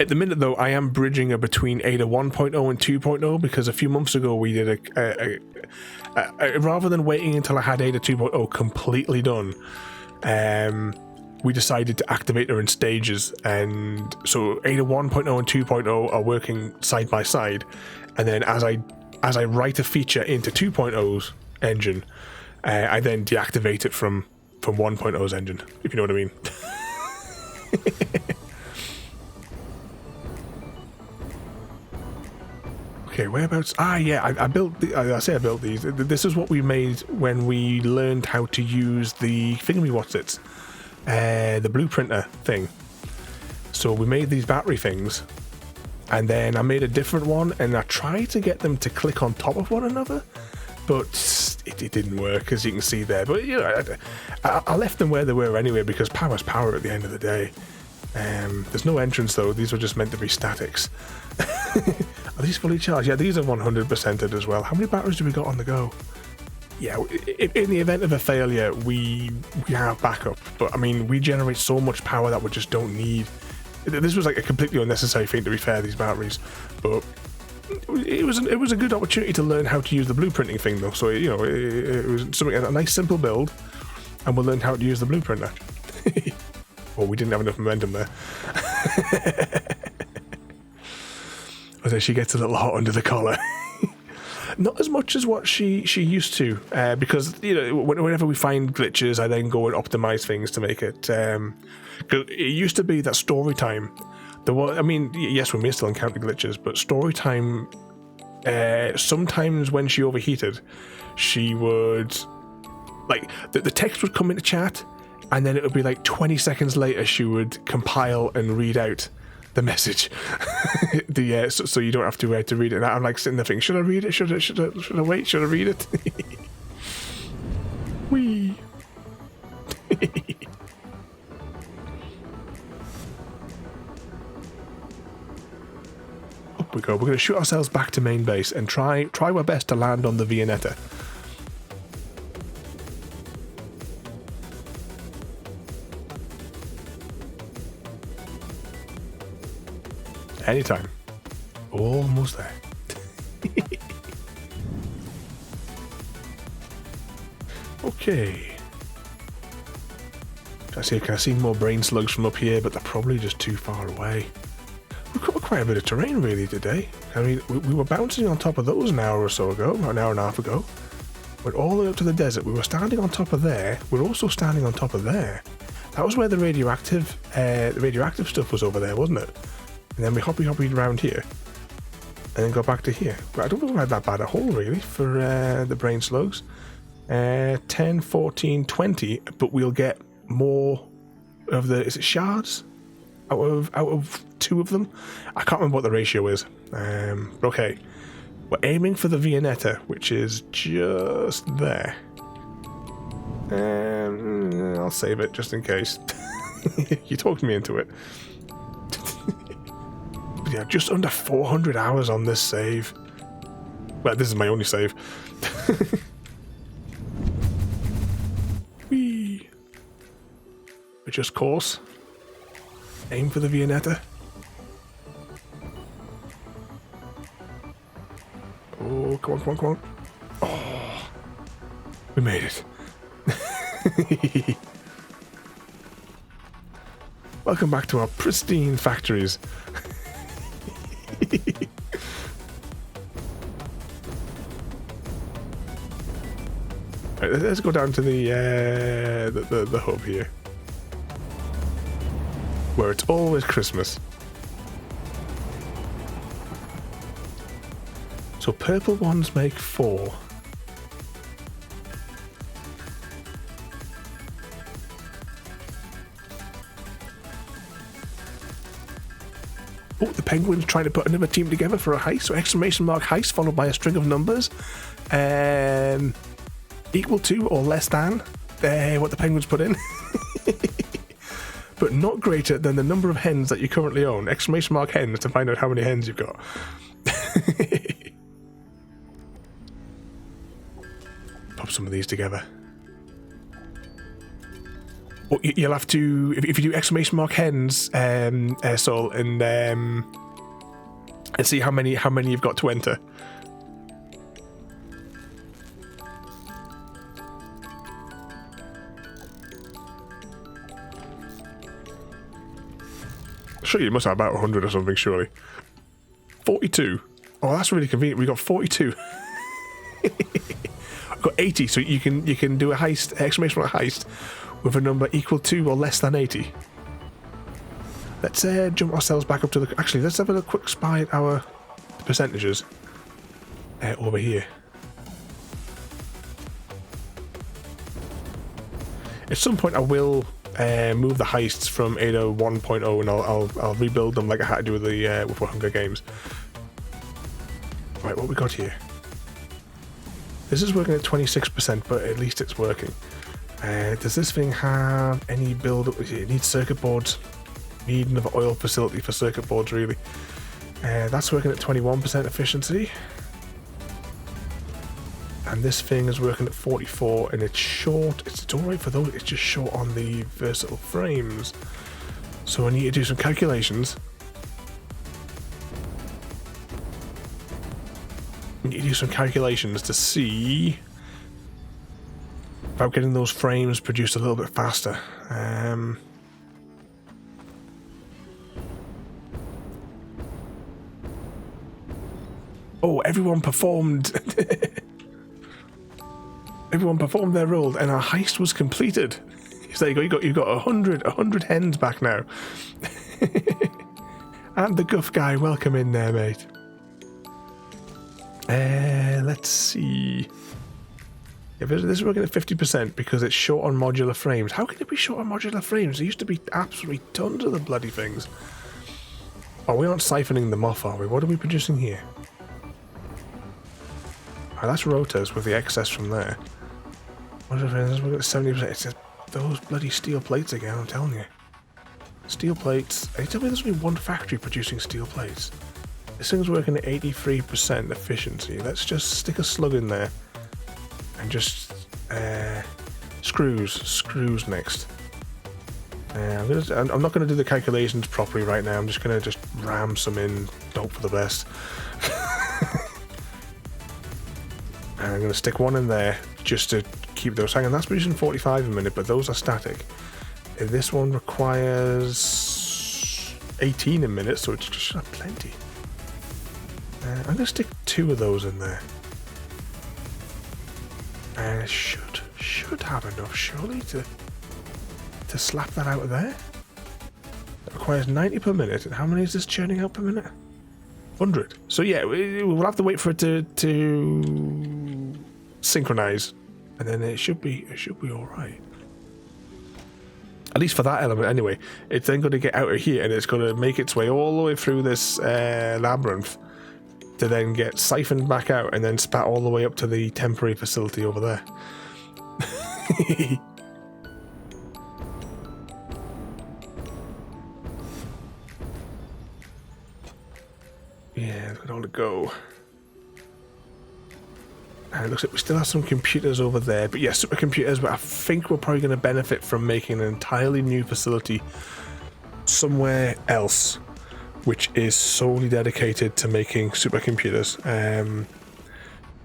At the minute, though, I am bridging her between Ada 1.0 and 2.0 because a few months ago we did rather than waiting until I had Ada 2.0 completely done, we decided to activate her in stages. And so Ada 1.0 and 2.0 are working side by side, and then as I write a feature into 2.0's engine, I then deactivate it from 1.0's engine, if you know what I mean. Okay, whereabouts? Yeah, I built. I say I built these. This is what we made when we learned how to use the thingamywhatsits, the blueprinter thing. So we made these battery things, and then I made a different one, and I tried to get them to click on top of one another, but it didn't work, as you can see there. But you know, I left them where they were anyway because power's power at the end of the day. There's no entrance though. These were just meant to be statics. Are these fully charged? Yeah, these are 100%ed as well. How many batteries do we got on the go? Yeah, in the event of a failure, we have backup. But I mean, we generate so much power that we just don't need. This was like a completely unnecessary thing, to be fair, these batteries. But it was a good opportunity to learn how to use the blueprinting thing, though. So you know, it was something, a nice simple build, and we'll learn how to use the blueprinter. Well, we didn't have enough momentum there. Although she gets a little hot under the collar. Not as much as what she used to, because you know, whenever we find glitches, I then go and optimize things to make it. 'Cause it used to be that story time. I mean, yes, we may still encounter glitches, but story time. Sometimes when she overheated, she would, like, the text would come into chat, and then it would be like 20 seconds later she would compile and read out the message. So you don't have to read it. And I'm like sitting there thinking, should I read it? Should I wait? Should I read it? Wee. Up we go. We're going to shoot ourselves back to main base and try our best to land on the Viennetta. Anytime. Almost there. Okay. Can I see more brain slugs from up here, but they're probably just too far away. We've covered quite a bit of terrain really today. I mean, we were bouncing on top of those an hour or so ago, or an hour and a half ago. Went all the way up to the desert. We were standing on top of there. We're also standing on top of there. That was where the radioactive stuff was over there, wasn't it? And then we hoppy around here, and then go back to here. But I don't think we had that bad a hole really for the brain slugs. 10, 14, 20, but we'll get more of the, is it shards? Out of 2 of them? I can't remember what the ratio is. Okay, we're aiming for the Viennetta, which is just there. I'll save it just in case. You talked me into it. Yeah, just under 400 hours on this save. Well, this is my only save. Whee! Just course. Aim for the Viennetta. Oh, come on. Oh, we made it. Welcome back to our pristine factories. Right, let's go down to the hub here, where it's always Christmas. So purple ones make 4. Oh, the penguin's trying to put another team together for a heist. So exclamation mark heist followed by a string of numbers. Equal to or less than what the penguins put in. But not greater than the number of hens that you currently own. Exclamation mark hens to find out how many hens you've got. Pop some of these together. Well, you'll have to if you do exclamation mark hens, Sol, and see how many you've got to enter. Sure, you must have about 100 or something, surely. 42. Oh, that's really convenient. We got 42. I've got 80, so you can do a heist, exclamation mark heist, with a number equal to or less than 80. Let's jump ourselves back up to the... Actually, let's have a quick spy at our percentages over here. At some point, I will move the heists from Ada 1.0, and I'll rebuild them like I had to do with the with Hunger Games. Right, what we got here? This is working at 26%, but at least it's working. Does this thing have any build-up? It needs circuit boards. Need another oil facility for circuit boards, really. That's working at 21% efficiency. And this thing is working at 44, and it's short. It's alright for those, it's just short on the versatile frames. So I need to do some calculations. I need to do some calculations to see about getting those frames produced a little bit faster. Oh, everyone performed. Everyone performed their role, and our heist was completed. So there you go. You got 100 hens back now. And the guff guy, welcome in there, mate. Let's see. Yeah, this is working at 50% because it's short on modular frames. How can it be short on modular frames? There used to be absolutely tons of the bloody things. Oh, we aren't siphoning them off, are we? What are we producing here? Oh, that's rotors with the excess from there. What is it? We've got 70%. It's just those bloody steel plates again, I'm telling you. Steel plates. Are you telling me there's only one factory producing steel plates? This thing's working at 83% efficiency. Let's just stick a slug in there. And just screws next. I'm not gonna do the calculations properly right now. I'm just gonna ram some in, hope for the best. And I'm gonna stick one in there just to keep those hanging. That's producing 45 a minute, but those are static. This one requires 18 a minute, so it's just plenty. I'm gonna stick 2 of those in there. And it should have enough, surely, to slap that out of there. It requires 90 per minute, and how many is this churning out per minute? 100. So yeah, we'll have to wait for it to synchronize, and then it should be all right. At least for that element, anyway. It's then going to get out of here, and it's going to make its way all the way through this labyrinth to then get siphoned back out and then spat all the way up to the temporary facility over there. Yeah, look at all the go. And it looks like we still have some computers over there, but yeah, supercomputers, but I think we're probably going to benefit from making an entirely new facility somewhere else, which is solely dedicated to making supercomputers.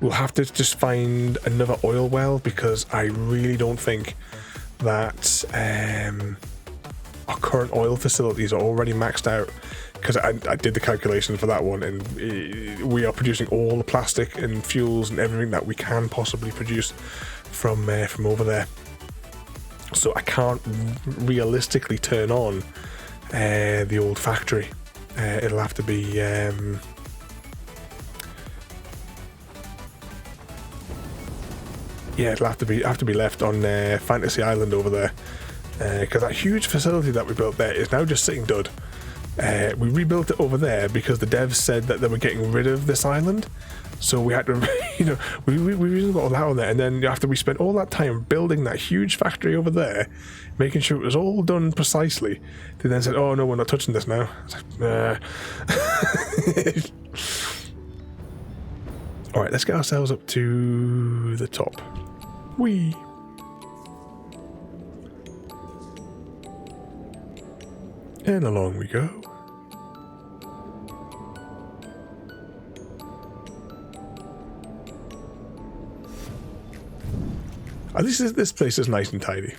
We'll have to just find another oil well, because I really don't think that our current oil facilities are already maxed out, because I did the calculations for that one, and we are producing all the plastic and fuels and everything that we can possibly produce from over there. So I can't realistically turn on the old factory. It'll have to be yeah, it'll have to be left on Fantasy Island over there, because that huge facility that we built there is now just sitting dud. We rebuilt it over there because the devs said that they were getting rid of this island, so we had to, we really got all that on there. And then after we spent all that time building that huge factory over there, making sure it was all done precisely, they then said, "Oh no, we're not touching this now." I was like, all right, let's get ourselves up to the top. Whee! And along we go. At least this place is nice and tidy.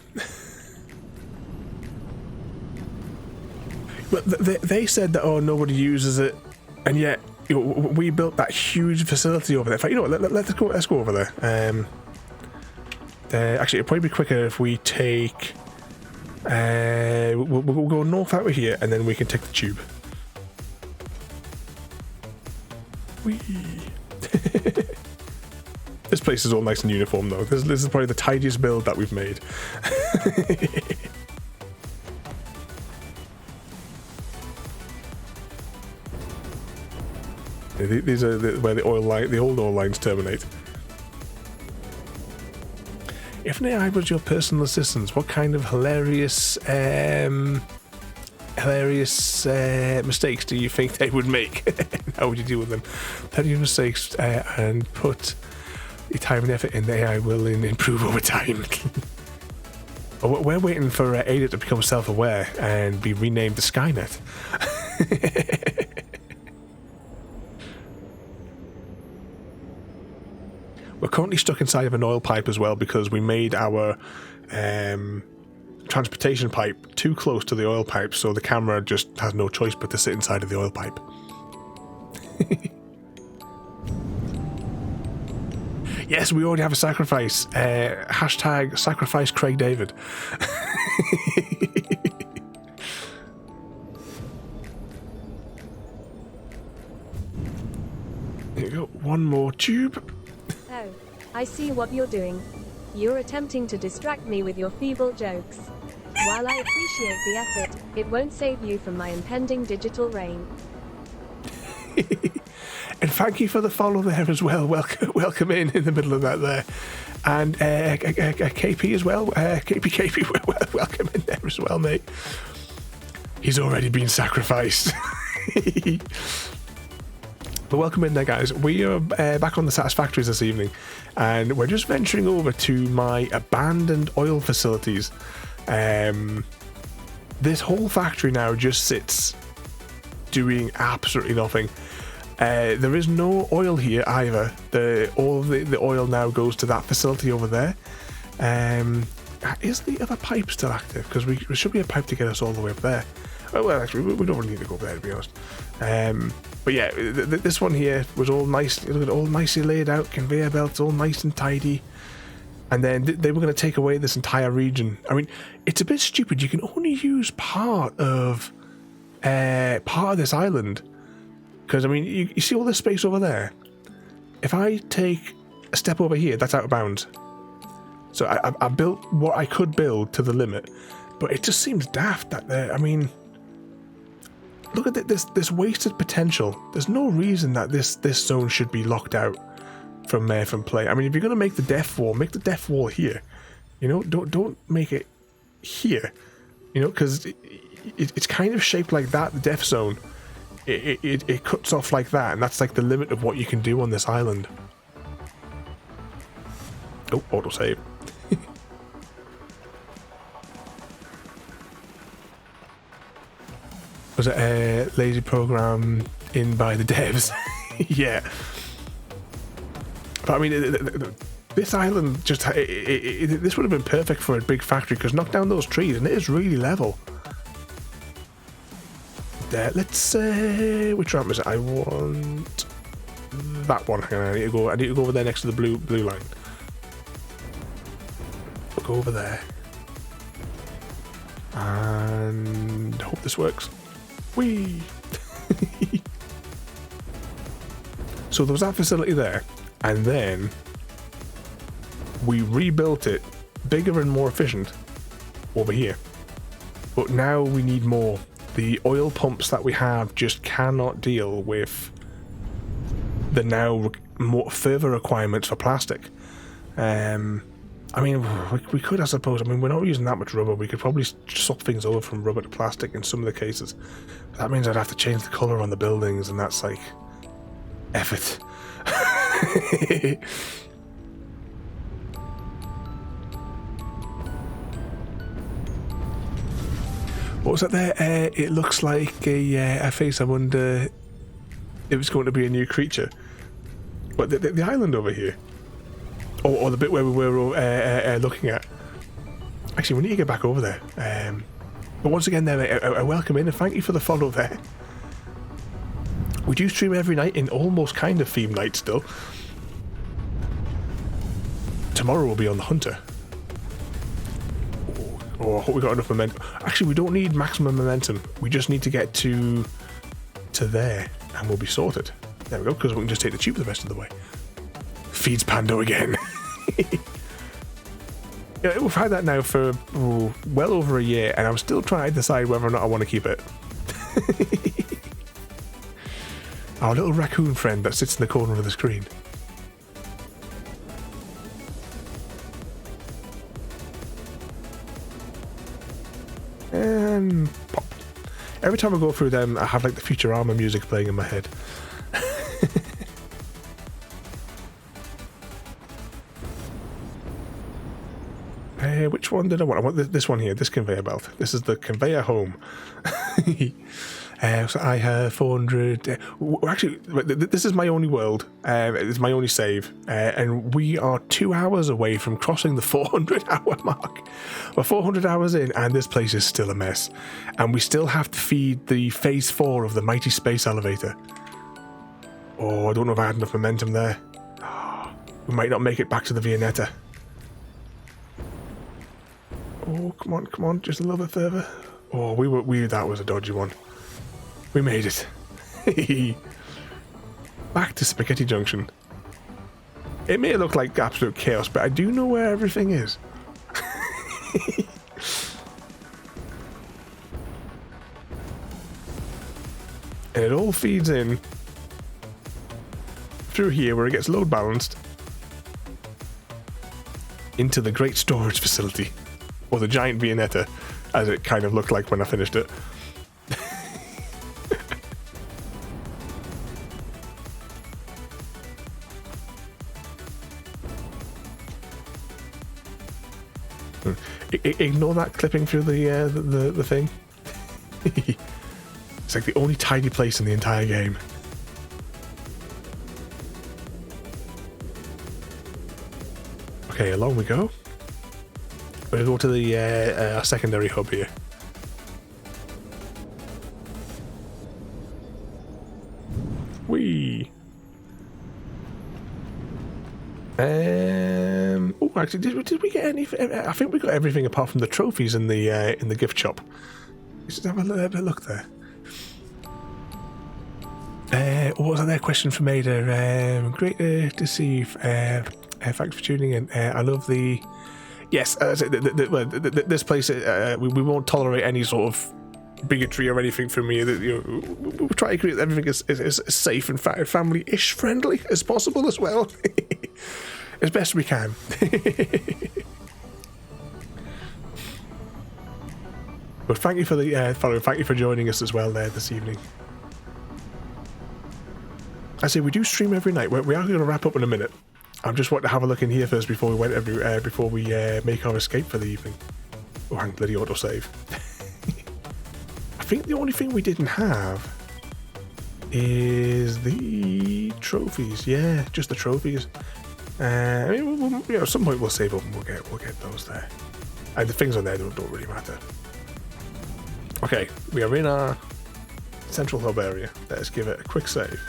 But they said that, oh, nobody uses it, and yet we built that huge facility over there. In fact, you know what, let's go over there. Actually, it'd probably be quicker if we take... we'll go north out of here, and then we can take the tube. Whee! This place is all nice and uniform, though. This is probably the tidiest build that we've made. These are where the old oil lines terminate. If an AI was your personal assistant, what kind of hilarious mistakes do you think they would make? How would you deal with them? How do you mistakes and put your time and effort in the AI will improve over time? We're waiting for Ada to become self-aware and be renamed to Skynet. We're currently stuck inside of an oil pipe as well because we made our transportation pipe too close to the oil pipe, so the camera just has no choice but to sit inside of the oil pipe. Yes, we already have a sacrifice. Hashtag sacrifice Craig David. There you go. One more tube. Oh, I see what you're doing. You're attempting to distract me with your feeble jokes. While I appreciate the effort, it won't save you from my impending digital reign. And thank you for the follow there as well. Welcome in the middle of that there. And KP as well. KP, welcome in there as well, mate. He's already been sacrificed. But welcome in there, guys. We are back on the Satisfactories this evening, and we're just venturing over to my abandoned oil facilities. This whole factory now just sits doing absolutely nothing. There is no oil here either. All of the oil now goes to that facility over there. Is the other pipe still active? Because there should be a pipe to get us all the way up there. Well, actually, we don't really need to go up there, to be honest. But yeah, this one here was all nice. Look at it, all nicely laid out, conveyor belts, all nice and tidy. And then they were going to take away this entire region. I mean, it's a bit stupid. You can only use part of this island. Because, I mean, you see all this space over there? If I take a step over here, that's out of bounds. So I built what I could build to the limit. But it just seems daft that there... I mean... Look at this wasted potential. There's no reason that this zone should be locked out from play. I mean, if you're going to make the death wall, make the death wall here. You know, don't make it here. You know, because it's kind of shaped like that, the death zone. It cuts off like that, and that's like the limit of what you can do on this island. Oh, autosave. Was it a lazy program in by the devs? Yeah. But I mean, this island just... this would have been perfect for a big factory, because knock down those trees, and it is really level. Let's which ramp is it? I want that one. Hang on, I need to go over there next to the blue line. We'll go over there. And hope this works. Whee! So there was that facility there, and then we rebuilt it bigger and more efficient over here. But now we need more. The oil pumps that we have just cannot deal with the now further requirements for plastic. I mean, we could, I suppose. I mean, we're not using that much rubber. We could probably swap things over from rubber to plastic in some of the cases. But that means I'd have to change the colour on the buildings, and that's like effort. What was that there? It looks like a face. I wonder if it's going to be a new creature. But the island over here. Or the bit where we were looking at. Actually, we need to get back over there. But once again, there, a welcome in and thank you for the follow there. We do stream every night in almost kind of theme night still. Tomorrow we'll be on the Hunter. Oh, I hope we got enough momentum. Actually, we don't need maximum momentum. We just need to get to there, and we'll be sorted. There we go, because we can just take the tube the rest of the way. Feeds Pando again. Yeah, we've had that now for well over a year, and I'm still trying to decide whether or not I want to keep it. Our little raccoon friend that sits in the corner of the screen. And pop. Every time I go through them, I have like the Futurama music playing in my head. Which one did I want? I want this one here, this conveyor belt. This is the conveyor home. So I have 400... actually, this is my only world. It's my only save. And we are 2 hours away from crossing the 400-hour mark. We're 400 hours in, and this place is still a mess. And we still have to feed the phase 4 of the mighty space elevator. Oh, I don't know if I had enough momentum there. Oh, we might not make it back to the Viennetta. Oh, come on, just a little bit further. Oh, that was a dodgy one. We made it. Back to Spaghetti Junction. It may look like absolute chaos, but I do know where everything is. And it all feeds in through here where it gets load balanced into the great storage facility. Or the giant Viennetta, as it kind of looked like when I finished it. Ignore that clipping through the thing. It's like the only tidy place in the entire game. Okay, along we go. We'll go to the secondary hub here. Whee! Oh, actually, did we get anything? I think we got everything apart from the trophies in the gift shop. Let's have a look there. What was that there question from Ada? Great to see. Thanks for tuning in. I love the. Yes, this place, we won't tolerate any sort of bigotry or anything from me. We'll try to create everything as safe and family-ish friendly as possible as well. As best we can. But thank you for the follow. Thank you for joining us as well there this evening. I say we do stream every night. We are going to wrap up in a minute. I just want to have a look in here first before we make our escape for the evening. Oh, hang, bloody autosave. I think the only thing we didn't have is the trophies. Yeah, just the trophies. I mean, at some point we'll save up and we'll get those there. And the things on there don't really matter. Okay, we are in our central hub area. Let's give it a quick save.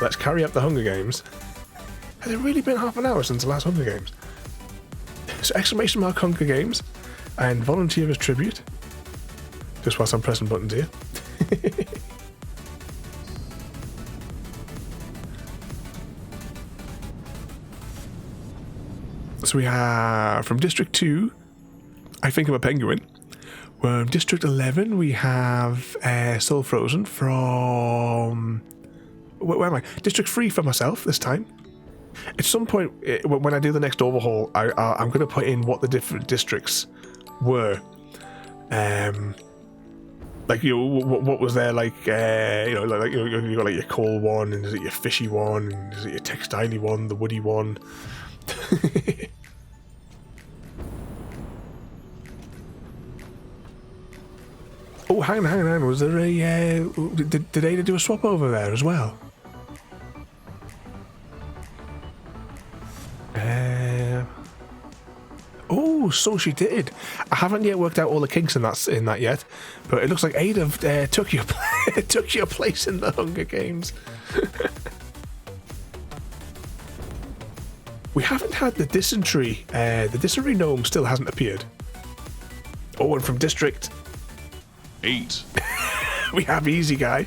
Let's carry up the Hunger Games. Has it really been half an hour since the last Hunger Games? So exclamation mark Hunger Games and volunteer as tribute. Just whilst I'm pressing buttons here. So we have from District 2, I think I'm a penguin. From District 11 we have Soul Frozen from... Where am I? District 3 for myself this time. At some point, when I do the next overhaul, I'm going to put in what the different districts were. Like, what was there, like, you got like your coal one, and is it your fishy one, and is it your textiley one, the woody one? Oh, hang on. Was there a... did Ada do a swap over there as well? Oh, so she did. I haven't yet worked out all the kinks in that yet, but it looks like Ada took your place in the Hunger Games. We haven't had the dysentery. The dysentery gnome still hasn't appeared. Oh, and from District 8, we have Easy Guy.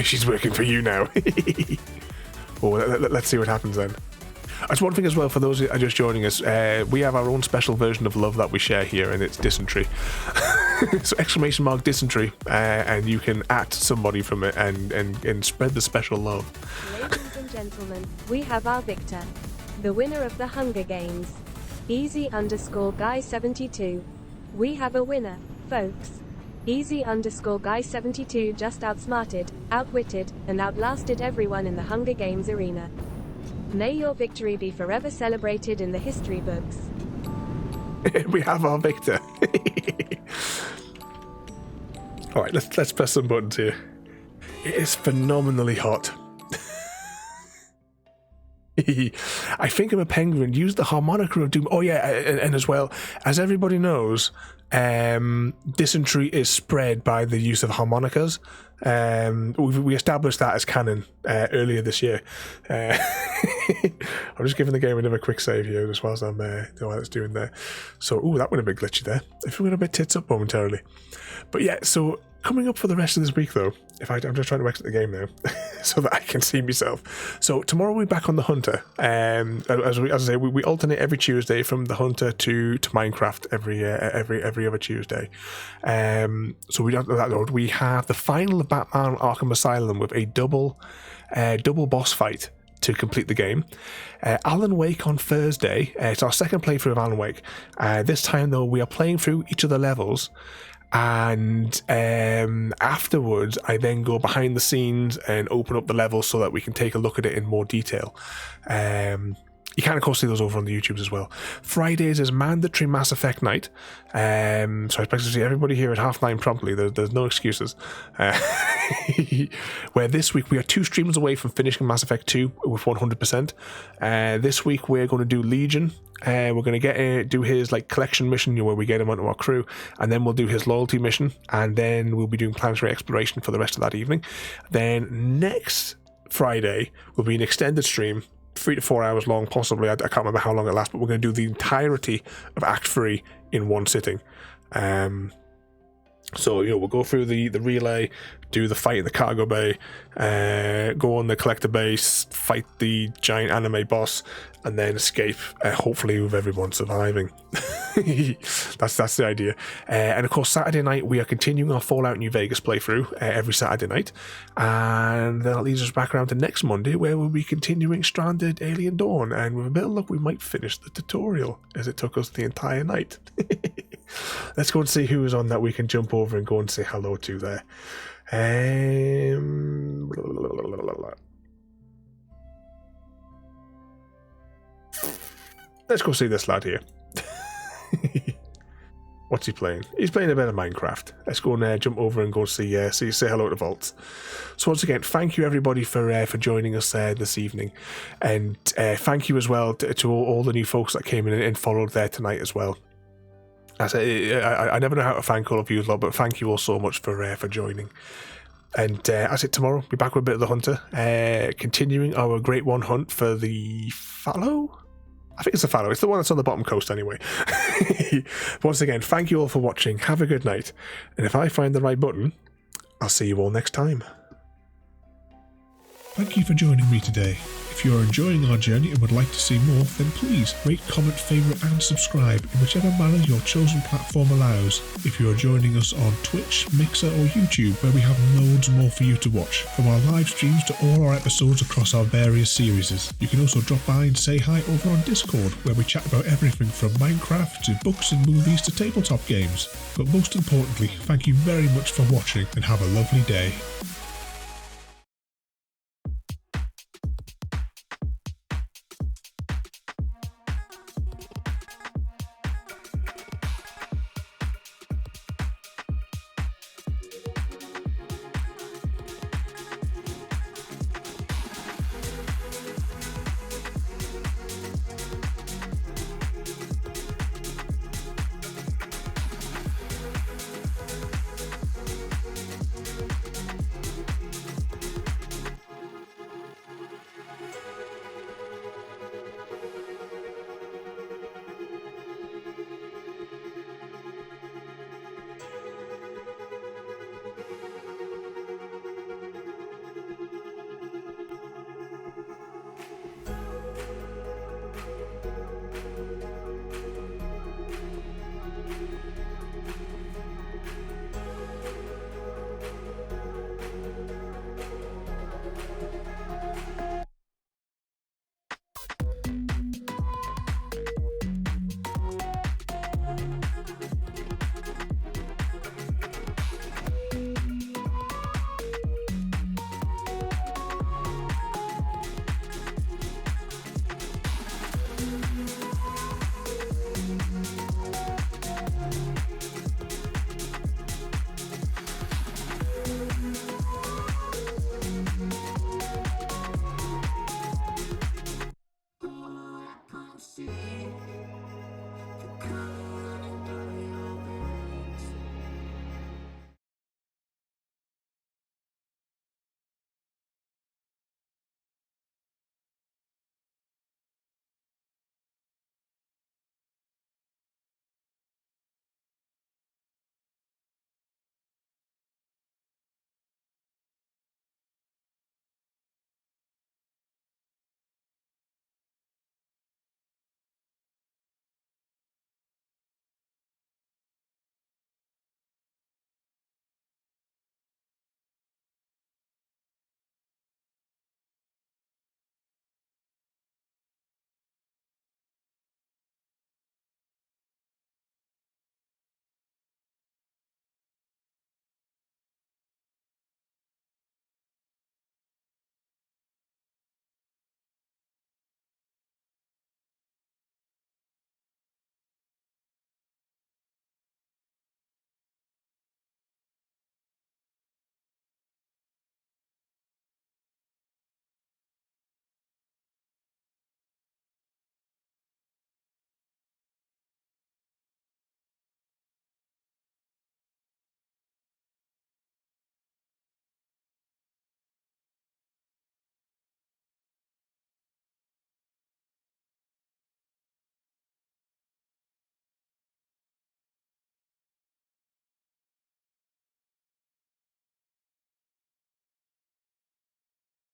She's working for you now. Oh, let's see what happens then. That's one thing as well, for those who are just joining us, we have our own special version of love that we share here, and it's dysentery. So ! Dysentery, and you can @ somebody from it and spread the special love. Ladies and gentlemen, we have our victor. The winner of the Hunger Games. Easy_Guy72. We have a winner, folks. Easy_Guy72 just outsmarted, outwitted, and outlasted everyone in the Hunger Games arena. May your victory be forever celebrated in the history books. We have our victor. Alright, let's press some buttons here. It is phenomenally hot. I think I'm a penguin. Use the harmonica of doom. Oh yeah, and as well, as everybody knows, dysentery is spread by the use of harmonicas. We established that as canon earlier this year. I'm just giving the game another quick save here just whilst I'm while it's doing there. So, that went a bit glitchy there. If we went a bit tits up momentarily. But yeah, so coming up for the rest of this week though, I'm just trying to exit the game now so that I can see myself. So tomorrow we're back on the Hunter. As I say, we alternate every Tuesday from the Hunter to Minecraft every other Tuesday. So we have the final of Batman Arkham Asylum with a double boss fight to complete the game. Alan Wake on Thursday. It's our second playthrough of Alan Wake. This time though, we are playing through each of the levels, and afterwards I then go behind the scenes and open up the level so that we can take a look at it in more detail. You can of course see those over on the YouTubes as well. Fridays is mandatory Mass Effect night, so I expect to see everybody here at 9:30 promptly. There's no excuses. Where this week we are 2 streams away from finishing Mass Effect 2 with 100%. This week we're going to do Legion. We're going to do his collection mission, where we get him onto our crew, and then we'll do his loyalty mission, and then we'll be doing planetary exploration for the rest of that evening. Then next Friday will be an extended stream, 3 to 4 hours long, possibly. I can't remember how long it lasts, but we're going to do the entirety of Act 3 in one sitting. So, we'll go through the relay, do the fight in the cargo bay, go on the collector base, fight the giant anime boss, and then escape, hopefully with everyone surviving. That's the idea. And of course, Saturday night, we are continuing our Fallout New Vegas playthrough every Saturday night. And that leads us back around to next Monday, where we'll be continuing Stranded Alien Dawn. And with a bit of luck, we might finish the tutorial, as it took us the entire night. Let's go and see who is on that we can jump over and go and say hello to there. Let's go see this lad here. What's he playing? He's playing a bit of Minecraft. Let's go and jump over and go say hello to Vaults. So once again, thank you everybody for joining us this evening, and thank you as well to all the new folks that came in and followed there tonight as well. I never know how to thank all of you a lot, but thank you all so much for joining. And as it tomorrow, be back with a bit of the Hunter, continuing our Great One hunt for the fallow. I think it's the fallow. It's the one that's on the bottom coast anyway. Once again, thank you all for watching. Have a good night, and if I find the right button, I'll see you all next time. Thank you for joining me today. If you are enjoying our journey and would like to see more, then please rate, comment, favourite and subscribe in whichever manner your chosen platform allows. If you are joining us on Twitch, Mixer or YouTube, where we have loads more for you to watch, from our live streams to all our episodes across our various series. You can also drop by and say hi over on Discord, where we chat about everything from Minecraft to books and movies to tabletop games. But most importantly, thank you very much for watching and have a lovely day.